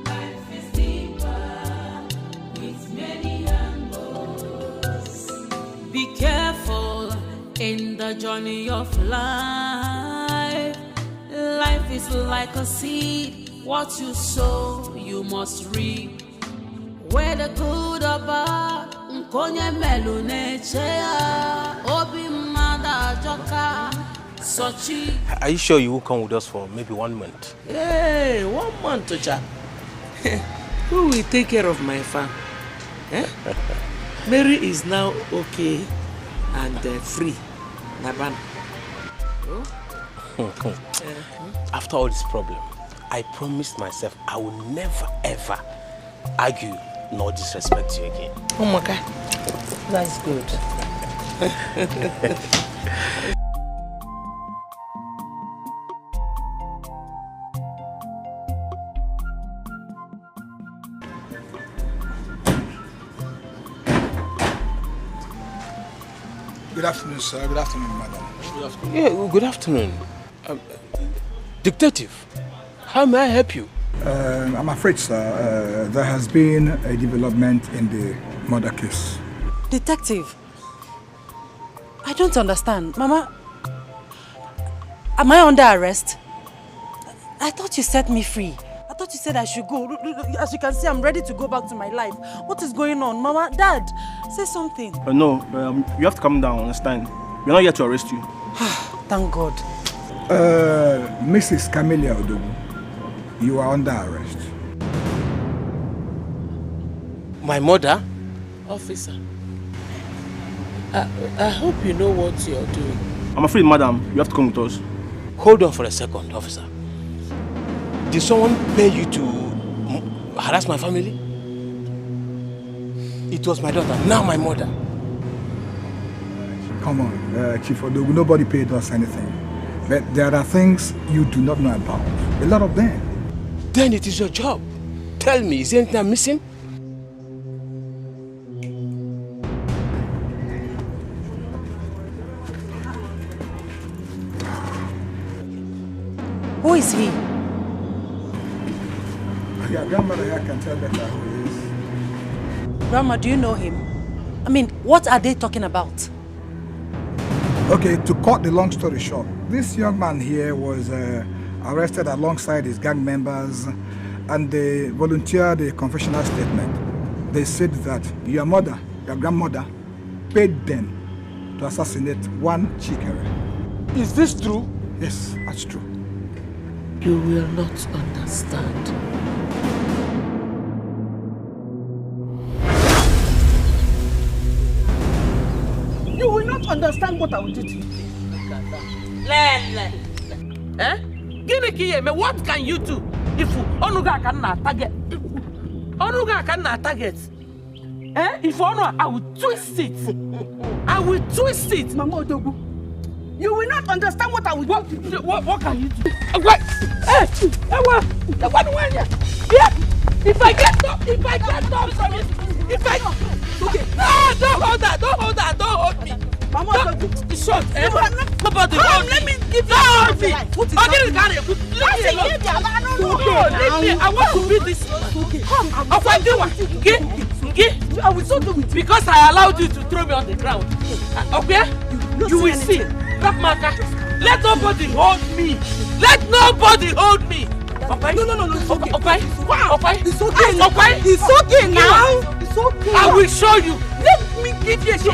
Life is deeper with many angles. Be careful in the journey of life. Life is like a seed. What you sow, you must reap. Whether good or bad, nkonye melune chea. Obi mada joka. Sochi. Are you sure you will come with us for maybe 1 month? Hey, 1 month, Ocha. Who will take care of my farm? Eh? Mary is now okay and free. Nabana. After all this problem, I promised myself I will never ever argue nor disrespect you again. Oh my God, that's good. Good afternoon, sir. Good afternoon, madam. Good afternoon. Yeah, good afternoon. Detective, how may I help you? I'm afraid, sir, there has been a development in the murder case. Detective, I don't understand. Mama, am I under arrest? I thought you set me free. I thought you said I should go. As you can see, I'm ready to go back to my life. What is going on? Mama, Dad, say something. No, you have to calm down, understand? We're not here to arrest you. Thank God. Mrs. Camelia Odogu, you are under arrest. My mother? Officer, I hope you know what you're doing. I'm afraid, madam, you have to come with us. Hold on for a second, officer. Did someone pay you to harass my family? It was my daughter, now my mother. Come on, Chief Odogu, nobody paid us anything. But there are things you do not know about. A lot of them. Then it is your job. Tell me, is anything I'm missing? Who is he? Your grandmother here can tell better who he is. Grandma, do you know him? I mean, what are they talking about? Okay, to cut the long story short, this young man here was arrested alongside his gang members and they volunteered a confessional statement. They said that your mother, your grandmother, paid them to assassinate one Chikere. Is this true? Yes, that's true. You will not understand. You will not understand what I will do to you. Eh? What can you do if Onuga cannot target? Onuga cannot target. Eh? If Onuga, I will twist it. I will twist it. Mama Odogu, you will not understand what I will do. What can you do? What? Hey, what? Yeah. If I get I get up from it, if I... Okay. No, don't hold that, don't hold me. Mama, it's short, eh? Nobody hold me. Let me give you hold me. Leave me alone. Leave me. I want to be this. Okay? I will so do it. Because I allowed you to throw me on the ground. Okay? You will see. Black marker. Let nobody hold me. Let nobody hold me. Okay? No. It's okay. Okay? Okay? It's okay. Okay? It's okay now. It's okay. I will show you. Let me give you a shot.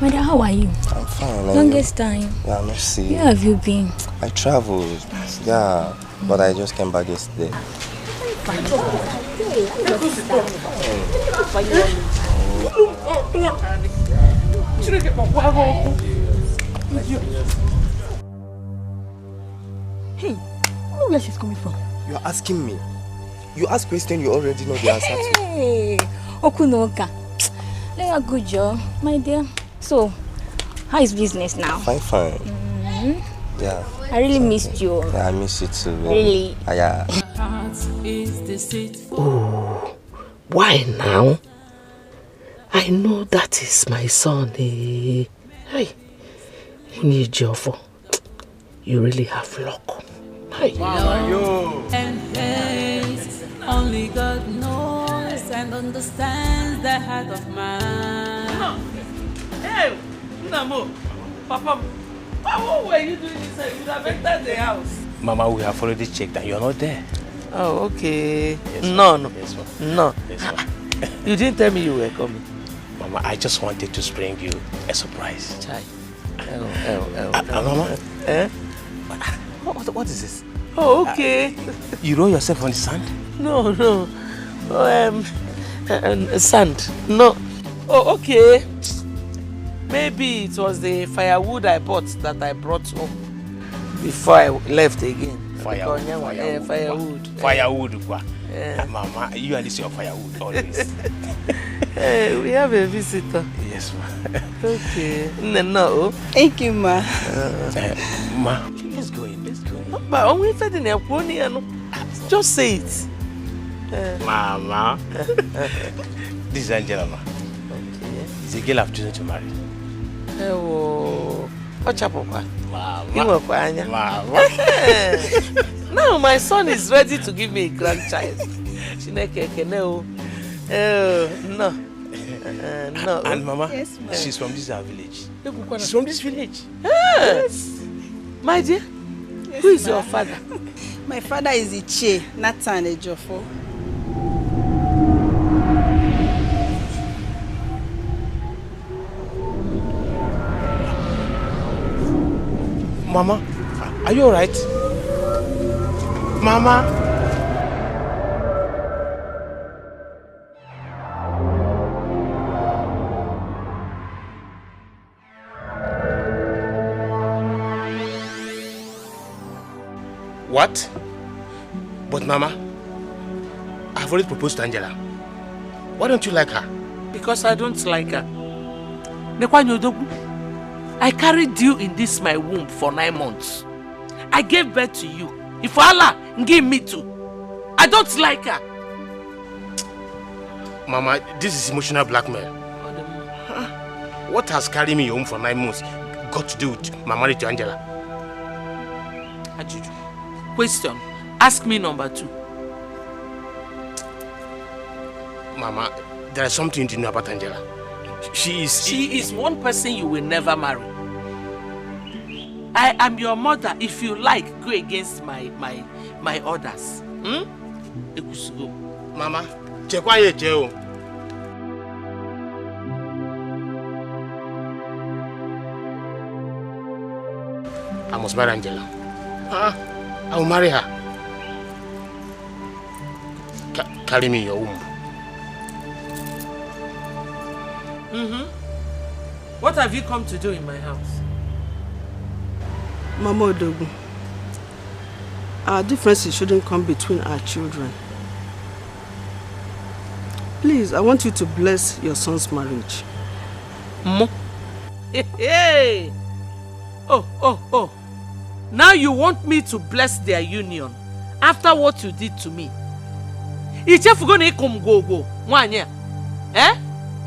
Madam, how are you? I'm fine. Longest time. Yeah, merci. Where have you been? I traveled. Yeah, but I just came back yesterday. Hey, I don't know where she's coming from. You're asking me. You ask question you already know the answer to. Hey, Okunoka. Let her go, Joe, my dear. So, how is business now? Fine. Yeah. I really missed you. Yeah, I miss you too. Really? Yeah. Oh, why now? I know that is my son. Hey, you really have luck. Hey. Love and hate, only God knows and understands the heart of man. Hey, Namo, Papa, what were you doing inside? You have entered the house. Mama, we have already checked and you're not there. Oh, okay. Yes, No. Yes, No. Yes, You didn't tell me you were coming. Mama, I just wanted to spring you a surprise. Chai. Mama? Eh? What is this? Oh, okay. You roll yourself on the sand? No. Sand. No. Oh, okay. Maybe it was the firewood I bought that I brought home before I left again. Firewood. Yeah. Mama, you and this your firewood always. Hey, we have a visitor. Yes, ma. Okay. No. Thank you, ma. Ma, let's go in. Just say it. Mama. This is Angela, ma. Okay. It's a girl I've chosen to marry. Oh, Mama. Mama. Now my son is ready to give me a grandchild. No. And Mama, yes, she's from this village. She's from this village. Yes. My dear, yes, who is your father? My father is Iche, Nathan Ejofo. Mama, are you alright? Mama? What? But Mama, I've already proposed to Angela. Why don't you like her? Because I don't like her. I carried you in this my womb for 9 months. I gave birth to you. If Allah give me too. I don't like her. Mama, this is emotional blackmail. What has carried me home for 9 months got to do with my marriage to Angela? Ajuju. Question. Ask me number 2. Mama, there is something to know about Angela. She is one person you will never marry. I am your mother. If you like, go against my orders. Mama, check why you jail. I must marry Angela. I will marry her. Carry me in your womb. What have you come to do in my house? Mama Odogu, our differences shouldn't come between our children. Please, I want you to bless your son's marriage. Mo? Hey! Oh. Now you want me to bless their union after what you did to me. Ichefu go na ikum go nwanya.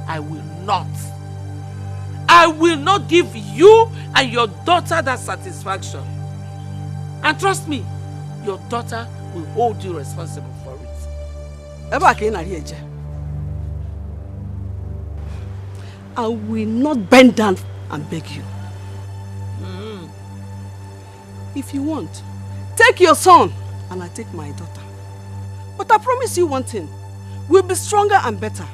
I will not. I will not give you and your daughter that satisfaction. And trust me, your daughter will hold you responsible for it. I will not bend down and beg you. If you want, take your son and I take my daughter. But I promise you one thing, we'll be stronger and better.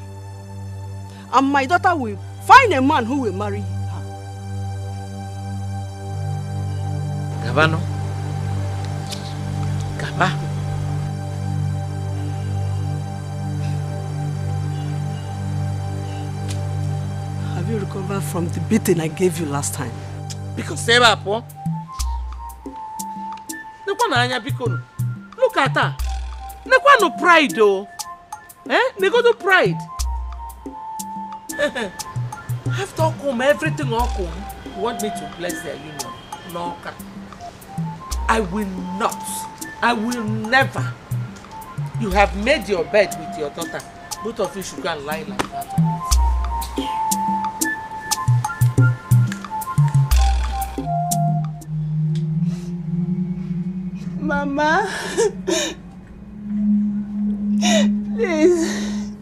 And my daughter will find a man who will marry her. Gabano. Gaba. Have you recovered from the beating I gave you last time? Because say up, look at her. No pride though. Go to pride. After come everything all come. You want me to bless their union? No. I will not. I will never. You have made your bed with your daughter. Both of you should go and lie like that. Mama, please,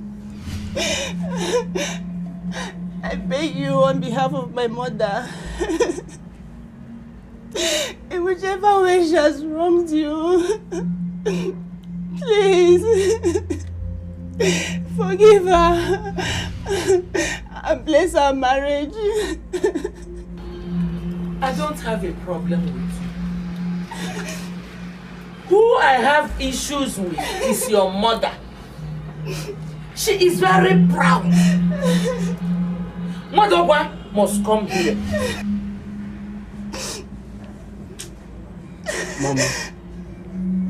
I beg you on behalf of my mother, in whichever way she has wronged you, please, forgive her and bless our marriage. I don't have a problem with you. Who I have issues with is your mother. She is very proud. Mother must come here. Mama,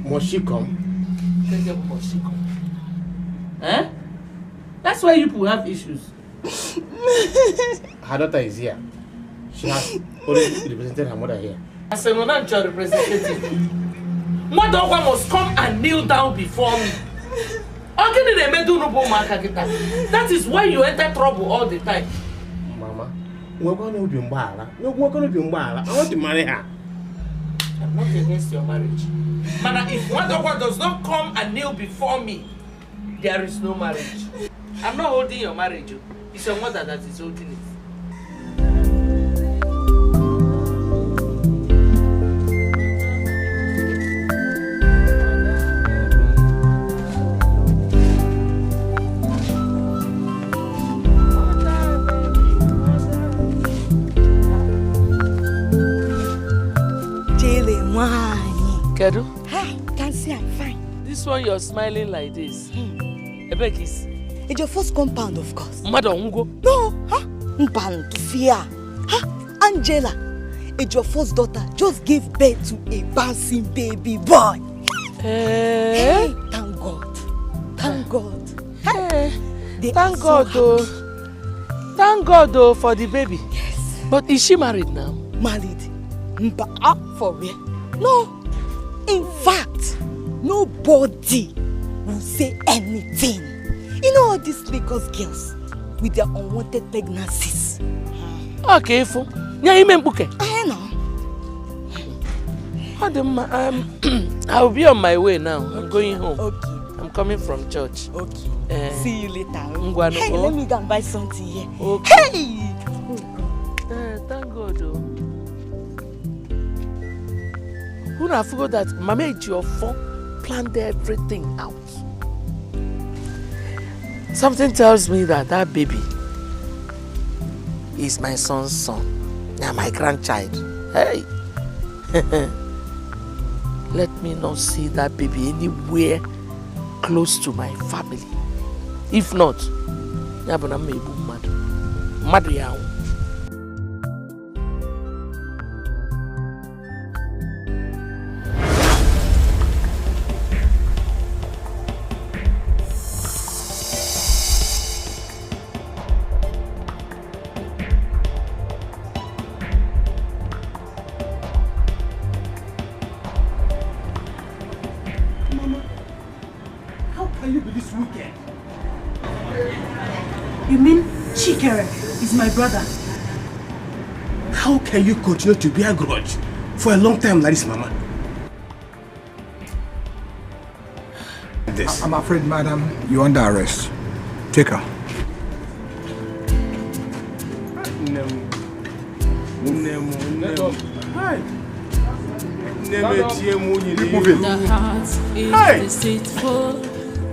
must she come? Must she come? That's why you people have issues. Her daughter is here. She has already represented her mother here. As a non-judge representative, Mother must come and kneel down before me. That is why you enter trouble all the time. Mama, we're going to be I want to marry her. I'm not against your marriage. Mana, if Mother does not come and kneel before me, there is no marriage. I'm not holding your marriage. It's your mother that is holding it. Kedu? Hi, can see I'm fine. This one you're smiling like this. Ebekis. It's your first compound, of course. Madam Ungo? No, Mpan to fear. Angela, it's your first daughter just gave birth to a bouncing baby boy. Hey, thank God. Thank God. Thank God, though. Thank God, though, for the baby. Yes. But is she married now? Married? For real? No. In fact, nobody will say anything. You know all these Lagos girls with their unwanted pregnancies. Okay, Ifo. I know. I'll be on my way now. I'm going home. Okay. I'm coming from church. Okay. See you later. Hey, let me go and buy something here. Okay. Hey! Thank God, though. Who I forgot that Mama Ejiofor planned everything out. Something tells me that that baby is my son's son. Now my grandchild. Hey! Let me not see that baby anywhere close to my family. If not, I'm mad. Mama, how can you be this wicked? You mean Chikere is my brother? How can you continue to bear grudge for a long time like this, Mama? I'm afraid, madam, you're under arrest. Take her. The heart is deceitful.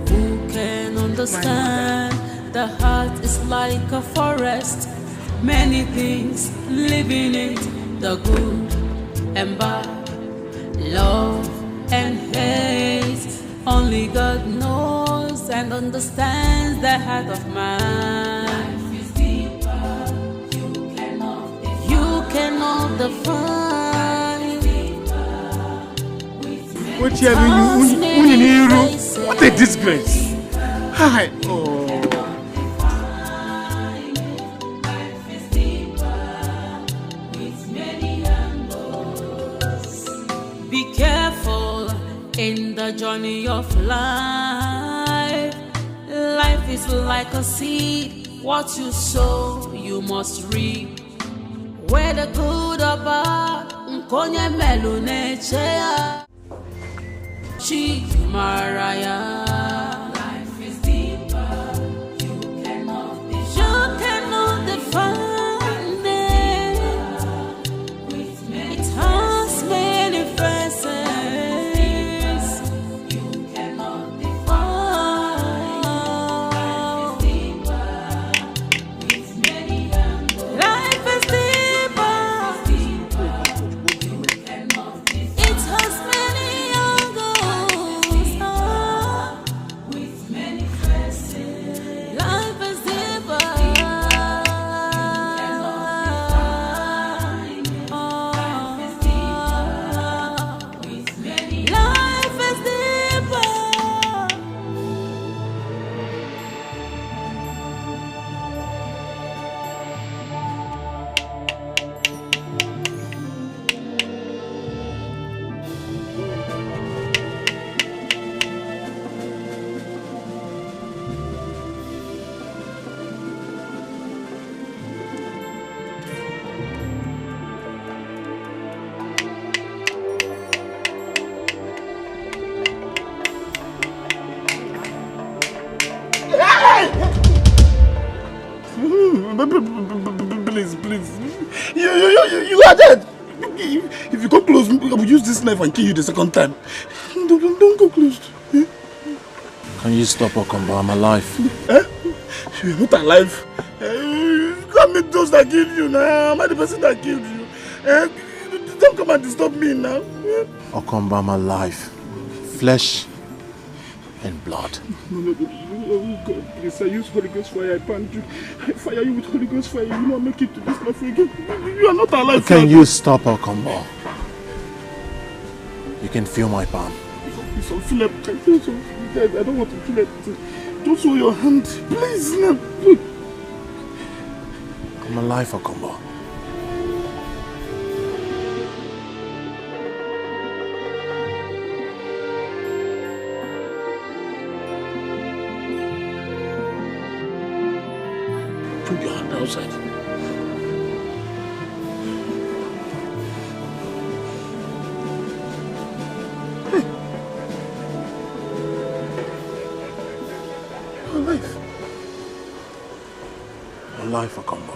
Who can understand? The heart is like a forest. Many things live in it. The good and bad, love and hate. Only God knows and understands the heart of man. Life is deeper. You cannot define. What a disgrace! Hi. Oh. Be careful in the journey of life. Life is like a seed. What you sow, you must reap. Whether good or bad, nkonye melune chea. Chi Maraya. Life is deeper. You cannot define it. It has many faces. You cannot define. Life is deeper. With many angles. Life is deeper. You cannot define. It has many angles. With many faces. Life is deeper. Life is deeper. Please. You are dead. If you go close, I will use this knife and kill you the second time. Don't go close. Can you stop, Okombo? I'm alive. You're not alive. You can't meet those that killed you now. Am I the person that killed you? Don't come and disturb me now. Okombo, I'm alive. Flesh and blood. No, God, please, I use Holy Ghost fire, I punish you. I fire you with Holy Ghost fire, you will not make it to this life again. You are not alive. Can you stop, Okombo? You can feel my palm. Please, feel it. I don't want to feel it. Don't show your hand. Please, no. I'm alive, Okombo. Put your hand outside. Hey. You're alive. I'm alive, Okombo.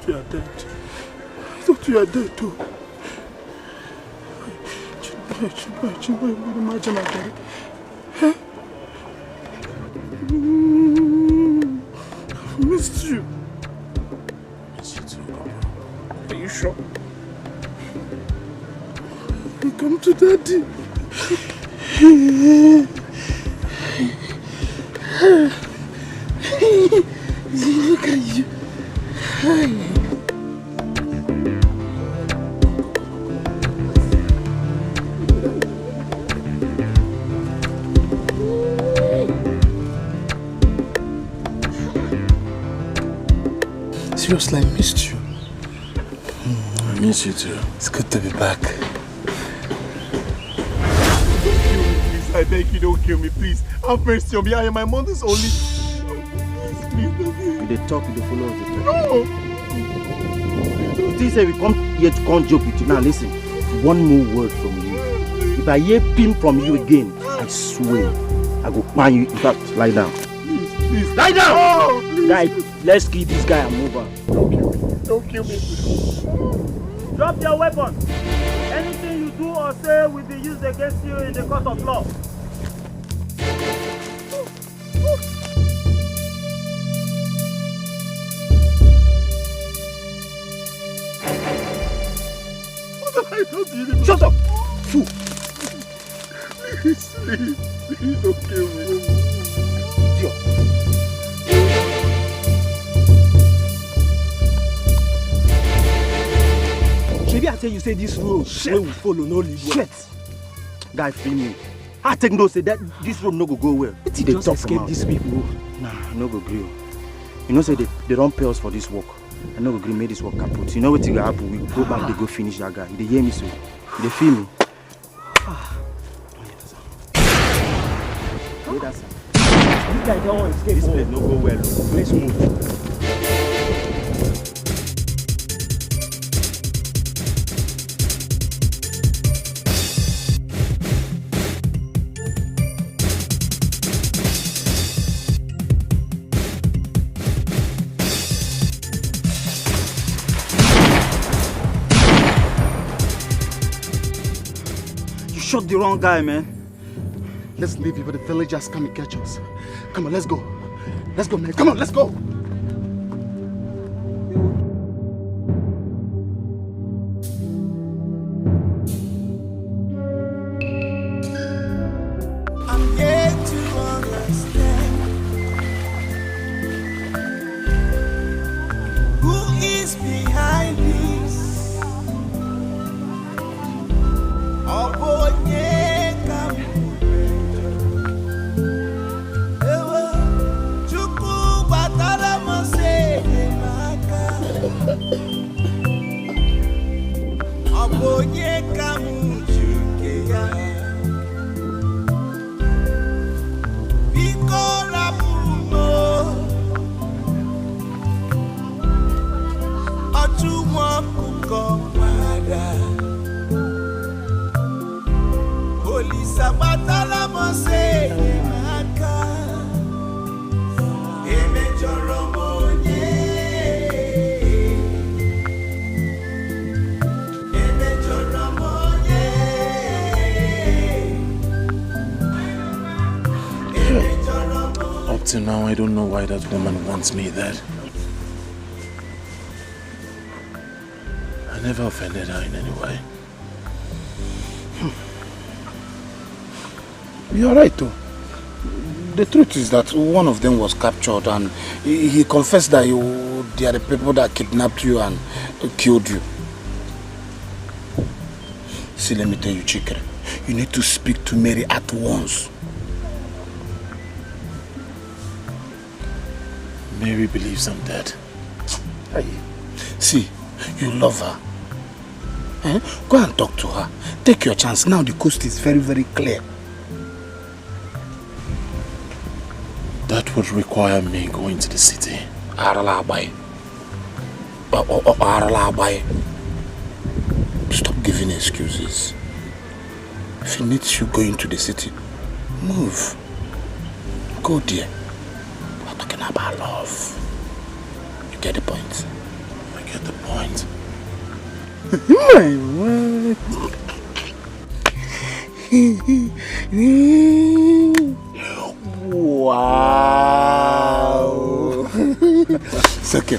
You are dead. I thought you are dead too. I missed you. Missed you too, Okombo. Are you sure? Come to Daddy. Look at you. Seriously, I missed you. I miss you too. It's good to be back. Please, I beg you, don't kill me, please. Have mercy on me. I am my mother's only. Please, don't kill me. You dey talk, you dey follow us. No! You think say we come here to come joke with you. Now listen, one more word from you. If I hear pim from you again, I swear, I go ban you. In fact, lie down. Please. Lie down! Oh, please. Guy, let's kill this guy and move on. Don't kill me. Drop your weapon. Anything you do or say will be used against you in the court of law. Shut up! Fool! Please, don't kill me. Maybe I tell you say this road where we follow no lead well. Shit! Guy, feel me. I take no say that this road no go well. They just escape these people. Nah, no go gree. You know say they don't pay us for this work. I no go gree make this work kaput. You know what will happen? We go back, they go finish that guy. They hear me so. They feel me. This guy don't want to escape. This place no go well. Let's move. Shot the wrong guy, man. Let's leave before the villagers come and catch us. Come on, let's go. Let's go, man. Come on, let's go. I'm yet to understand who is behind this. Oh boy, Up till now, I don't know why that woman wants me dead. I never offended her in any way. You're right, though. The truth is that one of them was captured and he confessed that they are the people that kidnapped you and killed you. See, let me tell you, Chikere, you need to speak to Mary at once. Mary believes I'm dead. Hey, see, you love her. Eh? Go and talk to her. Take your chance. Now the coast is very, very clear. That would require me going to the city. Stop giving excuses. If he needs you going to the city, move. Go there. We're talking about love. You get the point? I get the point. Wow. It's okay.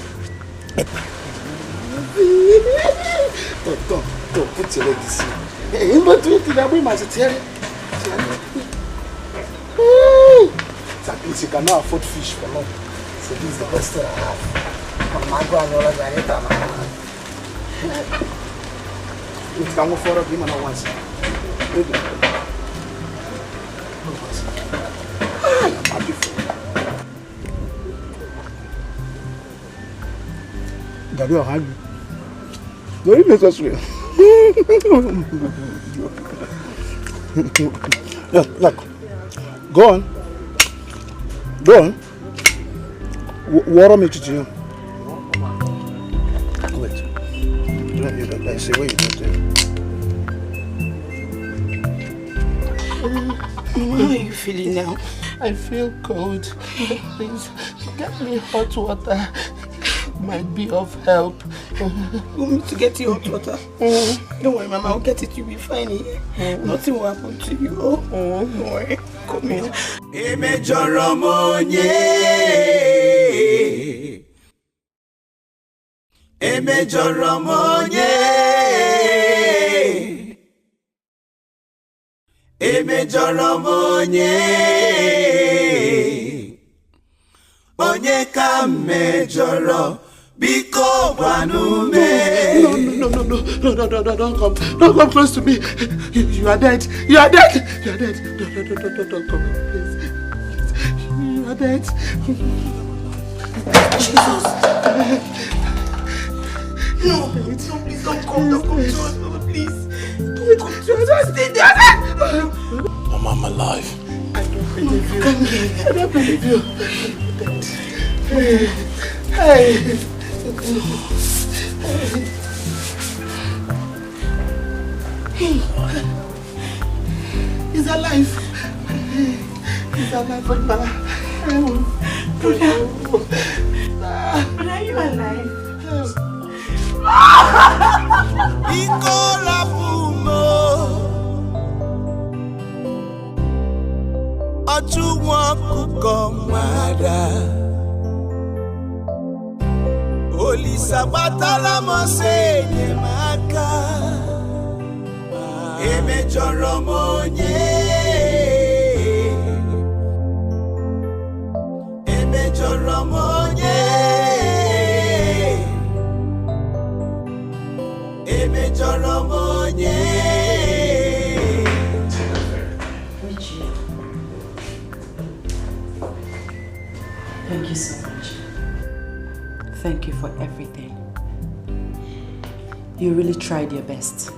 Don't put your leg this way. Hey, you not doing it, I'm going to tell you. At least you cannot afford fish for long. So this is the best thing I have. I'm not going to let it. It can go for a game and I want Daddy, how are you? Very necessary. Yeah, look. Go on. Go on. Water me to you. Wait. I see where you got there. How are you feeling now? I feel cold. Please, get me hot water. Might be of help. You want me to get you hot water? Don't worry, Mama, I'll get it. You'll be fine here. Nothing will happen to you. Don't worry. Come here. Emejoromonye. Emejoromonye. Emejoromonye. Onye ka mejoro. Biko Wanume. No, don't come close to me. You are dead. You are dead. You are dead. Don't come, please. You are dead. Jesus. No, please don't come to us, please. Don't come to us. Stay there. Mama, I'm alive. I don't believe you. Come here. I don't believe you. Hey. He's alive. He's alive, Brother. Brother, are you alive? Ikola Pumo. Ojuwa kukomada. Olisa batala mosenye maka. Emejoromonye. Emejoromonye. Emejoromonye. Richie, thank you so much. Thank you for everything. You really tried your best.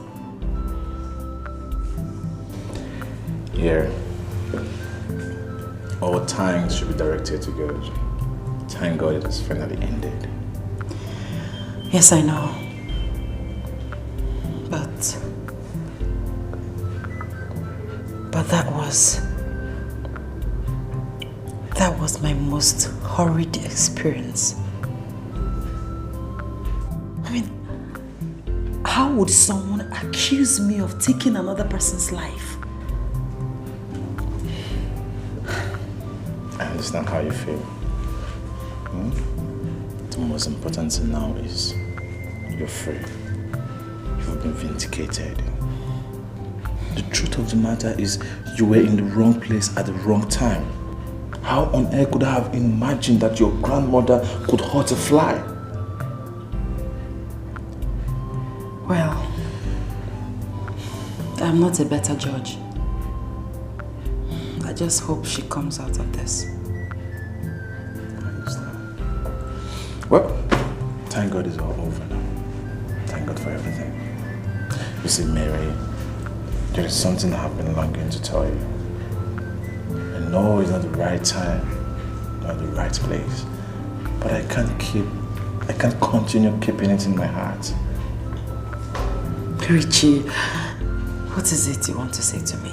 Yeah. All thanks should be directed to God. Thank God it has finally ended. Yes, I know. But that was my most horrid experience. I mean, how would someone accuse me of taking another person's life? I understand how you feel. The most important thing now is you're free. You've been vindicated. The truth of the matter is you were in the wrong place at the wrong time. How on earth could I have imagined that your grandmother could hurt a fly? Well, I'm not a better judge. I just hope she comes out of this. Well, thank God it's all over now. Thank God for everything. You see, Mary, there is something I've been longing to tell you. I know it's not the right time, not the right place, but I can't continue keeping it in my heart. Richie, what is it you want to say to me?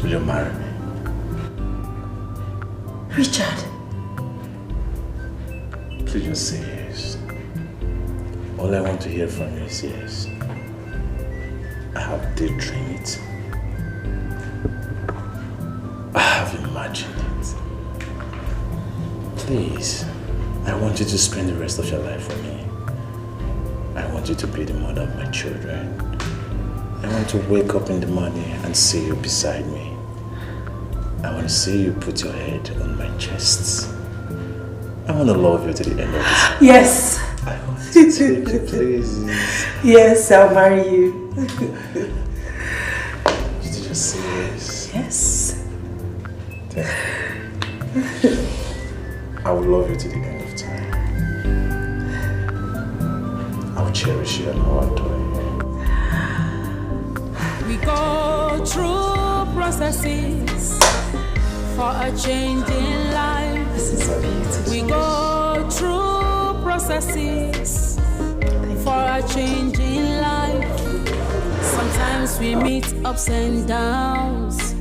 Will you marry me? Richard. Please just say yes. All I want to hear from you is yes. I have daydreamed it. I have imagined it. Please, I want you to spend the rest of your life with me. I want you to be the mother of my children. I want to wake up in the morning and see you beside me. I want to see you put your head on my chest. I want to love you to the end of this. Yes, Please. Yes, I'll marry you. Did you just say yes? Yes. I will love you to the end of time. I will cherish you and I will adore you. We go through processes for a change in life. This is so beautiful. We go through processes for a change in life. Sometimes we meet ups and downs.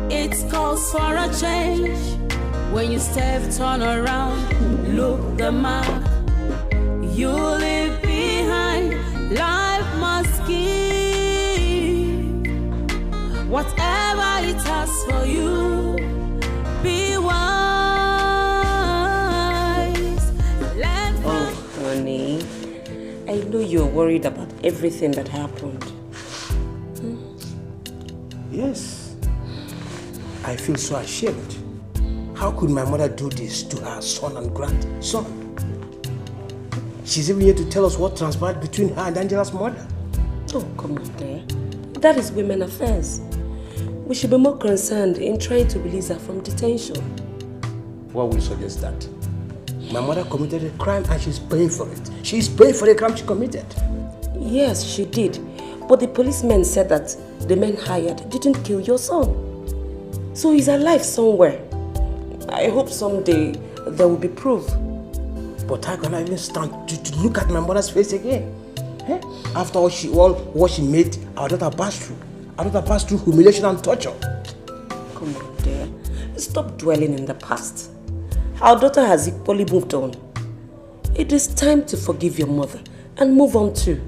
It calls for a change. When you step, turn around, look the mark you leave behind. Life must give whatever it has for you. Be wise. Oh, honey, I know you're worried about everything that happened. Yes. I feel so ashamed. How could my mother do this to her son and grandson? She's even here to tell us what transpired between her and Angela's mother. Oh, come on there. That is women affairs. We should be more concerned in trying to release her from detention. What will you suggest that? My mother committed a crime and she's paying for it. She's paying for the crime she committed. Yes, she did. But the policemen said that the men hired didn't kill your son. So he's alive somewhere. I hope someday there will be proof. But how can I even stand to look at my mother's face again? Eh? After all what she made our daughter pass through. Our daughter passed through humiliation and torture. Come on, dear. Stop dwelling in the past. Our daughter has equally moved on. It is time to forgive your mother and move on too.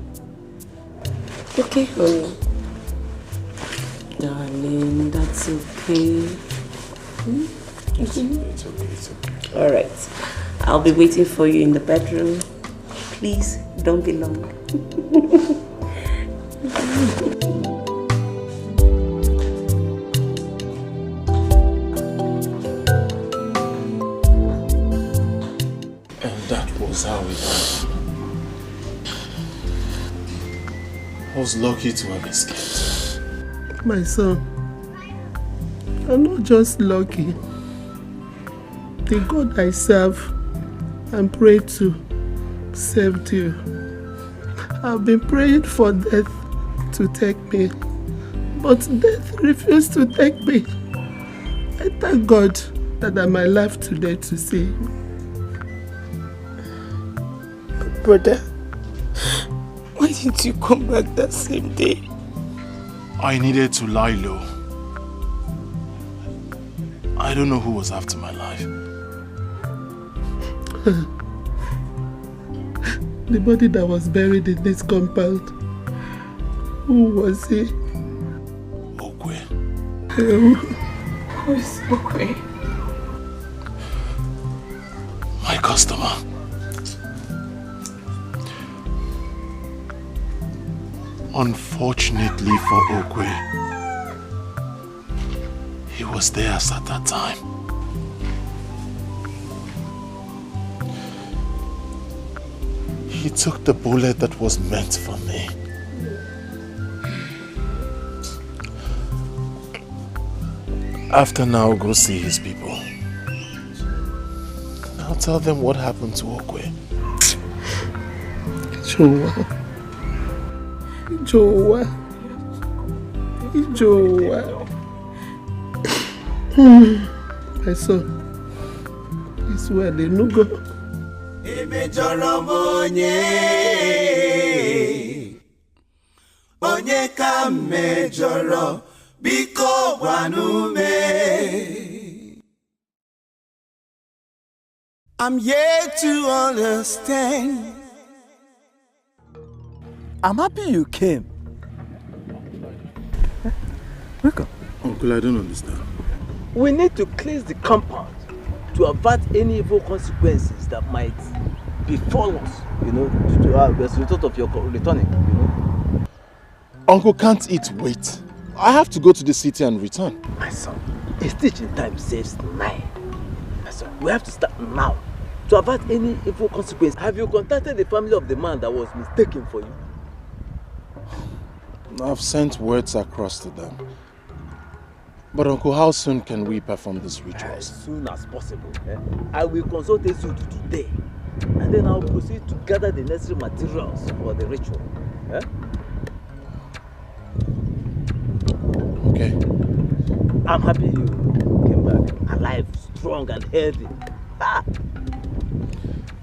Okay, honey? Darling, that's okay. It's okay. All right. I'll be waiting for you in the bedroom. Please, don't be long. And that was how it happened. I was lucky to have escaped. My son, I'm not just lucky. The God I serve and pray to saved you. I've been praying for death to take me, but death refused to take me. I thank God that I'm alive today to see you. Brother, why didn't you come back that same day? I needed to lie low. I don't know who was after my life. The body that was buried in this compound, who was he? Okwe. Who is Okwe? My customer. Unfortunately for Okwe, he was there at that time. He took the bullet that was meant for me. After now, go see his people. I'll tell them what happened to Okwe. Joa. My son, it's well, no go. Onye ka mejọrọ biko gwanume. I'm yet to understand. I'm happy you came. Welcome. Uncle, I don't understand. We need to cleanse the compound to avert any evil consequences that might befall us, due to as a result of your returning, Uncle, can't it wait? I have to go to the city and return. My son, a stitch in time saves 9. My son, we have to start now. to avert any evil consequence. Have you contacted the family of the man that was mistaken for you? I've sent words across to them. But Uncle, how soon can we perform these rituals? As soon as possible. I will consult Esudu today. And then I'll proceed to gather the necessary materials for the ritual. Okay. I'm happy you came back alive, strong and healthy.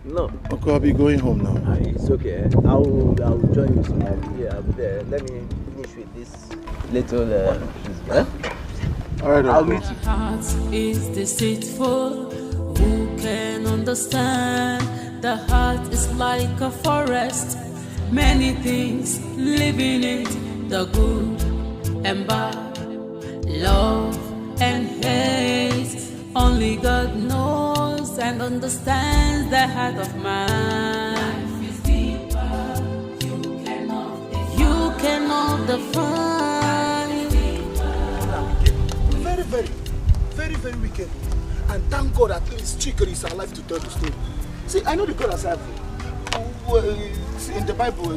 No. Uncle, I'll be going home now. It's okay. I'll join you soon. I'll be there. Let me finish with this little Alright, I'll meet you. The heart is deceitful. Who can understand? The heart is like a forest. Many things live in it. The good and bad, love and hate. Only God knows and understands the heart of man. Life is deeper. You cannot define. Very wicked. And thank God at least Chikere is alive to tell the story. See, I know the God has helped me. In the Bible,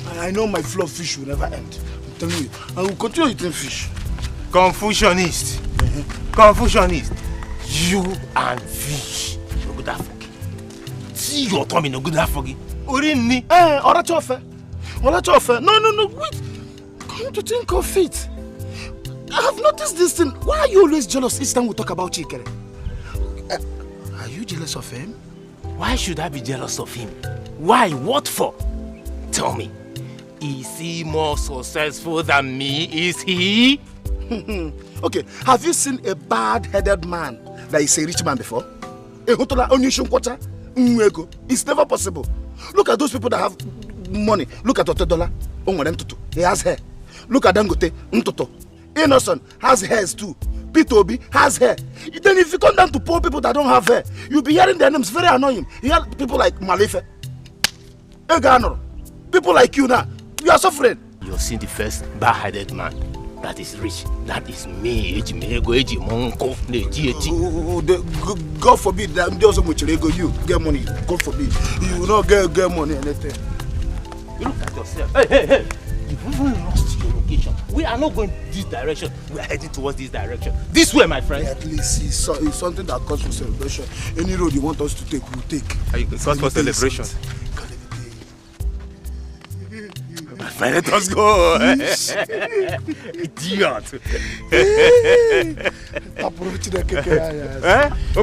and I know my flow of fish will never end. I'm telling you, I will continue eating fish. Confucianist. Confucianist. You and fish. No good affogi. See your tummy no good affogi. Urini. Orachofe. No, wait. Come to think of it. I have noticed this thing. Why are you always jealous each time we talk about Chikere? Are you jealous of him? Why should I be jealous of him? Why? What for? Tell me. Is he more successful than me? Is he? Okay, have you seen a bad-headed man that is a rich man before? It's never possible. Look at those people that have money. Look at Otedola. He has hair. Look at Dangote. Innocent has hairs too. Peter Obi has hair. Then if you come down to poor people that don't have hair, you'll be hearing their names, very annoying. You hear people like Malefe, Egano, people like you now. You are suffering. You've seen the first bad-headed man that is rich. That is me. God forbid that they also you get money. God forbid. You will not get money anything. You look at yourself. Hey. You've even lost your location. We are not going this direction. We are heading towards this direction. This way, my friend. At least it's something that calls for celebration. Any road you want us to take, we'll take. Cause for celebration. My friend, let us go. Idiot.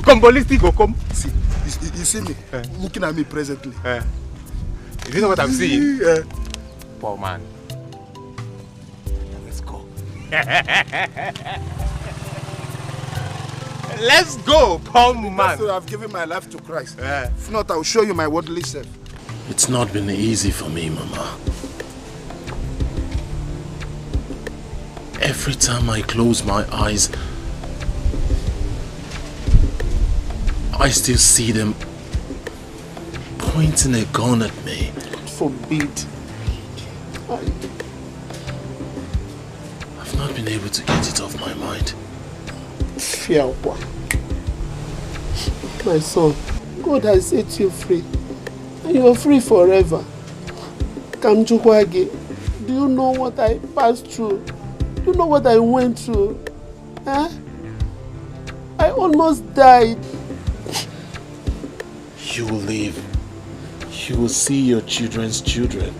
Come ballistic, come. See, you see me looking at me presently. You know what I'm seeing? Poor man. Let's go, poor man. I've given my life to Christ. If not, I'll show you my worldly self. It's not been easy for me, Mama. Every time I close my eyes, I still see them pointing a gun at me. God forbid. I've not been able to get it off my mind. Fiawa. My son, God has set you free. And you are free forever. Kamjukwage, do you know what I passed through? Do you know what I went through? I almost died. You will live. You will see your children's children.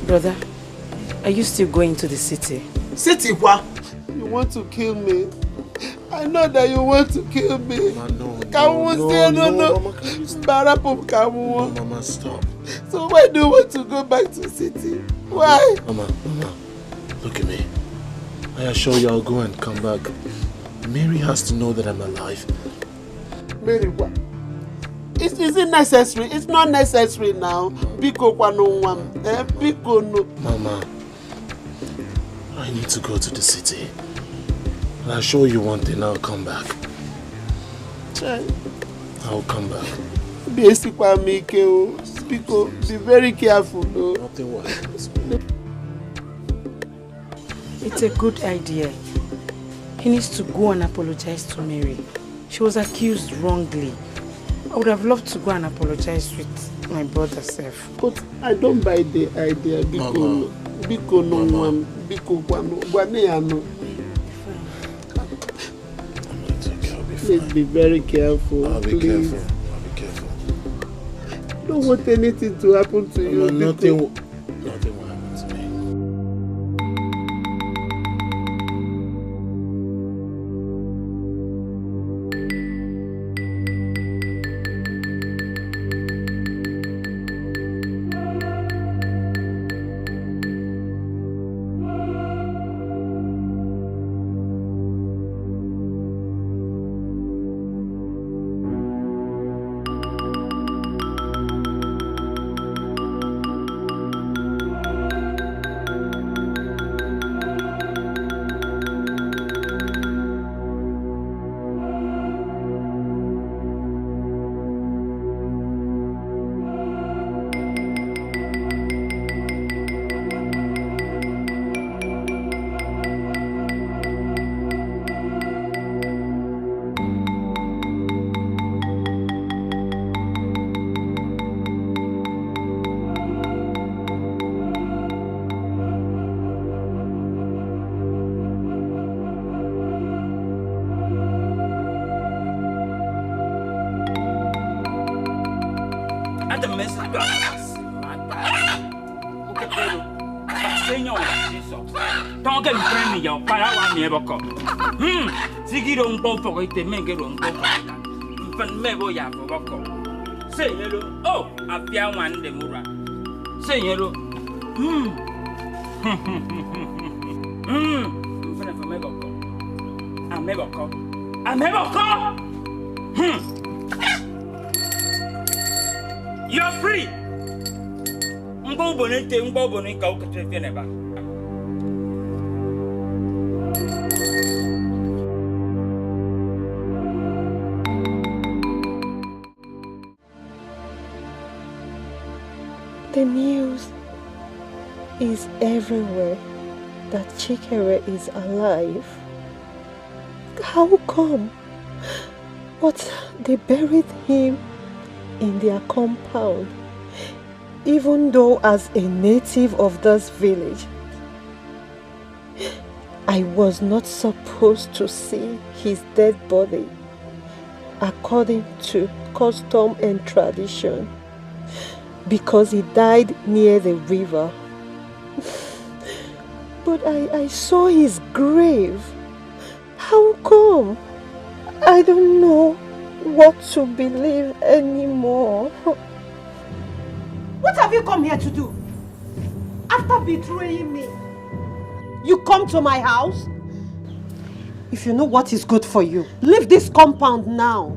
Brother, are you still going to the city? City what? You want to kill me? I know that you want to kill me. No, Mama, stop. So why do you want to go back to the city? Why? Mama, look at me. I assure you I'll go and come back. Mary has to know that I'm alive. Mary, what? Is it necessary? It's not necessary now. Biko no. Mama, I need to go to the city. And I'll show you one thing, I'll come back. I'll come back. Be very careful, though. Nothing will happen. It's a good idea. He needs to go and apologize to Mary. She was accused wrongly. I would have loved to go and apologize with my brother self. But I don't buy the idea. Biko no one, Biko Guaneano. Please be very careful. I'll be please. careful. I'll be careful. I don't want anything to happen to you. Nothing will happen to me. Oh, I fear one the Mura. Say yellow. You're free. The news is everywhere that Chikere is alive. How come? But they buried him in their compound, even though as a native of this village, I was not supposed to see his dead body according to custom and tradition, because he died near the river. But I saw his grave. How come? I don't know what to believe anymore. What have you come here to do? After betraying me, you come to my house? If you know what is good for you, leave this compound now.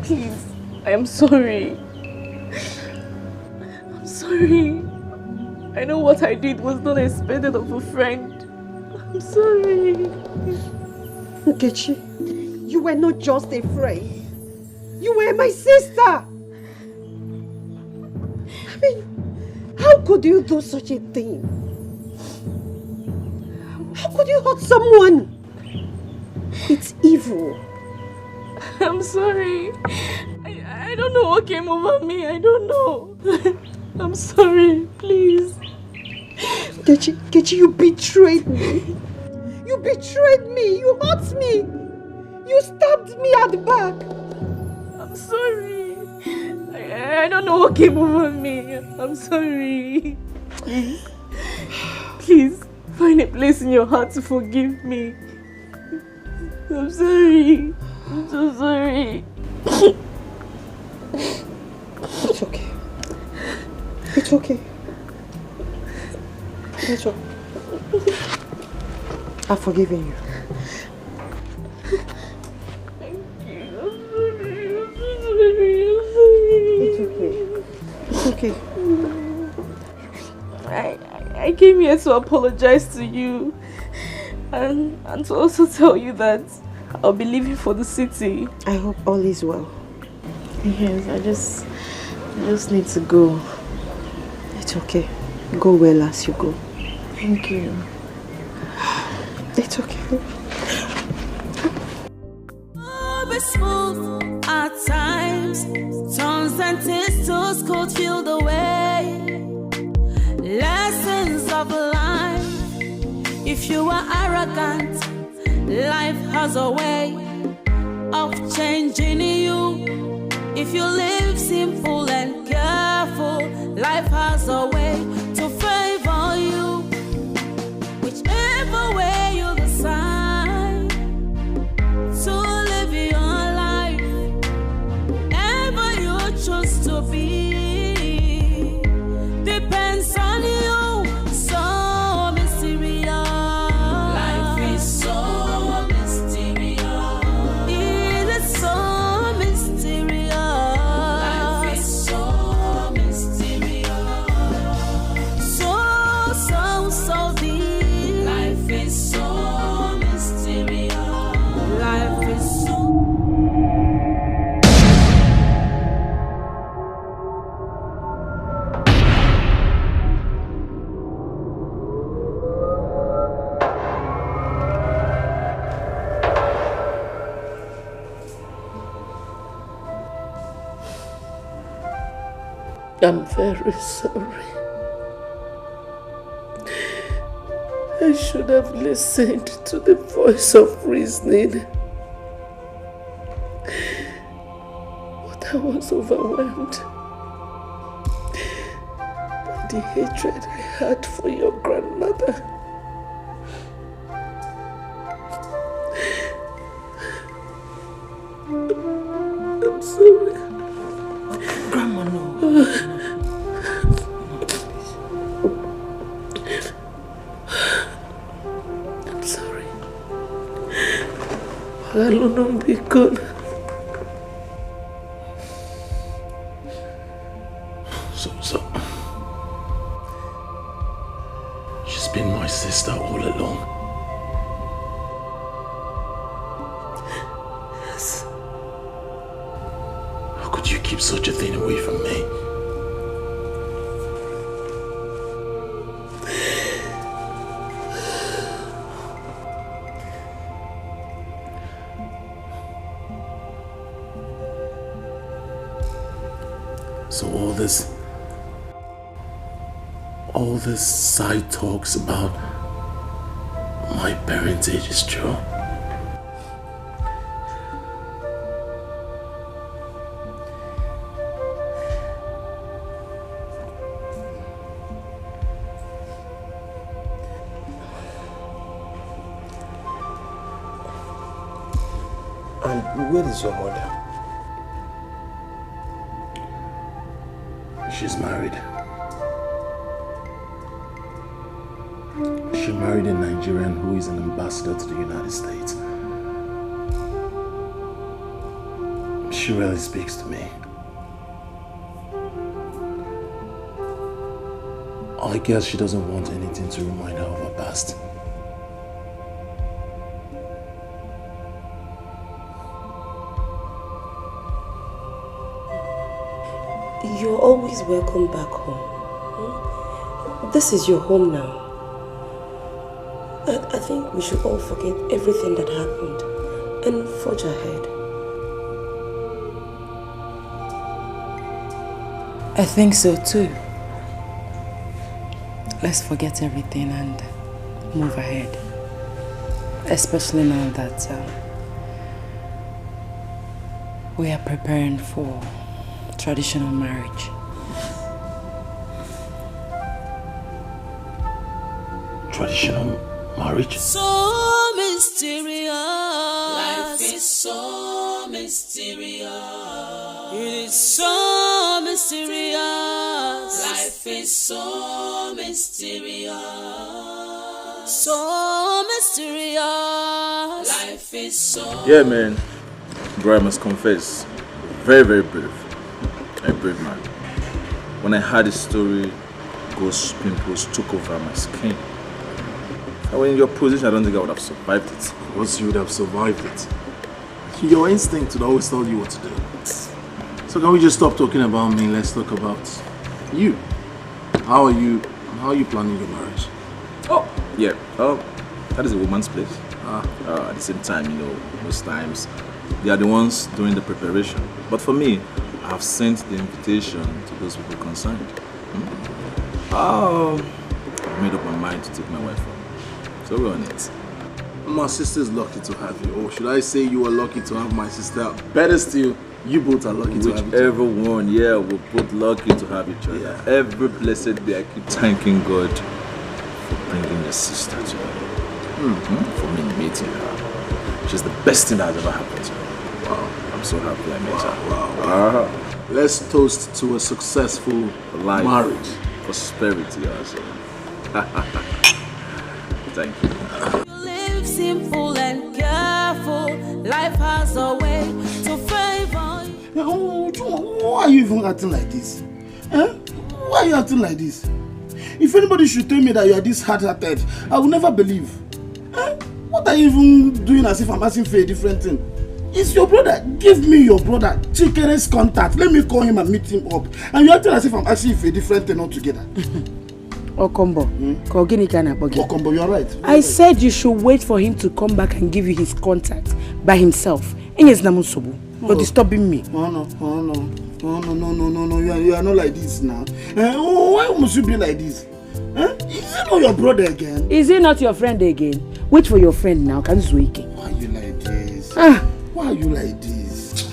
Please, I am sorry. I'm sorry. I know what I did was not expected of a friend. I'm sorry. Nkechi, you were not just a friend. You were my sister. I mean, how could you do such a thing? How could you hurt someone? It's evil. I'm sorry. I don't know what came over me. I don't know. I'm sorry. Please. Nkechi, you betrayed me. You betrayed me. You hurt me. You stabbed me at the back. I'm sorry. I don't know what came over me. I'm sorry. Please. Please, find a place in your heart to forgive me. I'm sorry. I'm so sorry. It's okay. It's okay. It's okay. I've forgiven you. It's okay. It's okay. I came here to apologize to you and to also tell you that I'll be leaving for the city. I hope all is well. Yes, I just need to go. It's okay. Go well as you go. Thank you. It's okay. Be smooth at times, turns and twists could feel the way. Lessons of life. If you are arrogant, life has a way of changing you. If you live simple and careful, life has a way to favor you. Whichever way you decide to live your life, ever you choose to be, depends on you. So mysterious. Life is so mysterious. It is so mysterious. Life is so mysterious. So deep. Life is so mysterious. Life is so. I'm very sorry. I should have listened to the voice of reasoning. But I was overwhelmed by the hatred I had for your grandmother. I'm sorry. Grandma, no. I'm sorry. Alone be good. So, she's been my sister all along. Yes. How could you keep such a thing away from me? So all this side talks about my parentage is true? And where is your mother? She's married. She married a Nigerian who is an ambassador to the United States. She rarely speaks to me. I guess she doesn't want anything to remind her of her past. You're always welcome back home. This is your home now. I think we should all forget everything that happened and forge ahead. I think so too. Let's forget everything and move ahead. Especially now that we are preparing for traditional marriage. Traditional marriage? So mysterious. Life is so mysterious. It is so mysterious. Life is so mysterious. So mysterious. Life is so. Yeah, man. Bro, I must confess, very, very brave. A brave man. When I heard his story, ghost pimples took over my skin. I was in your position, I don't think I would have survived it. Of course you would have survived it. Your instinct would always tell you what to do. So can we just stop talking about me? Let's talk about you. How are you planning your marriage? Oh, yeah. That is a woman's place. At the same time, you know, most times they are the ones doing the preparation. But for me, I've sent the invitation to those people concerned. I've made up my mind to take my wife home. So we're on it. My sister's lucky to have you. Or should I say you are lucky to have my sister? Better still, you both are lucky to have each other. Whichever one, yeah, we're both lucky to have each other. Yeah. Every blessed day I keep thanking God for bringing your sister to me. For me meeting her. She's the best thing that has ever happened to me. Wow. I'm so happy I met her. Wow. Let's toast to a successful life. Marriage. Prosperity also. Thank you. Live simple and careful. Life has a way to favor you. Why are you even acting like this? Why are you acting like this? If anybody should tell me that you are this hard-hearted, I will never believe. What are you even doing as if I'm asking for a different thing? It's your brother. Give me your brother Chikere's contact. Let me call him and meet him up. And you're acting as if I'm asking you for a different thing altogether. Okombo, Okombo, you're right. I said you should wait for him to come back and give you his contact by himself. But disturbing me. No. You are not like this now. Why must you be like this? Is he not your brother again? Is he not your friend again? Wait for your friend now. Can you Why are you like this? Why are you like this?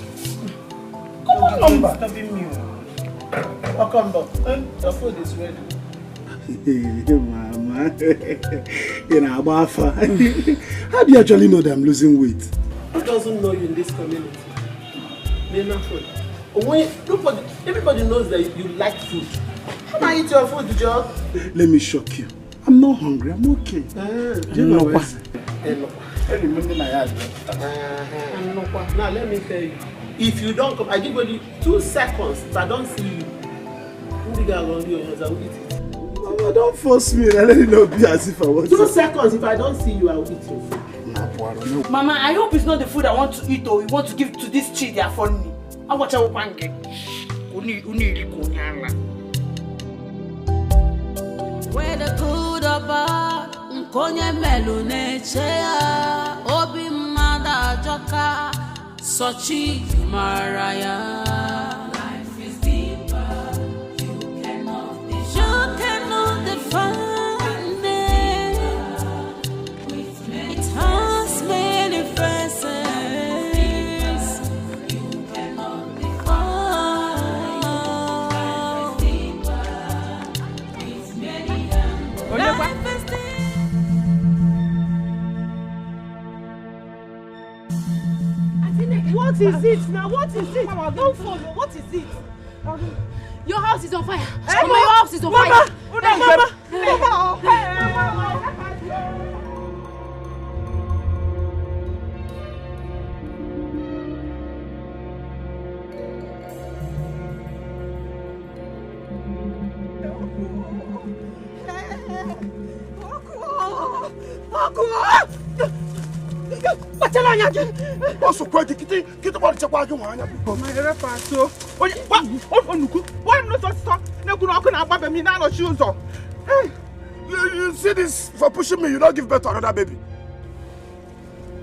Come on, number. disturbing me. Okombo, the food is ready. Mama, how do you actually know that I'm losing weight? Who doesn't know you in this community? Everybody knows that you like food. Come and eat your food, Joe. Let me shock you. I'm not hungry. I'm okay. Do you know what? Now let me tell you. If you don't come, I give you 2 seconds. If I don't see you, I will eat it. Mama, don't force me. Let it not be as if I want 2 seconds. If I don't see you, I will eat your food. Mama, I hope it's not the food I want to eat or you want to give to this child they are funny. I watch our pancake. Where the good or bad, Nkonye melu nechea, Obi mada joka, Sochi maraya. Life is deeper, you cannot define it. It has many faces, you cannot define. Life is deeper, with many life is What is it now? What is it? Mama, don't follow. What is it? Your house is on fire. Mama, your house is on fire. Mama. Also, quite get about the Chapago. My repasso. What? Why am not stop? No, good. I couldn't have me now. Shoes on. Hey, you see this for pushing me? You don't give birth to another baby.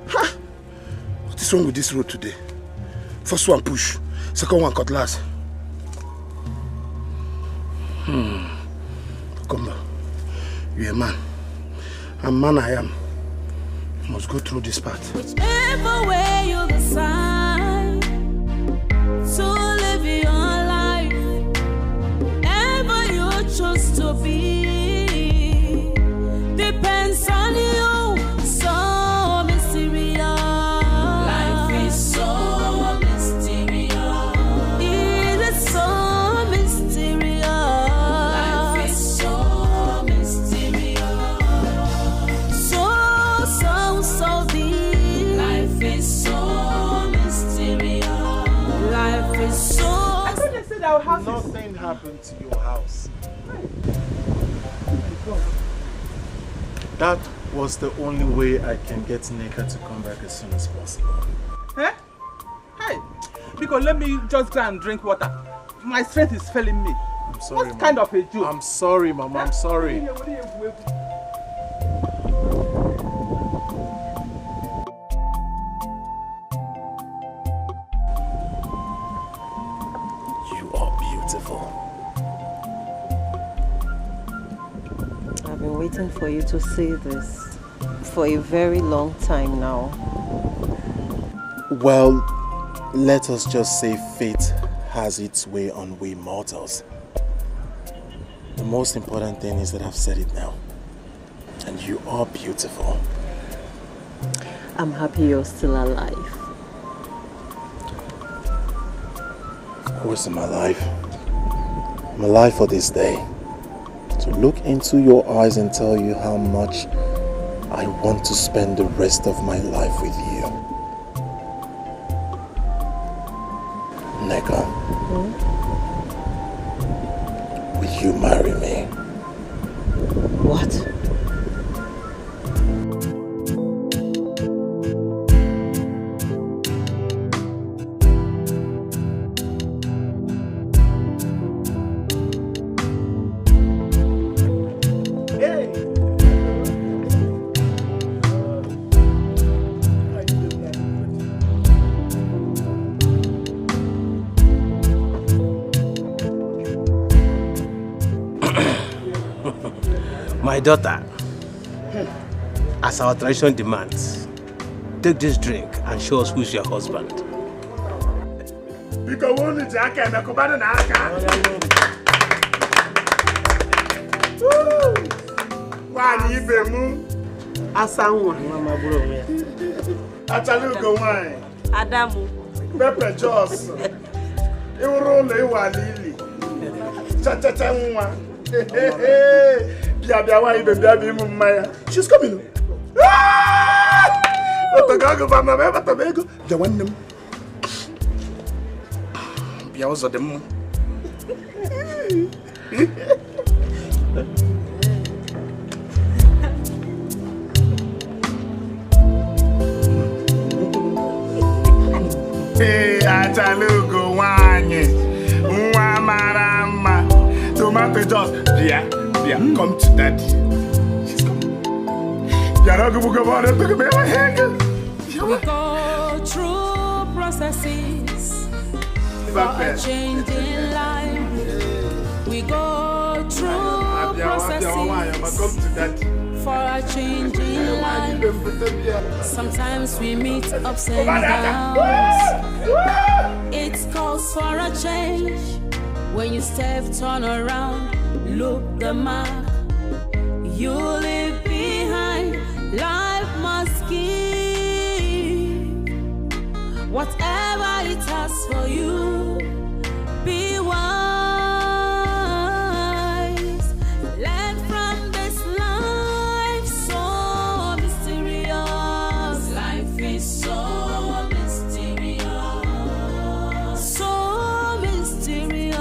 What is wrong with this road today? First one push, second one cutlass. Come on, you're a man. A man I am. Must go through this path. Whichever way you decide to live your life, ever you choose to be, depends on you. So mysterious. Life is so mysterious. It is so mysterious. Life is so mysterious. So deep. Life is so mysterious. Life is so. I thought they said our house. Nothing happened to your house. That was the only way I can get Nneka to come back as soon as possible. Eh? Hey, because let me just go and drink water. My strength is failing me. I'm sorry, what kind of a joke? I'm sorry, Mama. I'm sorry. been waiting for you to say this for a very long time now. Well, let us just say fate has its way on we mortals. The most important thing is that I've said it now. And you are beautiful. I'm happy you're still alive. Of course I'm alive. I'm alive for this day. To look into your eyes and tell you how much I want to spend the rest of my life with you. Nneka, will you marry me? What? My daughter, as our tradition demands, take this drink and show us who's your husband. Adamu. Pepe Jos. She's coming. Hey, Atalugo wine. Marama. Tomato Jos. Yeah, come to daddy. She's coming. We go through processes for a change in life. We go through processes for a change in life. Sometimes we meet ups and downs. It calls for a change. When you step, turn around, look the mark. You leave behind. Life must give whatever it has for you. Be wise. Learn from this life so mysterious. Life is so mysterious. So mysterious.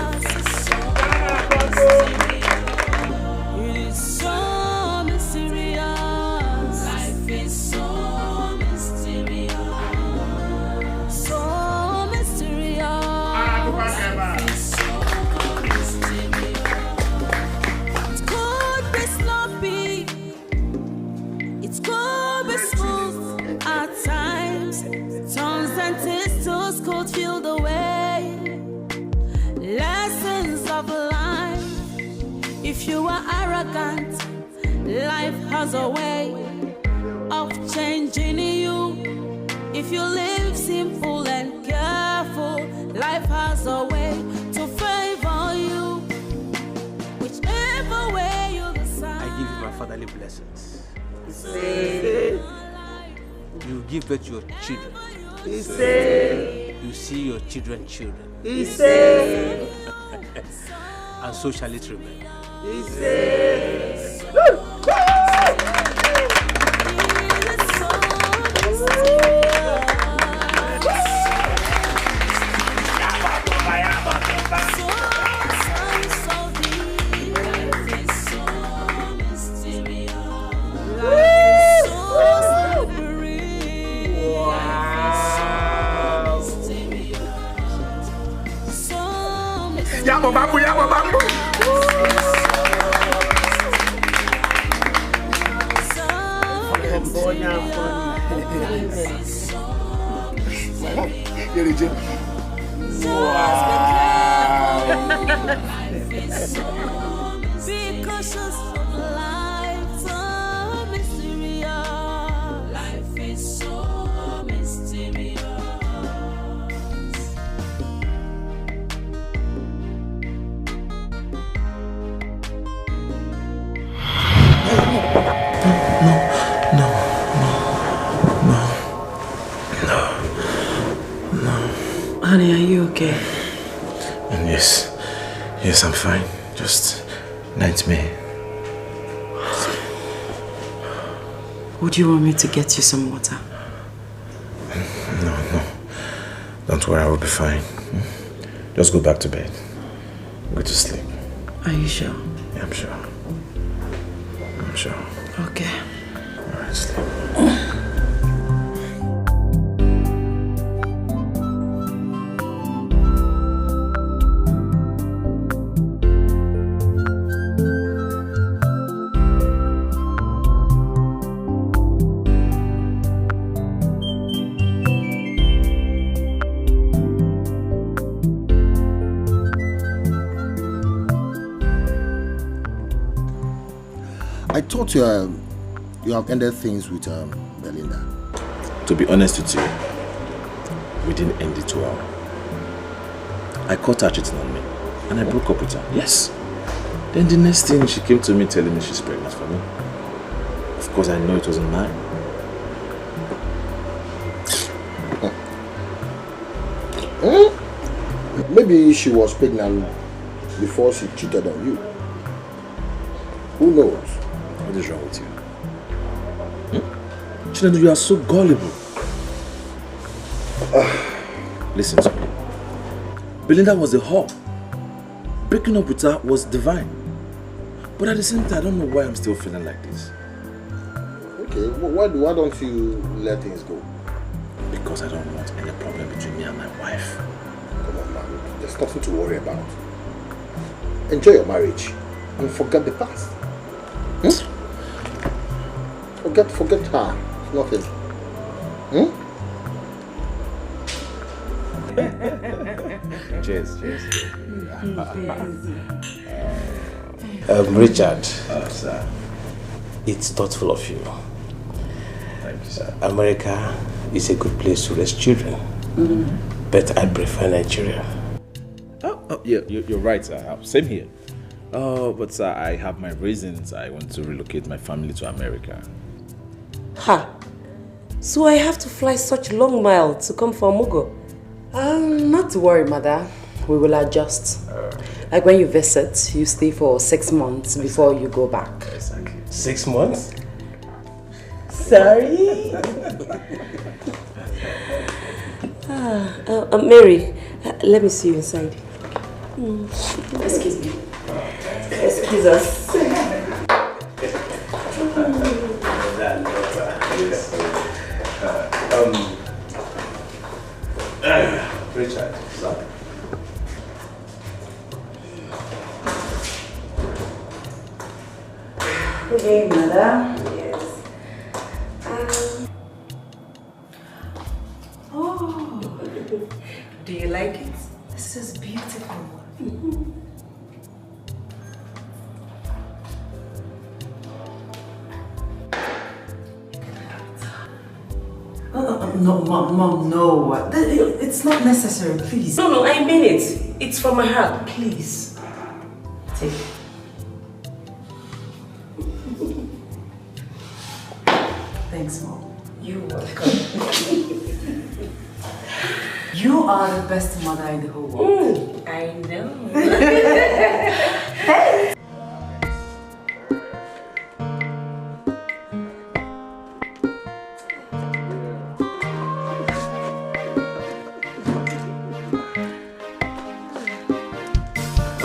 Life is so mysterious. It is so mysterious. Life is so mysterious. So mysterious. Life is so mysterious. It could be sloppy. It could be smooth at times. Turns and twists could feel the way. Lessons of life. If you are arrogant, life has a way of changing you. If you live simple and careful, life has a way to favor you. Whichever way you decide. I give you my fatherly blessings. Say. You give birth to your children. He say. You see your children's children. He say. And so shall it remain. He say. Yabo bambu, yabo bambu. Be cautious of life, so mysterious. Life is so mysterious. Honey, are you okay? Yes, I'm fine. Just nightmare. Would you want me to get you some water? No. Don't worry, I will be fine. Just go back to bed. Go to sleep. Are you sure? Yeah, I'm sure. Okay. Alright, sleep. I thought you have ended things with Belinda. To be honest with you, we didn't end it well. I caught her cheating on me and I broke up with her. Yes. Then the next thing, she came to me telling me she's pregnant for me. Of course, I know it wasn't mine. Maybe she was pregnant before she cheated on you. Who knows? What is wrong with you? Chinedu, you are so gullible. Listen to me. Belinda was a whore. Breaking up with her was divine. But at the same time, I don't know why I'm still feeling like this. Okay, why don't you let things go? Because I don't want any problem between me and my wife. Come on, man. There's nothing to worry about. Enjoy your marriage and forget the past. Forget her. It's nothing. Cheers. Richard. Sir. It's thoughtful of you. Thank you, sir. America is a good place to raise children. But I prefer Nigeria. Oh, yeah, you're right, sir. Same here. But sir, I have my reasons. I want to relocate my family to America. Ha! So I have to fly such long miles to come for Mugo? Not to worry, mother. We will adjust. Like when you visit, you stay for 6 months before you go back. Exactly. 6 months? Sorry? Mary, let me see you inside. Excuse me. Excuse us. Richard, sorry. Okay, mother. Yes. Oh, do you like it? This is beautiful. No, Mom, no. It's not necessary, please. No, I mean it. It's from my heart. Please. Take it. Thanks, Mom. You're welcome. You are the best mother in the whole world. I know.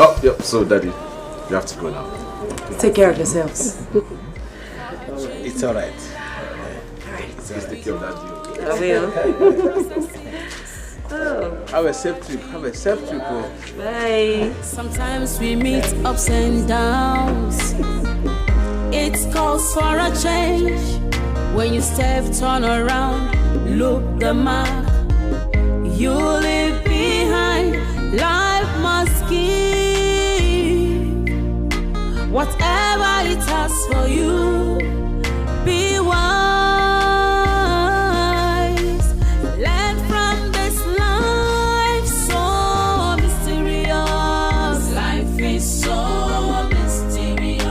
Oh, yep. So, Daddy, you have to go now. Take care of yourselves. It's alright. Please take care of that deal. I will. Oh. Have a safe trip. Oh. Bye. Sometimes we meet ups and downs. It calls for a change. When you step, turn around, look the mark. You leave behind. Life must give. has for you. Be wise. Learn from this life so mysterious. Life is so mysterious.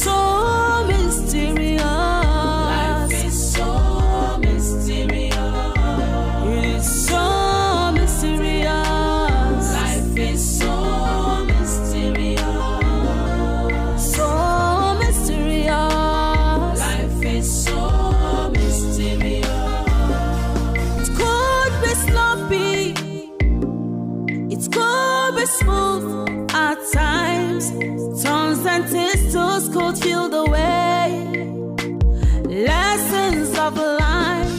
So mysterious. Life is so mysterious. It is so mysterious. Life is so mysterious. So mysterious. Life is so mysterious. It could be sloppy. It could be smooth at times. Turns and twists could feel the way. Lessons of life.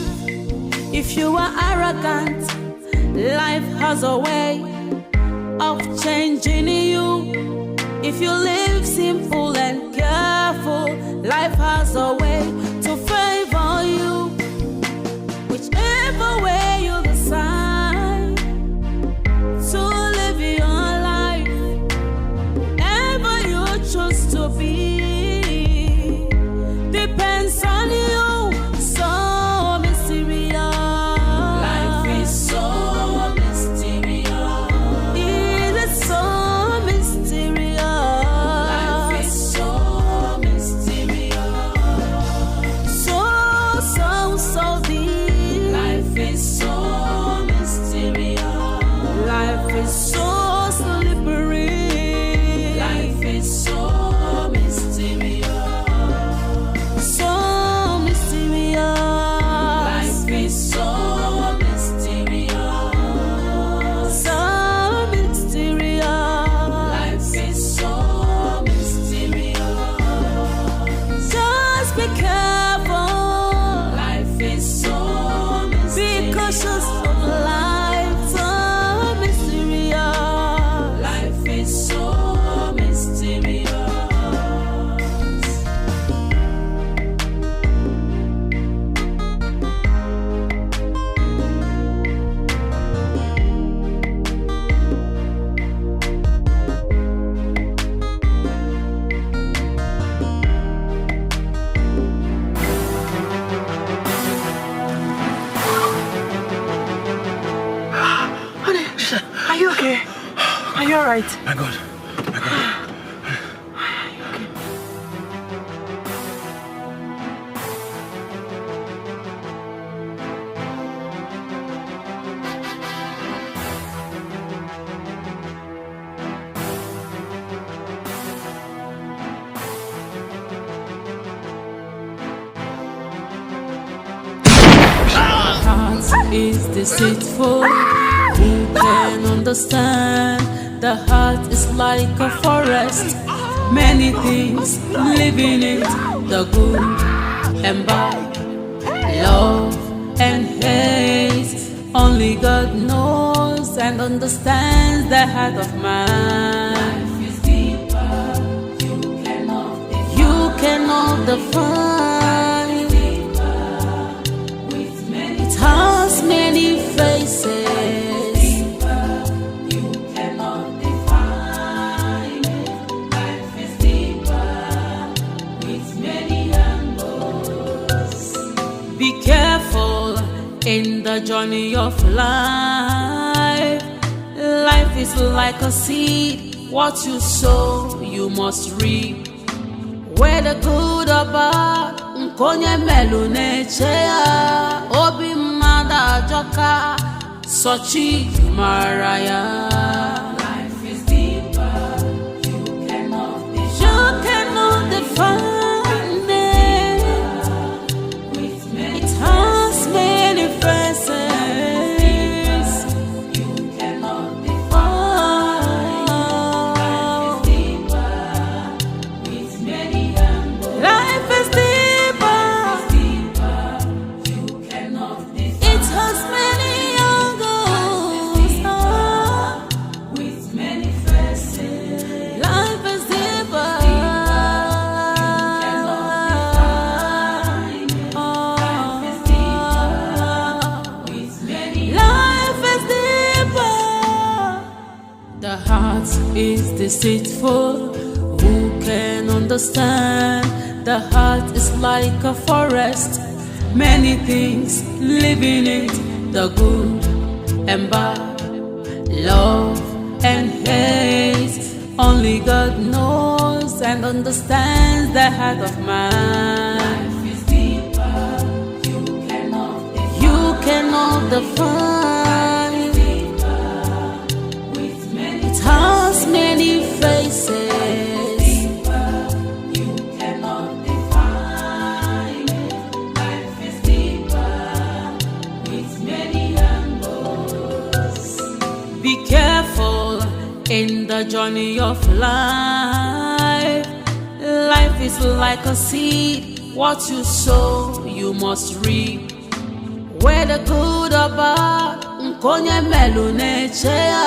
If you are arrogant, life has a way of changing you. If you live simple and careful, life has a way to favor you. Whichever way you decide to live your life, ever you choose to be, depends on you. So mysterious. Life is so mysterious. It is so mysterious. Life is so mysterious. So deep. Life is so mysterious. Life is so slippery. Life is so mysterious. So mysterious. Life is so mysterious. So mysterious. Life is so mysterious. Just be careful. Life is so mysterious. Be cautious of life. So mysterious. Life is so mysterious. Honey, are you okay? Are you alright? My God. Heart is deceitful. Who can understand? The heart is like a forest. Many things live in it. The good and bad, love and hate. Only God knows and understands the heart of man. Life is deeper. You cannot define. It has many faces. You cannot define it. Life is deeper with many angles. Be careful in the journey of life. Life is like a seed. What you sow, you must reap. Whether good or bad, nkonye melu nechea. Obi mada joka, sochi maraya. Life is deeper. You cannot define it. It has many faces. You cannot define. Life is deeper with many angles. Life is deeper. You cannot define. It has many angles. With many faces. Life is deeper. Life is deeper. With many. Life is deeper. The heart is deceitful. Who can understand. The heart is like a forest, many things live in it, the good and bad, love and hate. Only God knows and understands the heart of man. Life is deeper, you cannot define. It has many faces. You cannot define. Life is deeper with many angles. Be careful in the journey of life. Life is like a seed. What you sow, you must reap. Whether good or bad, nkonye melu nechea.